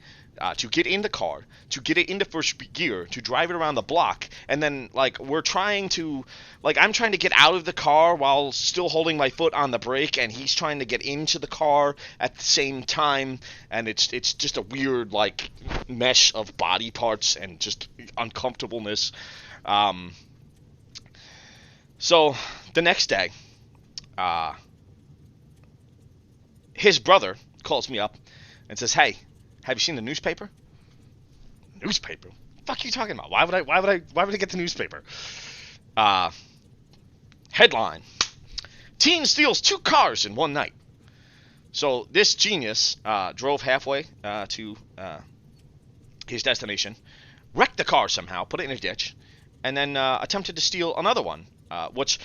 to get in the car, to get it into first gear, to drive it around the block, and then, I'm trying to get out of the car while still holding my foot on the brake, and he's trying to get into the car at the same time, and it's just a weird, mesh of body parts and just uncomfortableness. So the next day, his brother calls me up and says, "Hey, have you seen the newspaper?" Newspaper? Fuck you talking about? Why would I get the newspaper? Headline: Teen steals 2 cars in one night. So this genius drove halfway to his destination, wrecked the car somehow, put it in a ditch, and then attempted to steal another one, which,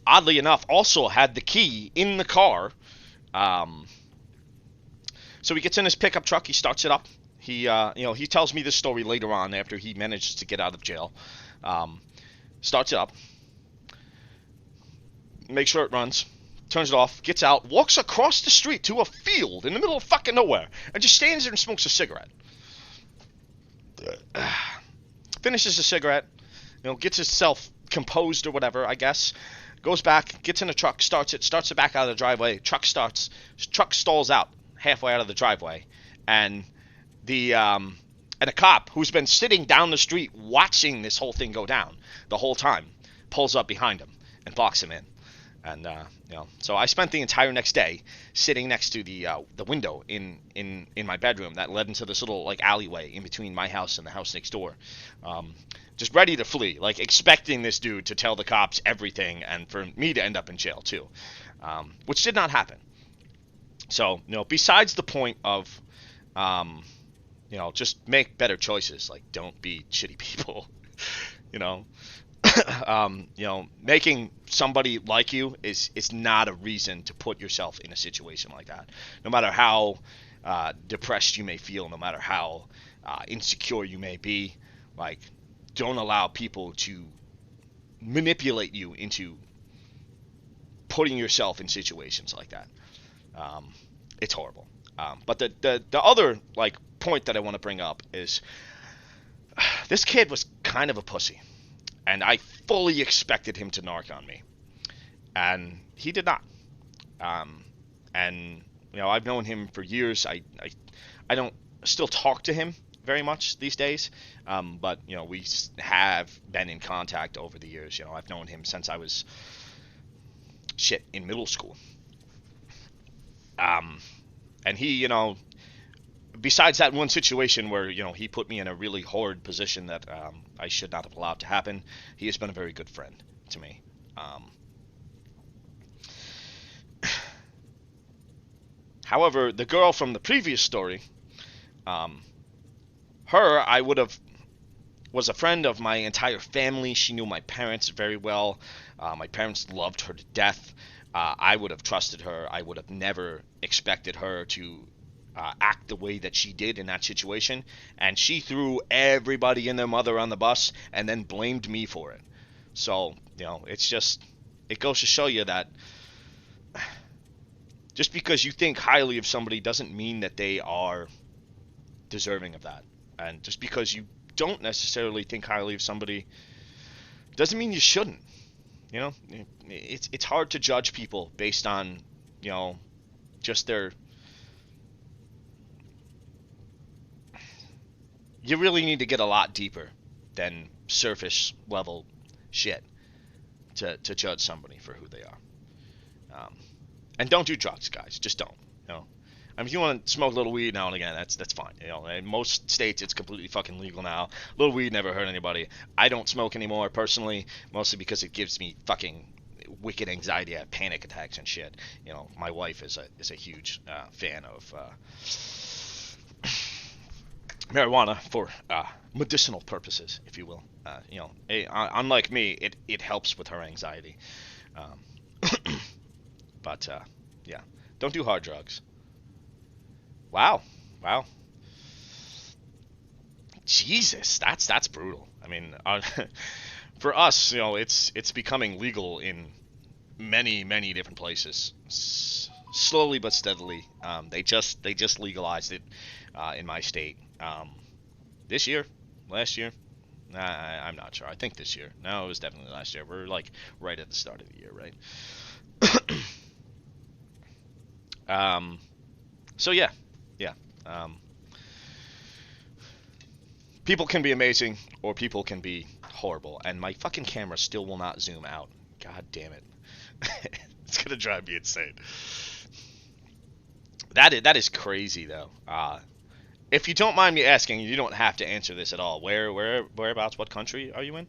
oddly enough, also had the key in the car. So he gets in his pickup truck, he starts it up. He tells me this story later on after he manages to get out of jail. Starts it up, makes sure it runs, turns it off, gets out, walks across the street to a field in the middle of fucking nowhere, and just stands there and smokes a cigarette. Finishes the cigarette, gets himself composed or whatever, I guess. Goes back, gets in the truck, starts it back out of the driveway. Truck stalls out halfway out of the driveway, and a cop who's been sitting down the street watching this whole thing go down the whole time pulls up behind him and blocks him in. And so I spent the entire next day sitting next to the window in my bedroom that led into this little alleyway in between my house and the house next door, just ready to flee, expecting this dude to tell the cops everything and for me to end up in jail too, which did not happen. So besides the point of just make better choices, don't be shitty people. Making somebody like you is not a reason to put yourself in a situation like that. No matter how depressed you may feel, no matter how insecure you may be, don't allow people to manipulate you into putting yourself in situations like that. It's horrible. But the other point that I want to bring up is this kid was kind of a pussy. And I fully expected him to narc on me. and he did not. And I've known him for years. I don't still talk to him very much these days, but we have been in contact over the years. I've known him since I was in middle school. And he, besides that one situation where he put me in a really horrid position that I should not have allowed to happen, he has been a very good friend to me. However, the girl from the previous story, her, I would have, was a friend of my entire family. She knew my parents very well. My parents loved her to death. I would have trusted her. I would have never expected her to act the way that she did in that situation. And she threw everybody and their mother on the bus and then blamed me for it. So, it's just, it goes to show you that just because you think highly of somebody doesn't mean that they are deserving of that. And just because you don't necessarily think highly of somebody doesn't mean you shouldn't. It's hard to judge people based on, just their... You really need to get a lot deeper than surface level shit to judge somebody for who they are. And don't do drugs, guys. Just don't. I mean, if you want to smoke a little weed now and again, that's fine. In most states, it's completely fucking legal now. A little weed never hurt anybody. I don't smoke anymore, personally, mostly because it gives me fucking wicked anxiety. I have panic attacks and shit. My wife is a huge fan of marijuana for medicinal purposes, if you will. Unlike me, it helps with her anxiety. But yeah, don't do hard drugs. Wow. Jesus, that's brutal. I mean, for us, it's becoming legal in many different places, slowly but steadily. They just legalized it in my state this year, last year. I'm not sure. I think this year. No, it was definitely last year. We're like right at the start of the year, right? So yeah. People can be amazing, or people can be horrible, and my fucking camera still will not zoom out. God damn it. It's gonna drive me insane. That is crazy, though. If you don't mind me asking, you don't have to answer this at all. Whereabouts, what country are you in?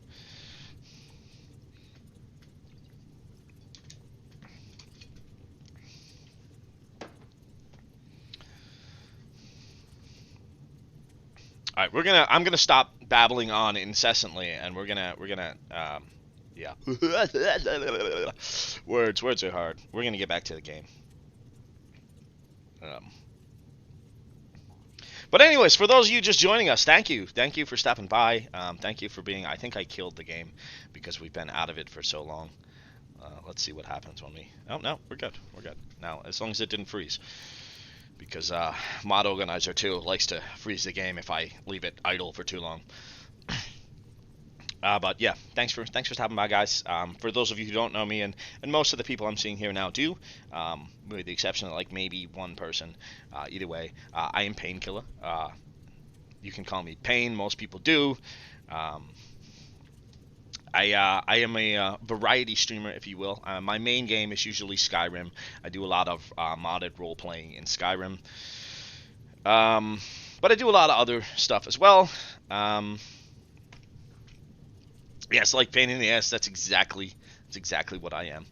All right, I'm gonna stop babbling on incessantly, and we're gonna yeah. Words are hard. We're gonna get back to the game. But anyways, for those of you just joining us, thank you for stopping by. Thank you for being. I think I killed the game because we've been out of it for so long. Let's see what happens when we. Oh no, we're good. Now, as long as it didn't freeze. Because Mod Organizer 2 likes to freeze the game if I leave it idle for too long. But yeah, thanks for stopping by, guys. For those of you who don't know me, and most of the people I'm seeing here now do, with the exception of like maybe one person. Either way, I am Painkiller. You can call me Pain. Most people do. I am a variety streamer, if you will. My main game is usually Skyrim. I do a lot of modded role-playing in Skyrim. But I do a lot of other stuff as well. Yes, like pain in the ass, that's exactly what I am.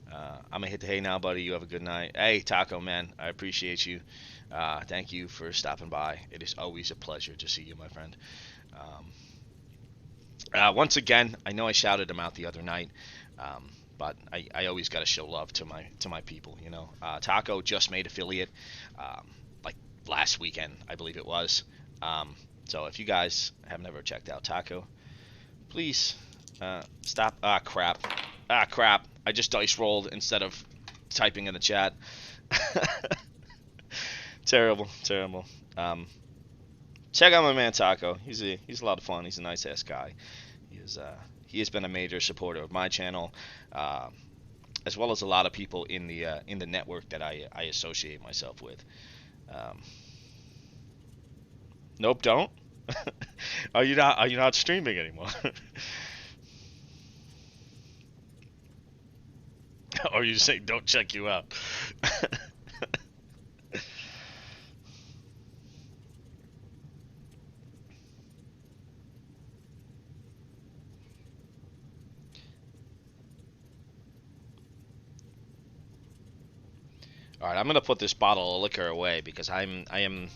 I'm gonna hit the hay now, buddy. You have a good night. Hey, Taco, man, I appreciate you. Thank you for stopping by. It is always a pleasure to see you, my friend. Once again, I know I shouted him out the other night, but I always got to show love to my people, Taco just made affiliate, like last weekend, I believe it was. So if you guys have never checked out Taco, please stop. Crap. I just dice rolled instead of typing in the chat. Terrible. Check out my man Taco. He's a lot of fun. He's a nice ass guy. He has been a major supporter of my channel. as well as a lot of people in the network that I associate myself with. Nope, don't. Are you not streaming anymore? Or are you saying don't check you out? All right, I'm gonna put this bottle of liquor away because I am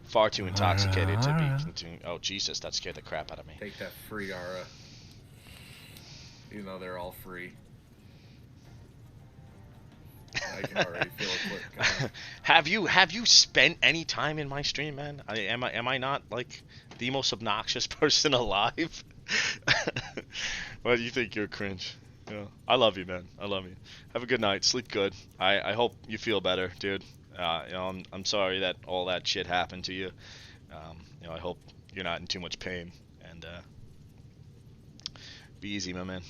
far too intoxicated to be continuing. Oh Jesus, that scared the crap out of me. Take that free aura. Even though they're all free. I can already feel it click coming. Have you spent any time in my stream, man? Am I not like the most obnoxious person alive? Well, you think you're cringe. Yeah. I love you, man. I love you. Have a good night. Sleep good. I hope you feel better, dude. You know, I'm sorry that all that shit happened to you. You know, I hope you're not in too much pain. And be easy, my man.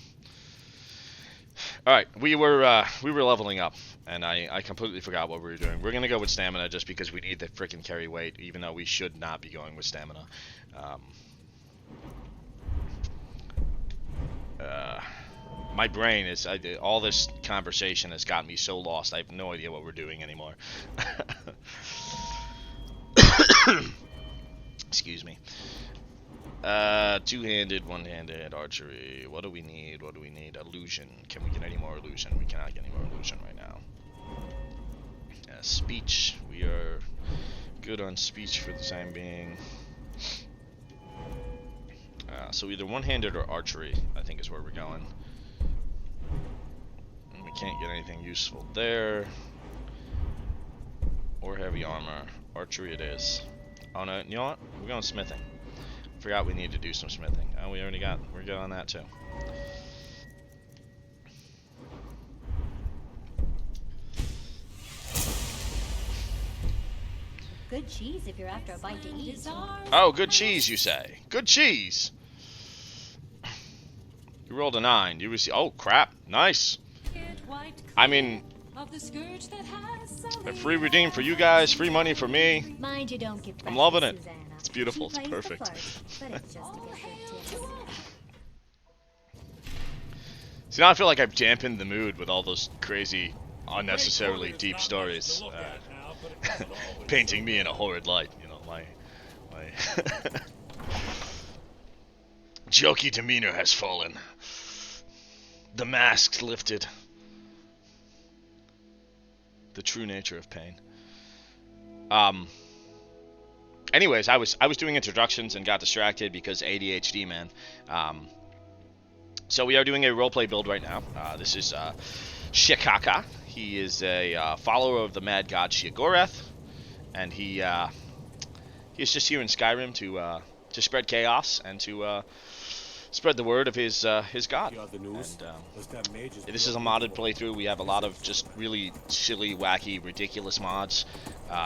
All right, we were leveling up, and I completely forgot what we were doing. We're gonna go with stamina just because we need the freaking carry weight, even though we should not be going with stamina. My brain is all this conversation has got me so lost. I have no idea what we're doing anymore. Excuse me. Two-handed, one-handed, archery. What do we need? What do we need? Illusion. Can we get any more illusion? We cannot get any more illusion right now. Speech. We are good on speech for the time being. So either one-handed or archery, I think is where we're going. And we can't get anything useful there. Or heavy armor. Archery it is. Oh no, you know what? We're going smithing. Forgot we need to do some smithing. Oh, we're good on that too. Good cheese if you're after a bite to eat. Oh, good cheese, you say? Good cheese. You rolled a 9. You received. Oh crap! Nice. I mean, a free redeem for you guys, free money for me. Mind you don't give I'm loving it. Susanna. It's beautiful. She It's plays the perfect. part, but it's just to get good tips. See, now I feel like I've dampened the mood with all those crazy, unnecessarily deep stories, painting me in a horrid light. You know, my jokey demeanor has fallen. The mask's lifted. The true nature of pain. Anyways, I was doing introductions and got distracted because ADHD, man. So we are doing a roleplay build right now. This is Sheogoraths. He is a follower of the mad god Sheogoraths, and he's just here in Skyrim to spread chaos and to spread the word of his god. And, this is a modded playthrough. We have a lot of just really silly, wacky, ridiculous mods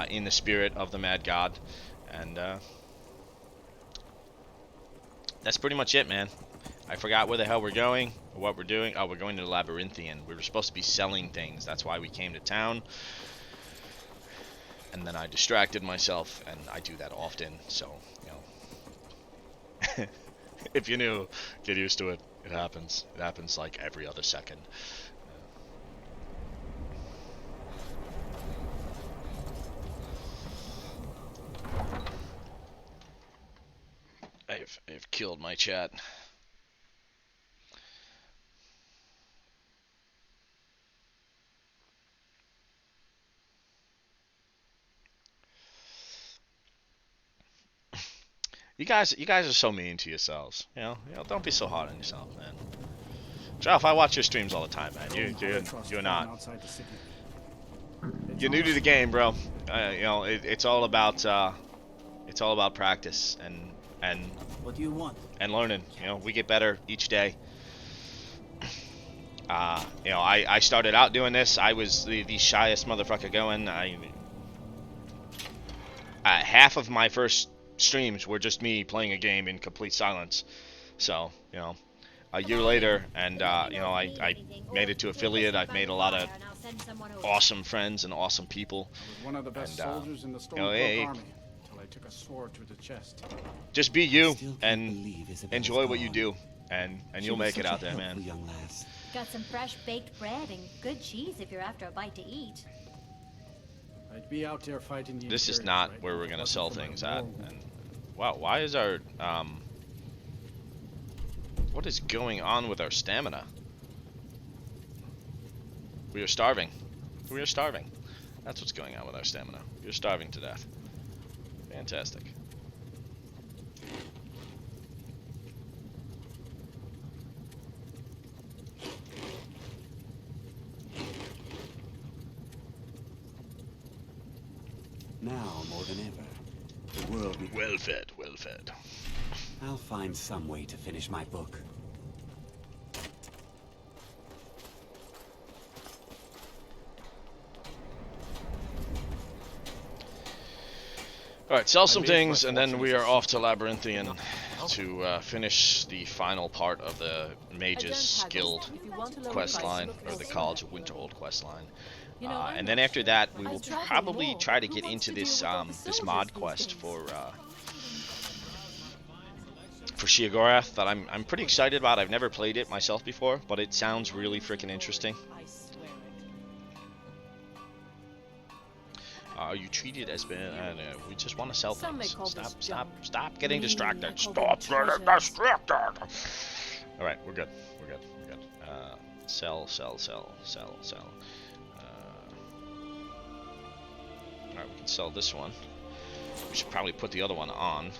in the spirit of the mad god. And that's pretty much it, man. I forgot where the hell we're going or what we're doing. Oh, we're going to the Labyrinthian. We were supposed to be selling things. That's why we came to town. And then I distracted myself, and I do that often. So, you know, if you're new, get used to it. It happens. It happens like every other second. I've killed my chat. You guys are so mean to yourselves. You know, don't be so hard on yourself, man. Ralph, I watch your streams all the time, man. You're not. You're new to the game, bro. You know, it's all about practice and what do you want? And learning. You know, we get better each day. You know, I started out doing this. I was the shyest motherfucker going. Half of my first streams were just me playing a game in complete silence. So, you know, a year later, and you know, I made it to affiliate. I've made a lot of awesome friends and awesome people. I was one of the best And, soldiers in the you know, Stormcloak army until I took a sword to the chest. Just be you and enjoy what you do, and you'll make it out there, man. Got some fresh baked bread and good cheese if you're after a bite to eat. I'd be out there fighting the This is Imperials not right where now we're if it gonna wasn't sell for my things at. war wound. And wow, why is our what is going on with our stamina? We are starving. We are starving. That's what's going on with our stamina. We are starving to death. Fantastic. Now more than ever, the world... Well fed, well fed. I'll find some way to finish my book. Alright, sell some things, and then we are off to Labyrinthian to finish the final part of the Mage's Guild questline, or the College of Winterhold questline. And then after that, we will probably try to get into this this mod quest for Sheogorath that I'm pretty excited about. I've never played it myself before, but it sounds really freaking interesting. Are you treated as bad? We just want to sell things. Stop getting distracted. Stop getting distracted. All right, we're good. We're good. Sell. All right, we can sell this one. We should probably put the other one on.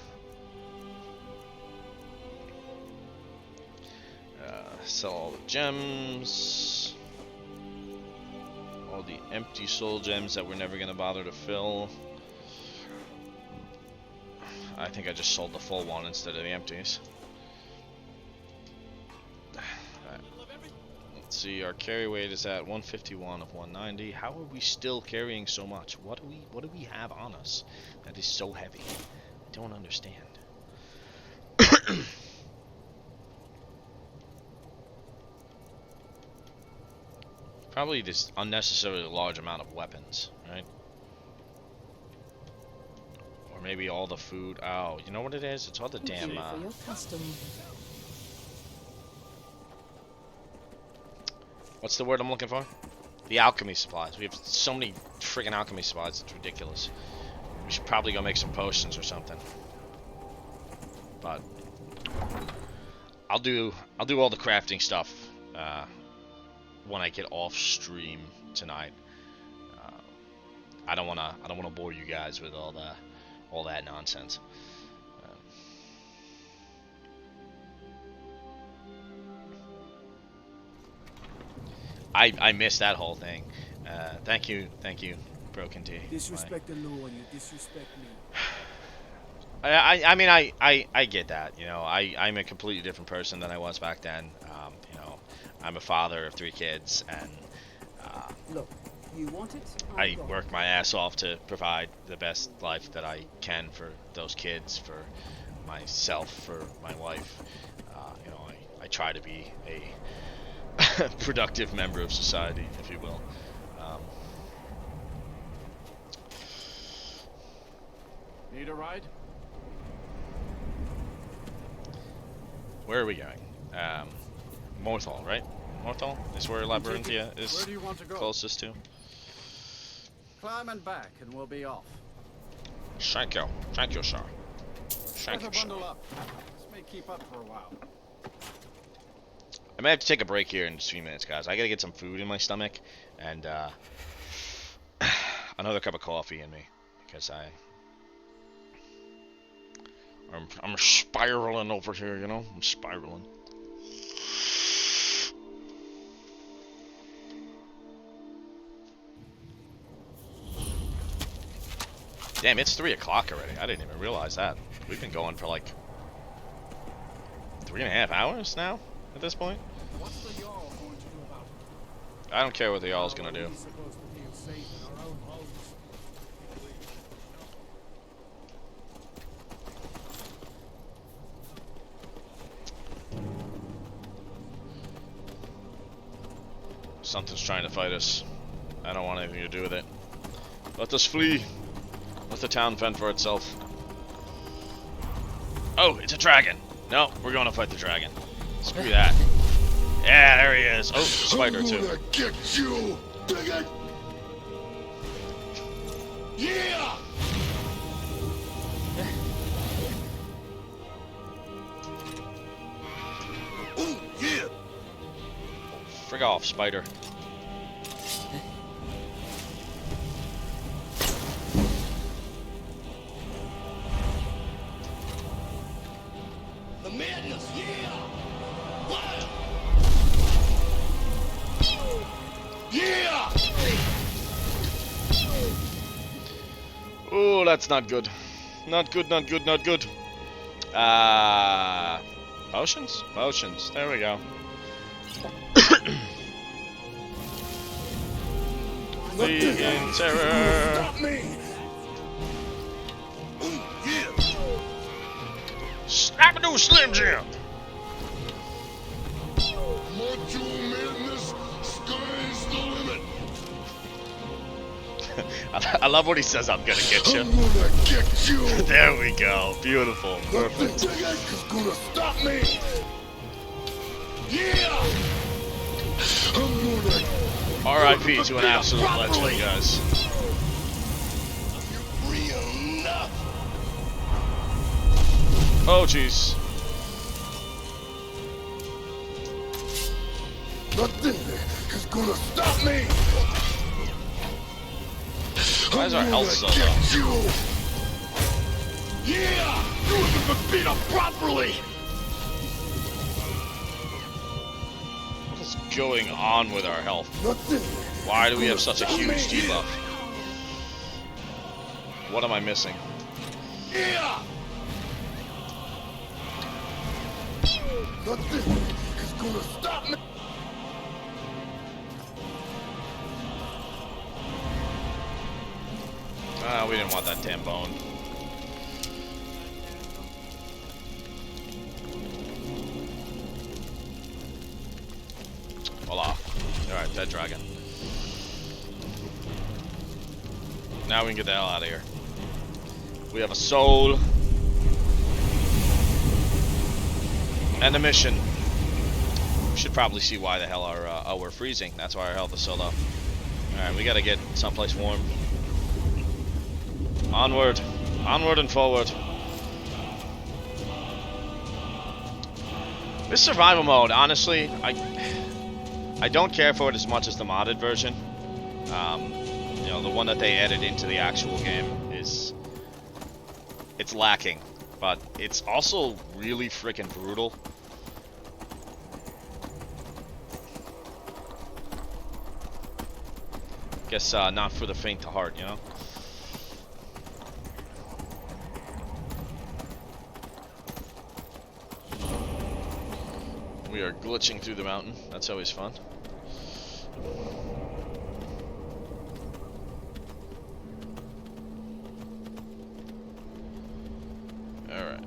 Sell all the gems. All the empty soul gems that we're never going to bother to fill. I think I just sold the full one instead of the empties. Right. Let's see, our carry weight is at 151 of 190. How are we still carrying so much? What do we have on us that is so heavy? I don't understand. Probably this unnecessarily large amount of weapons, right? Or maybe all the food. Oh, you know what it is? It's all the damn. What's the word I'm looking for? The alchemy supplies. We have so many freaking alchemy supplies. It's ridiculous. We should probably go make some potions or something. But I'll do all the crafting stuff. When I get off stream tonight. I don't wanna bore you guys with all that nonsense. I missed that whole thing. Thank you, Broken T. Disrespect the law and you disrespect me. I mean, I get that. You know, I'm a completely different person than I was back then. You know, I'm a father of 3 kids, and look, you want it? I work my ass off to provide the best life that I can for those kids, for myself, for my wife. You know, I try to be a productive member of society, if you will. Need a ride? Where are we going? Morthal, right? Morthal is where Labyrinthia is Where do you want to go? closest to. Climb and back, and we'll be off. Thank you, sir. Thank you, Better sir. bundle up. This may keep up for a while. I may have to take a break here in just a few minutes, guys. I gotta get some food in my stomach and another cup of coffee in me because I'm spiraling over here, you know. I'm spiraling. Damn, it's 3 o'clock already. I didn't even realize that. We've been going for like 3.5 hours now at this point. What's the Jarl going to do about it? I don't care what the Jarl's gonna do. We're supposed to feel safe in our own homes. Something's trying to fight us. I don't want anything to do with it. Let us flee. Let the town fend for itself. Oh, it's a dragon. No, we're going to fight the dragon. Screw that. Yeah, there he is. Oh, spider too. I'm gonna get you. Dig it. Yeah. Ooh, yeah. Frig off, spider. The madness. Yeah. What? Yeah. Oh, that's not good. Not good, not good, not good. Potions? Potions. There we go. Leaving terror. Stop me. Snap-a-doo Slim Jim. Macho madness. Sky's the limit. I love what he says. I'm gonna get you. I'm gonna get you. There we go. Beautiful. Nothing Perfect. is gonna stop me. Yeah. I'm gonna. R.I.P. to an absolute legend, guys. Free enough. Oh, jeez. Nothing is gonna stop me. Why is our health so Get low? you. Yeah. You haven't been beat up properly. What is going on with our health? Nothing. Why do we have such a huge debuff? What am I missing? Yeah. Nothing is gonna stop me. Ah, we didn't want that damn bone. Voila. Alright, dead dragon. Now we can get the hell out of here. We have a soul. And a mission. We should probably see why the hell our we're freezing. That's why our health is so low. Alright, we gotta get someplace warm. Onward. Onward and forward. This survival mode, honestly, I don't care for it as much as the modded version. You know, the one that they added into the actual game is... it's lacking. But it's also really freaking brutal. Guess not for the faint of heart, you know? We are glitching through the mountain. That's always fun. Alright.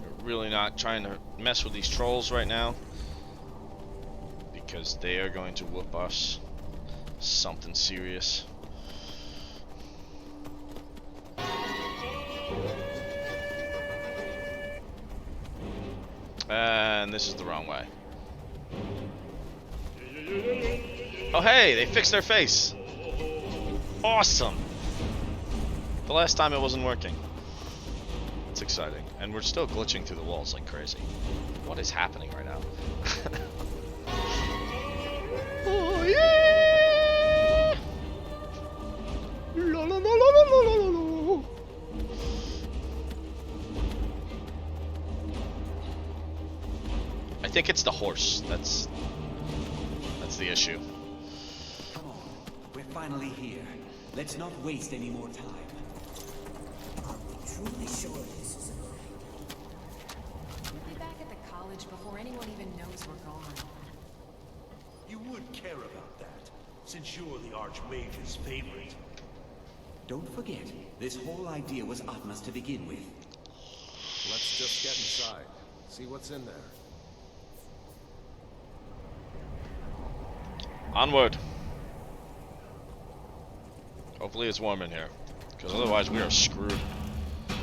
We're really not trying to mess with these trolls right now, because they are going to whoop us something serious. And this is the wrong way. Oh hey, they fixed their face. Awesome. The last time it wasn't working. It's exciting. And we're still glitching through the walls like crazy. What is happening right now? Oh yeah! La la la la la la la la. I think it's the horse. That's the issue. Come on, we're finally here. Let's not waste any more time. Are we truly sure this is a crime? We'll be back at the college before anyone even knows we're gone. You would care about that, since you're the Archmage's favorite. Don't forget, this whole idea was Atma's to begin with. Let's just get inside. See what's in there. Onward. Hopefully it's warm in here, because otherwise we are screwed.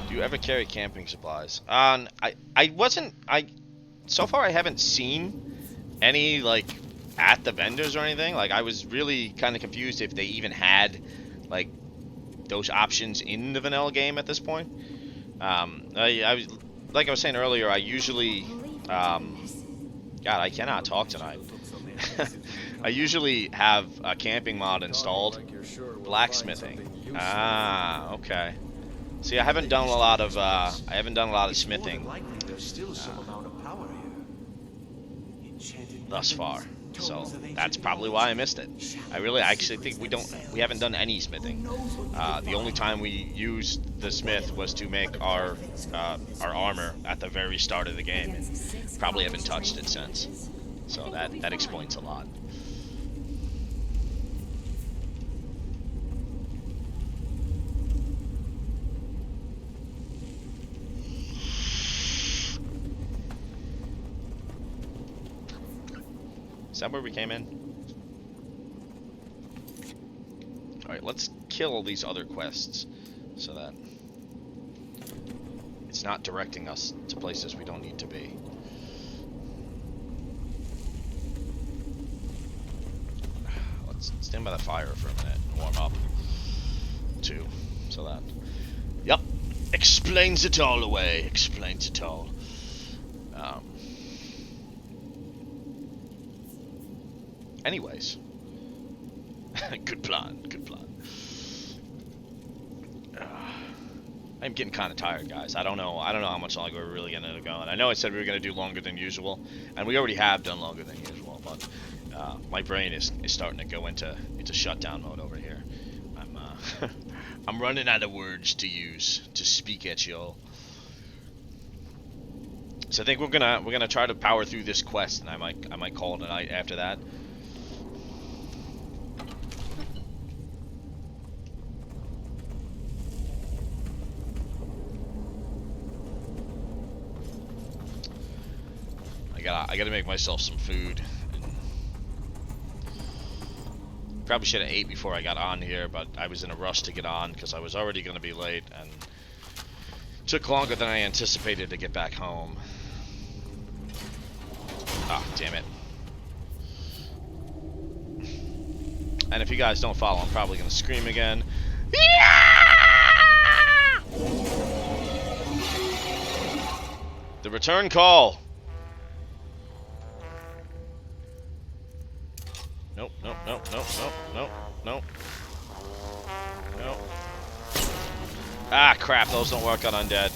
Do you ever carry camping supplies? So far I haven't seen any, like, at the vendors or anything. Like, I was really kind of confused if they even had, like, those options in the vanilla game at this point. I was, like I was saying earlier, I usually, God, I cannot talk tonight. I usually have a camping mod installed. Blacksmithing. Ah, okay. See, I haven't done a lot of smithing thus far. So that's probably why I missed it. I actually think we haven't done any smithing. The only time we used the smith was to make our armor at the very start of the game, and probably haven't touched it since. So that explains a lot. Is that where we came in? Alright, let's kill all these other quests so that it's not directing us to places we don't need to be. Let's stand by the fire for a minute and warm up too, so that... Yep, explains it all away, explains it all. Anyways, good plan, good plan. I'm getting kind of tired, guys. I don't know how much longer we're really gonna go. And I know I said we were gonna do longer than usual, and we already have done longer than usual. But my brain is starting to go into shutdown mode over here. I'm running out of words to use to speak at y'all. So I think we're gonna try to power through this quest, and I might call it a night after that. I gotta make myself some food. Probably should have ate before I got on here, but I was in a rush to get on because I was already gonna be late, and it took longer than I anticipated to get back home. Ah, damn it. And if you guys don't follow, I'm probably gonna scream again. The return call. Nope, nope, nope, nope, nope, nope, nope. Nope. Ah, crap, those don't work on undead.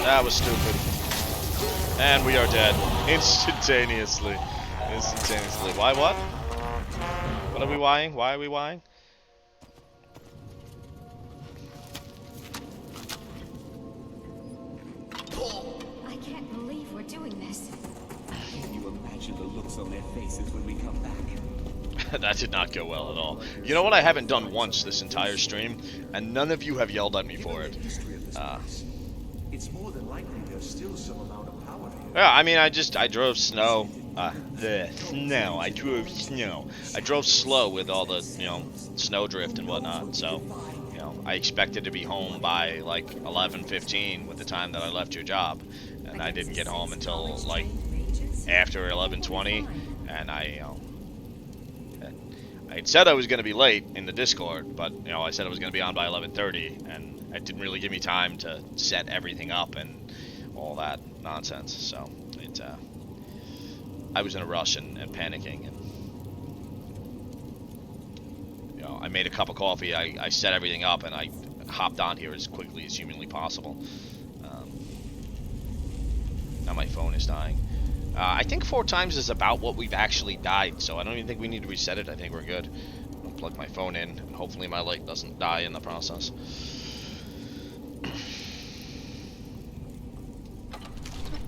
That was stupid. And we are dead. Instantaneously. Instantaneously. Why what? What are we whying? Why are we whying? I can't believe we're doing this. Can you imagine the looks on their faces when we come back? That did not go well at all. You know what I haven't done once this entire stream, and none of you have yelled at me for it. It's more than likely there's still some amount of power here. Yeah, I mean, I drove snow. I drove snow. I drove slow with all the, snow drift and whatnot, so, I expected to be home by, like, 11:15 with the time that I left your job, and I didn't get home until, like, after 11:20, and I had said I was going to be late in the Discord, but, I said I was going to be on by 11:30, and it didn't really give me time to set everything up and all that nonsense, so I was in a rush and panicking, and, I made a cup of coffee, I set everything up, and I hopped on here as quickly as humanly possible. Now my phone is dying. I think 4 times is about what we've actually died, so I don't even think we need to reset it. I think we're good. I'll plug my phone in, and hopefully my light doesn't die in the process.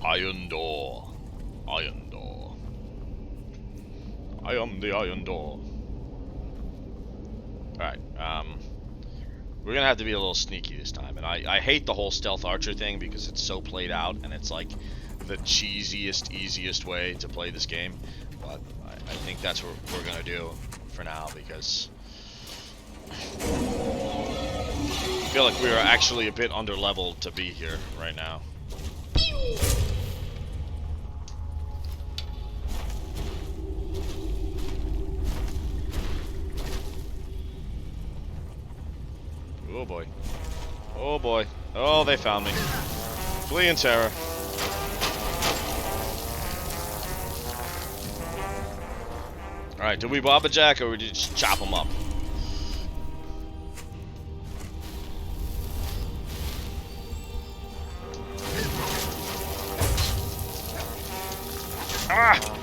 Iron door. Iron door. I am the iron door. Alright, We're gonna have to be a little sneaky this time. And I hate the whole stealth archer thing because it's so played out and it's like the cheesiest, easiest way to play this game. But I think that's what we're gonna do for now because I feel like we are actually a bit under-leveled to be here right now. Oh boy. Oh boy. Oh, they found me. Flee in terror. Alright, do we bob a jack or we just chop them up? Ah!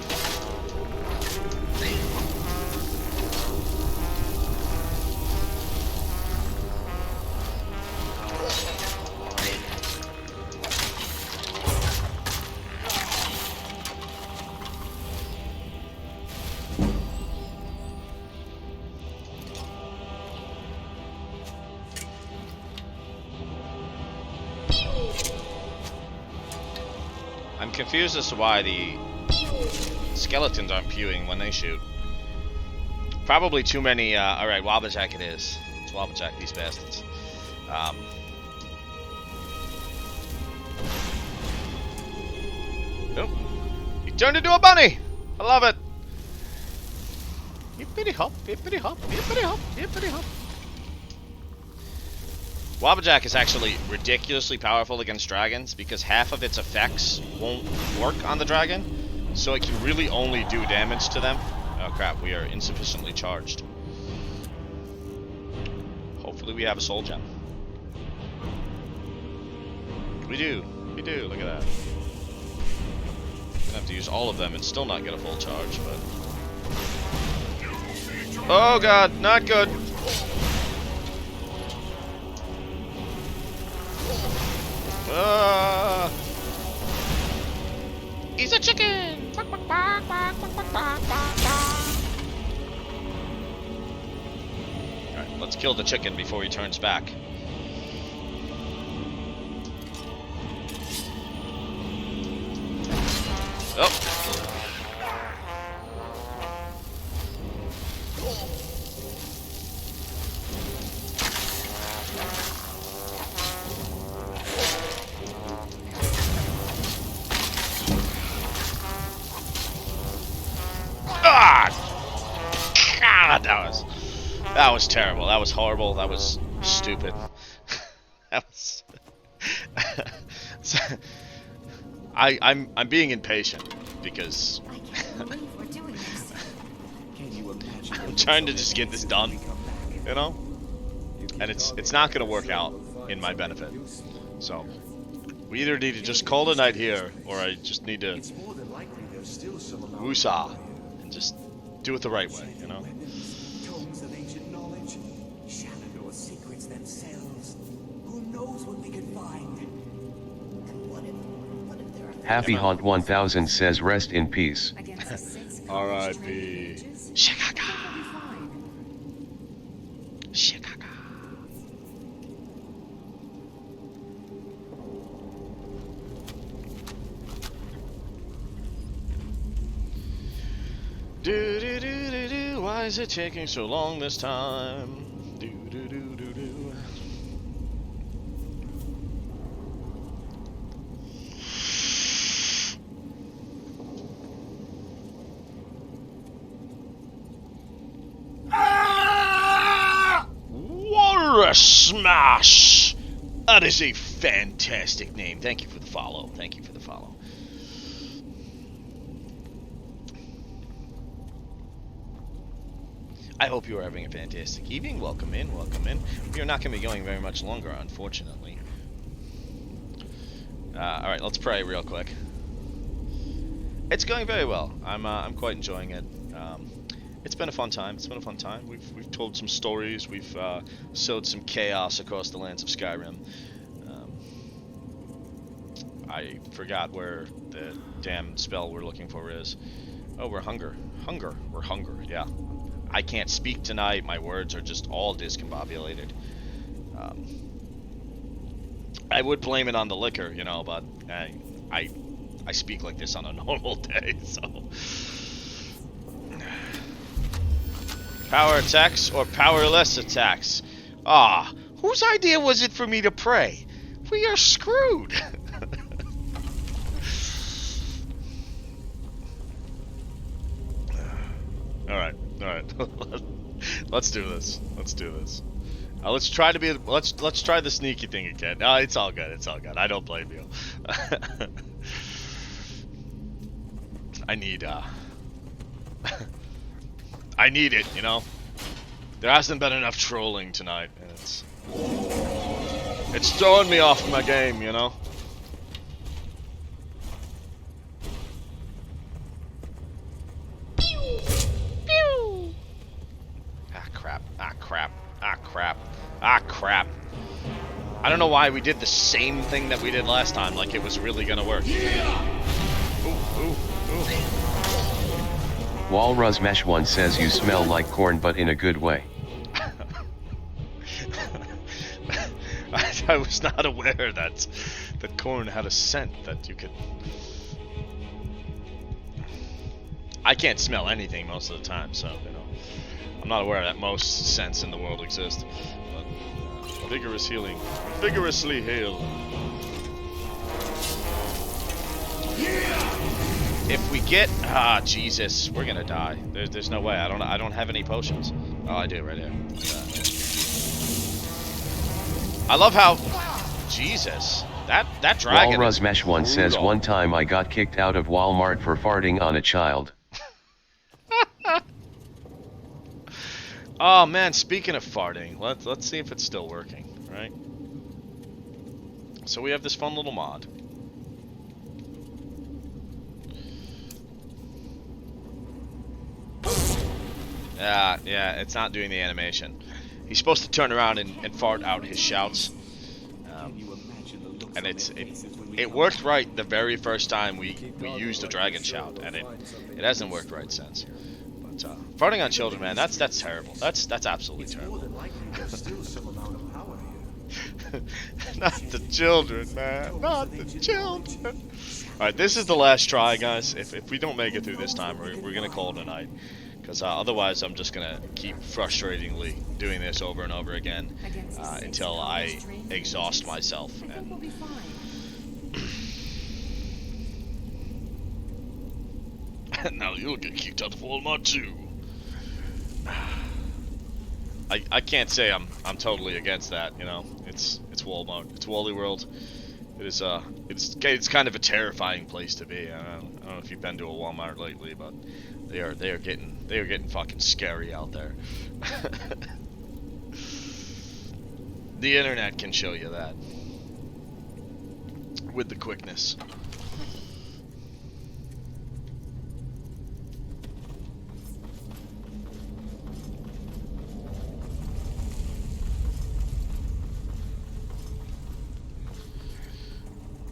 I'm confused as to why the skeletons aren't pewing when they shoot. Probably too many, alright, Wabbajack it is. It's Wabbajack, these bastards. Nope. He turned into a bunny! I love it! Hippity hop, hippity hop, hippity hop, hippity hop. Wabbajack is actually ridiculously powerful against dragons because half of its effects won't work on the dragon, so it can really only do damage to them. Oh crap, we are insufficiently charged. Hopefully we have a soul gem. We do, look at that. Gonna have to use all of them and still not get a full charge, but... Oh god, not good! He's a chicken! Alright, let's kill the chicken before he turns back. Oh! That was terrible. That was horrible. That was stupid. That was... I'm being impatient because I'm trying to just get this done, you know? And it's not gonna work out in my benefit. So we either need to just call it a night here, or I just need to woosah and just do it the right way, you know? Happy Haunt 1000 says rest in peace. R.I.P. Chicago. Chicago. Do do do do do. Why is it taking so long this time? Do do do do do. Smash! That is a fantastic name. Thank you for the follow. Thank you for the follow. I hope you are having a fantastic evening. Welcome in, welcome in. We are not going to be going very much longer, unfortunately. Alright, let's pray real quick. It's going very well. I'm quite enjoying it. It's been a fun time. It's been a fun time. We've told some stories. We've sowed some chaos across the lands of Skyrim. I forgot where the damn spell we're looking for is. Oh, we're hunger. We're hunger. Yeah. I can't speak tonight. My words are just all discombobulated. I would blame it on the liquor, you know, but I speak like this on a normal day, so. Power attacks or powerless attacks? Ah, whose idea was it for me to pray? We are screwed. All right. Let's do this. Let's try to be. Let's try the sneaky thing again. No, it's all good. I don't blame you. I need I need it. You know, there hasn't been enough trolling tonight, and it's throwing me off my game. You know. Crap. I don't know why we did the same thing that we did last time, like it was really gonna work. Ooh. Walrus Mesh 1 says you smell like corn but in a good way. I was not aware that corn had a scent that you could... I can't smell anything most of the time, so, you know. I'm not aware that most scents in the world exist. But, vigorous healing. Vigorously heal. If we get... Jesus. We're gonna die. There's no way. I don't have any potions. Oh, I do right here. I love how... Jesus. That dragon Walrus Mesh 1 says one time I got kicked out of Walmart for farting on a child. Oh man, speaking of farting, let's see if it's still working, right? So we have this fun little mod. Yeah, it's not doing the animation. He's supposed to turn around and fart out his shouts. And it worked right the very first time we used a dragon shout, and it hasn't worked right since. But farting on children, man, that's terrible. That's absolutely terrible. Not the children, man. Not the children. All right, this is the last try, guys. If we don't make it through this time, we're gonna call it a night. Because otherwise, I'm just gonna keep frustratingly doing this over and over again until I exhaust myself. And now you'll get kicked out of Walmart too. I can't say I'm totally against that. You know, it's Walmart. It's Wally World. It is it's kind of a terrifying place to be. I don't know if you've been to a Walmart lately, but they are getting fucking scary out there. The internet can show you that with the quickness.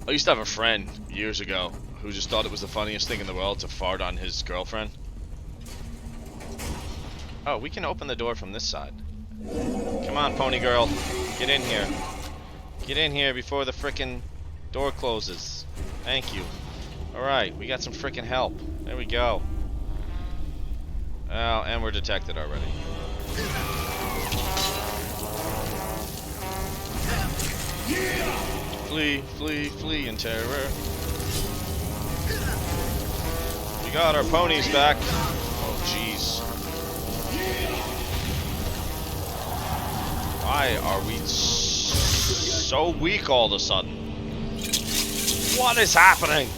I used to have a friend years ago who just thought it was the funniest thing in the world to fart on his girlfriend. Oh, we can open the door from this side. Come on, pony girl. Get in here. Get in here before the frickin' door closes. Thank you. Alright, we got some frickin' help. There we go. Oh, and we're detected already. Flee, flee, flee in terror. We got our ponies back. Oh, jeez. Why are we so weak all of a sudden? What is happening?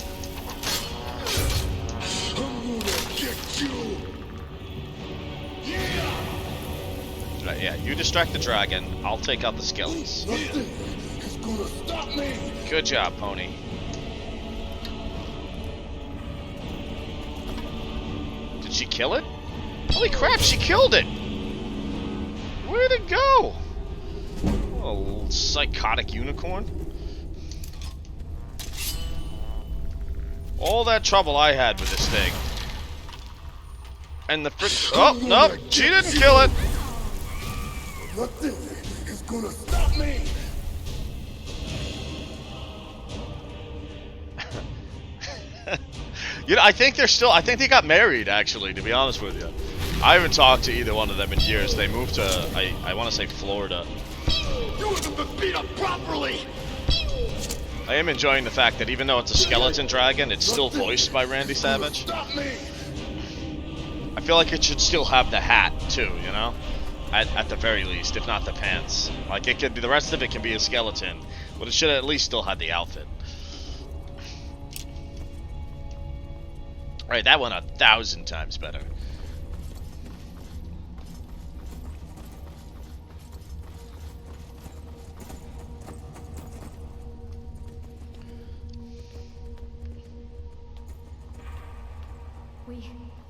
Yeah, you distract the dragon. I'll take out the skeletons. Good job, pony. Did she kill it? Holy crap, she killed it! Where'd it go? Oh, psychotic unicorn. All that trouble I had with this thing. And the frick... Oh, no, she didn't kill it! Nothing is gonna stop me. You know, I think they got married, actually, to be honest with you. I haven't talked to either one of them in years. They moved to, I want to say Florida. You haven't been beat up properly. I am enjoying the fact that even though it's a skeleton dragon, it's still voiced by Randy Savage. Stop me. I feel like it should still have the hat, too, you know? At the very least, if not the pants. Like, it could be, the rest of it can be a skeleton, but it should at least still have the outfit. Alright, that went 1,000 times better.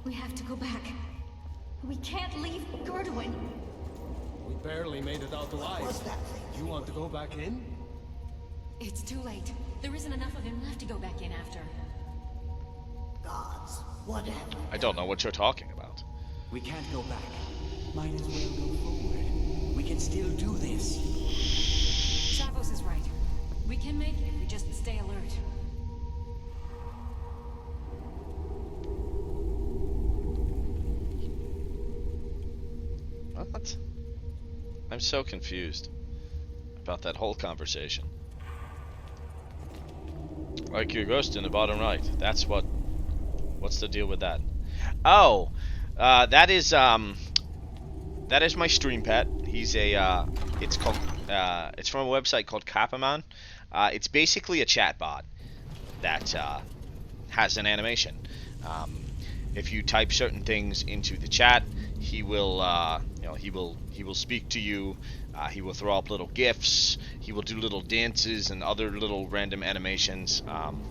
We have to go back. We can't leave Gerdwin. We barely made it out alive. You want to go back in? It's too late. There isn't enough of him left to go back in after. Gods, whatever. I don't know what you're talking about. We can't go back. Might as well go forward. We can still do this. Savos is right. We can make it if we just stay alert. What? I'm so confused about that whole conversation. Like your ghost in the bottom right. That's what. What's the deal with that? Oh, that is my stream pet. He's a. It's called. It's from a website called Kappaman. It's basically a chat bot that has an animation. If you type certain things into the chat, he will, he will speak to you. He will throw up little gifs. He will do little dances and other little random animations. I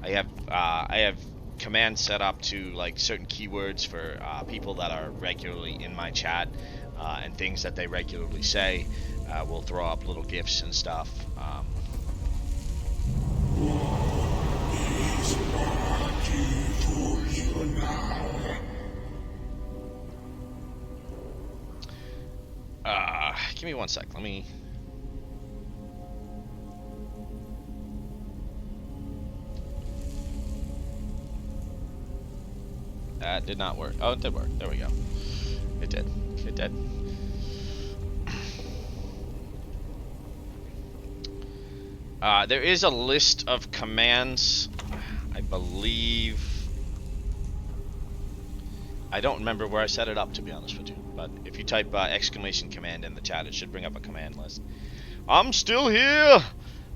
have commands set up to like certain keywords for people that are regularly in my chat and things that they regularly say. We'll throw up little gifs and stuff. Give me one sec. Let me. That did not work. Oh, it did work. There we go. It did. It did. There is a list of commands, I believe. I don't remember where I set it up, to be honest with you. But if you type exclamation command in the chat, it should bring up a command list. I'm still here!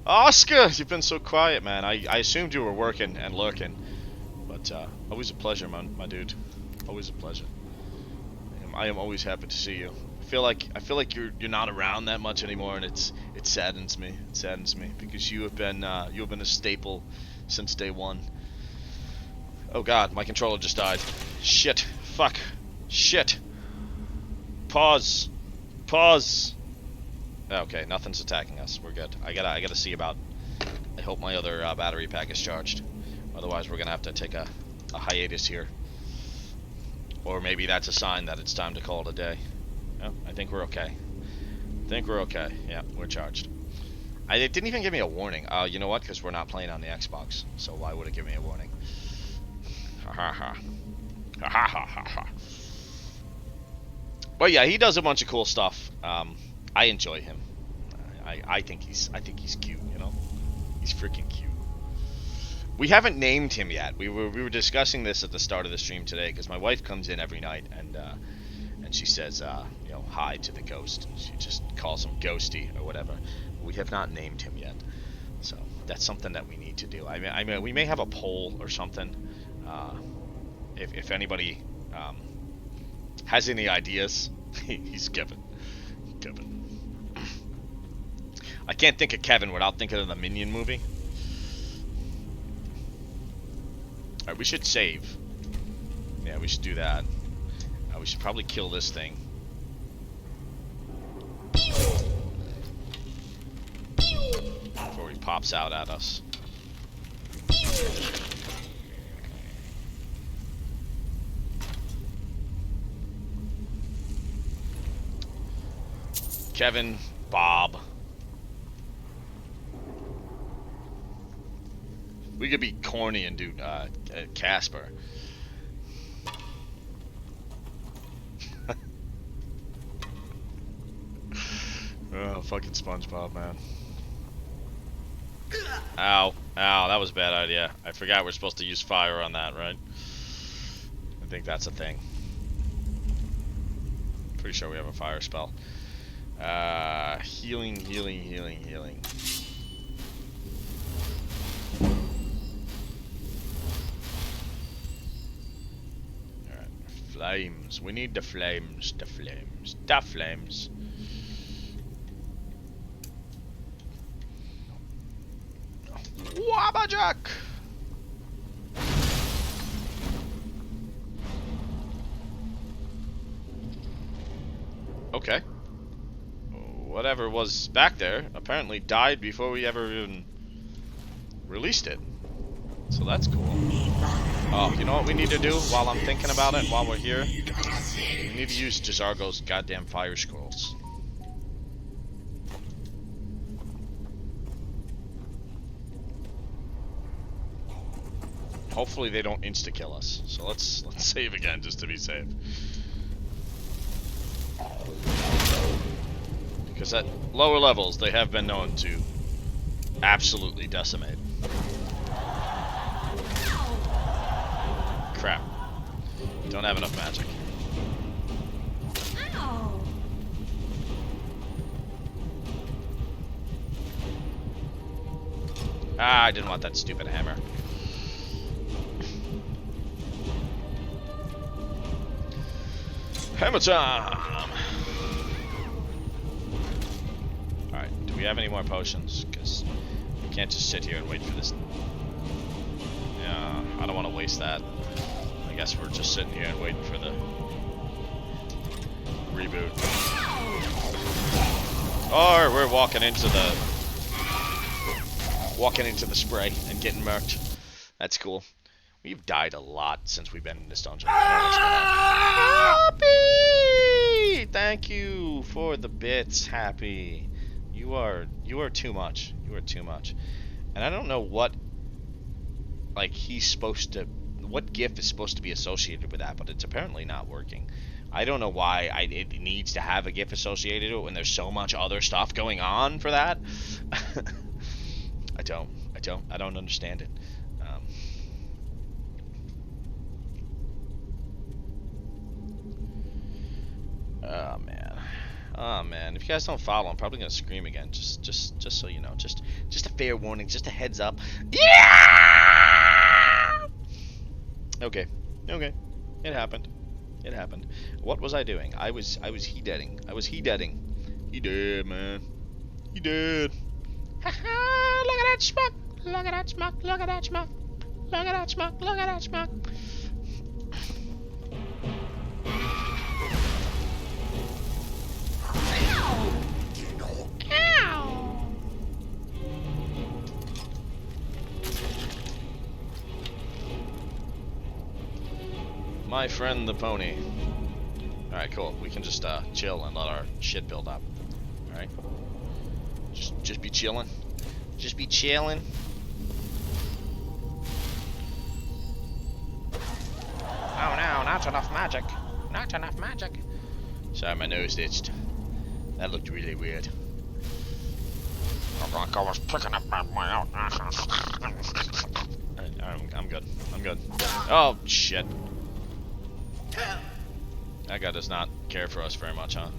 Oscar! You've been so quiet, man. I assumed you were working and lurking. But always a pleasure, my dude. Always a pleasure. I am always happy to see you. I feel like you're not around that much anymore, and it saddens me. It saddens me because you have been a staple since day one. Oh God, my controller just died. Shit. Fuck. Shit. Pause. Pause. Okay, nothing's attacking us. We're good. I gotta see about. I hope my other battery pack is charged. Otherwise, we're gonna have to take a hiatus here. Or maybe that's a sign that it's time to call it a day. No, I think we're okay. I think we're okay. Yeah, we're charged. It didn't even give me a warning. You know what? Because we're not playing on the Xbox. So why would it give me a warning? Ha ha ha. Ha ha ha ha ha. But yeah, he does a bunch of cool stuff. I enjoy him. I think he's cute. You know, he's freaking cute. We haven't named him yet. We were discussing this at the start of the stream today because my wife comes in every night and she says you know, hi to the ghost. She just calls him Ghosty or whatever. We have not named him yet, so that's something that we need to do. I mean we may have a poll or something. If anybody has any ideas, he's Kevin. I can't think of Kevin without thinking of the Minion movie. Alright, we should save. Yeah, we should do that. We should probably kill this thing. Before he pops out at us. Kevin, Bob. We could be corny and do Casper. Oh, fucking SpongeBob, man. Ow. Ow, that was a bad idea. I forgot we're supposed to use fire on that, right? I think that's a thing. Pretty sure we have a fire spell. Healing, healing, healing, healing. Alright, flames. We need the flames, the flames, the flames. Wabbajack! Okay. Whatever was back there apparently died before we ever even released it. So that's cool. Oh, you know what we need to do while I'm thinking about it, while we're here? We need to use J'zargo's goddamn fire scrolls. Hopefully they don't insta-kill us. So let's save again just to be safe. Because at lower levels, they have been known to absolutely decimate. Crap. Don't have enough magic. Ow. Ah, I didn't want that stupid hammer. Hammer time! Alright, do we have any more potions? Because we can't just sit here and wait for this. Yeah, I don't want to waste that. I guess we're just sitting here and waiting for the reboot. Or we're walking into the spray and getting murked. That's cool. We've died a lot since we've been in this dungeon. Happy! Thank you for the bits, Happy. You are too much. You are too much. And I don't know what what GIF is supposed to be associated with that, but it's apparently not working. I don't know why it needs to have a GIF associated with it when there's so much other stuff going on for that. I don't understand it. Oh man. Oh man. If you guys don't follow, I'm probably gonna scream again. Just so you know. Just a fair warning, just a heads up. Yeah! Okay. Okay. It happened. It happened. What was I doing? I was he-deading. He dead, man. He dead. Haha, look at that schmuck. Look at that schmuck. Look at that schmuck. Look at that schmuck. Look at that schmuck. My friend the pony. Alright, cool. We can just chill and let our shit build up. Alright? Just be chilling. Just be chilling. Oh no, not enough magic. Not enough magic. Sorry, my nose itched. That looked really weird. I was picking up my out. I'm good. I'm good. Oh shit. That guy does not care for us very much, huh?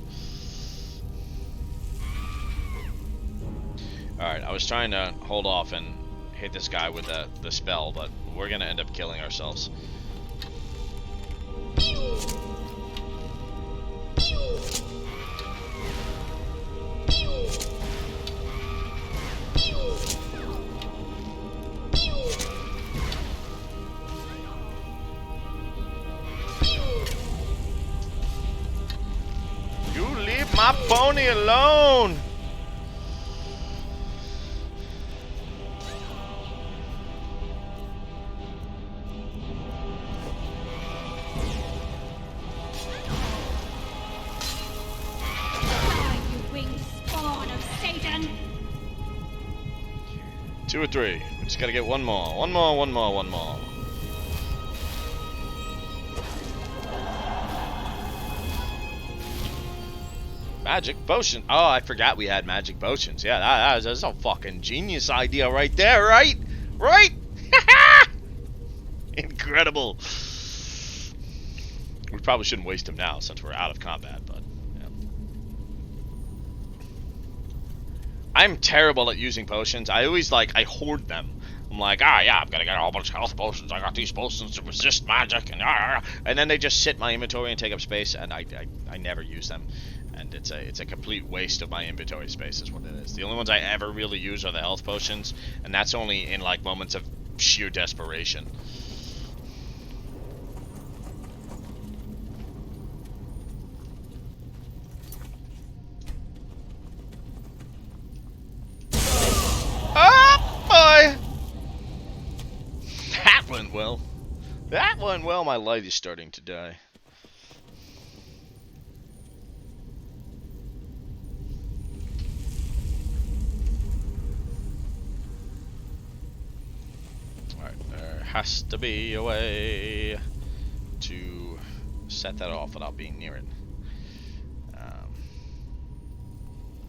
Alright, I was trying to hold off and hit this guy with the spell, but we're gonna end up killing ourselves. My pony alone! You winged spawn of 2 or 3. We just gotta get one more. One more, one more, one more. Magic potion. Oh, I forgot we had magic potions. Yeah, that's a fucking genius idea right there, right? Right? Incredible. We probably shouldn't waste them now since we're out of combat, but yeah. I'm terrible at using potions. I always I hoard them. I'm like, yeah, I'm gonna get a whole bunch of health potions. I got these potions to resist magic, and then they just sit in my inventory and take up space, and I never use them. And it's a complete waste of my inventory space is what it is. The only ones I ever really use are the health potions, and that's only in moments of sheer desperation. Oh boy! That went well. That went well. My light is starting to die. There has to be a way to set that off without being near it. I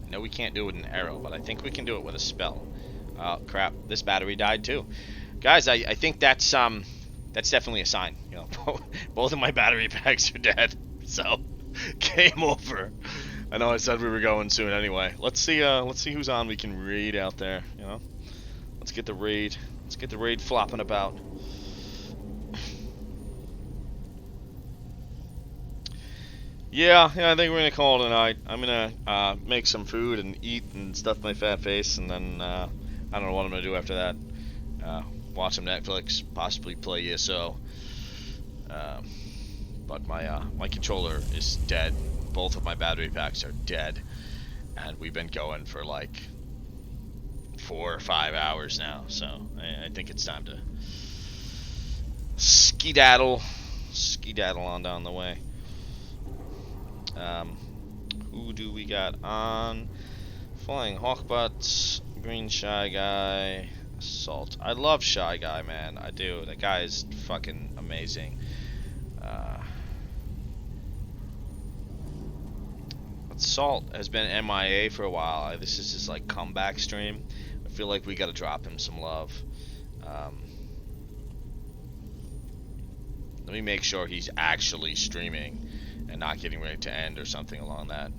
know we can't do it with an arrow, but I think we can do it with a spell. Oh crap! This battery died too, guys. I think that's definitely a sign. You know, both of my battery packs are dead. So game over. I know I said we were going soon anyway. Let's see who's on. We can raid out there. You know, let's get the raid. Let's get the raid flopping about. Yeah, I think we're gonna call it a night. I'm gonna make some food and eat and stuff my fat face, and then I don't know what I'm gonna do after that. Watch some Netflix, possibly play ESO. But my controller is dead. Both of my battery packs are dead, and we've been going for 4 or 5 hours now. So I think it's time to skedaddle on down the way. Who do we got on? Flying Hawkbutt, Green Shy Guy, Assault. I love Shy Guy, man. I do. That guy is fucking amazing. Assault has been MIA for a while. This is his comeback stream. I feel like we gotta drop him some love. Let me make sure he's actually streaming and not getting ready to end or something along that.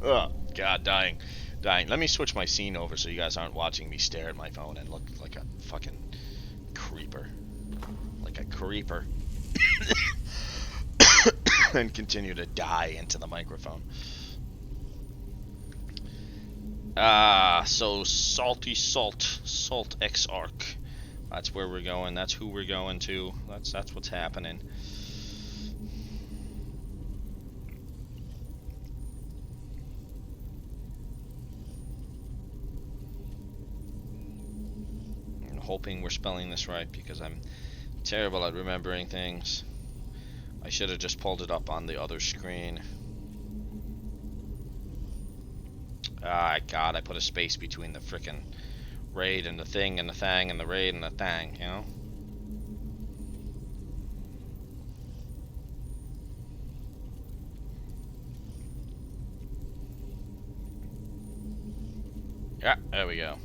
Oh, God, dying. Let me switch my scene over so you guys aren't watching me stare at my phone and look like a fucking creeper. Like a creeper. And continue to die into the microphone. So Salty Salt X Arc. That's where we're going. That's who we're going to. That's what's happening. I'm hoping we're spelling this right because I'm terrible at remembering things. I should have just pulled it up on the other screen. Ah, God, I put a space between the frickin' raid and the thing and the thang and the raid and the thang, you know? Yeah, there we go.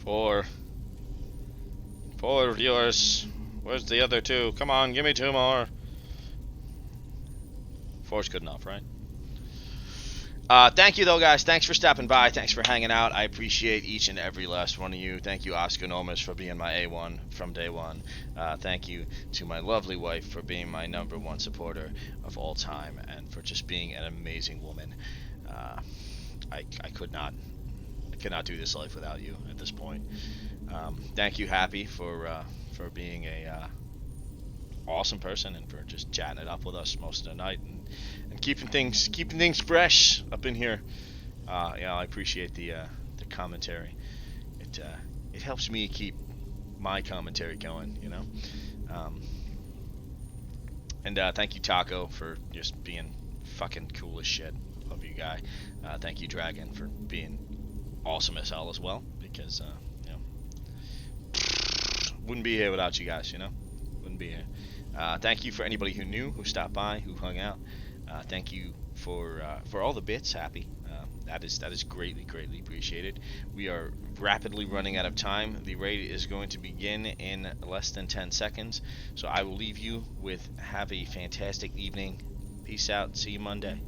4 viewers. Where's the other 2? Come on, give me 2 more. 4's good enough, right? Thank you, though, guys. Thanks for stopping by. Thanks for hanging out. I appreciate each and every last one of you. Thank you, Oscar Nomas, for being my A1 from day one. Thank you to my lovely wife for being my #1 supporter of all time and for just being an amazing woman. I could not do this life without you at this point. Thank you, Happy, for being a awesome person and for just chatting it up with us most of the night and keeping things fresh up in here. I appreciate the commentary. It helps me keep my commentary going, you know. And thank you, Taco, for just being fucking cool as shit. Love you, guy. Thank you, Dragon, for being awesome as hell as well, because wouldn't be here without you guys, you know. Wouldn't be here. Thank you for anybody who knew, who stopped by, who hung out. Thank you for all the bits, Happy. That is greatly appreciated. We are rapidly running out of time. The raid is going to begin in less than 10 seconds. So I will leave you with have a fantastic evening. Peace out. See you Monday.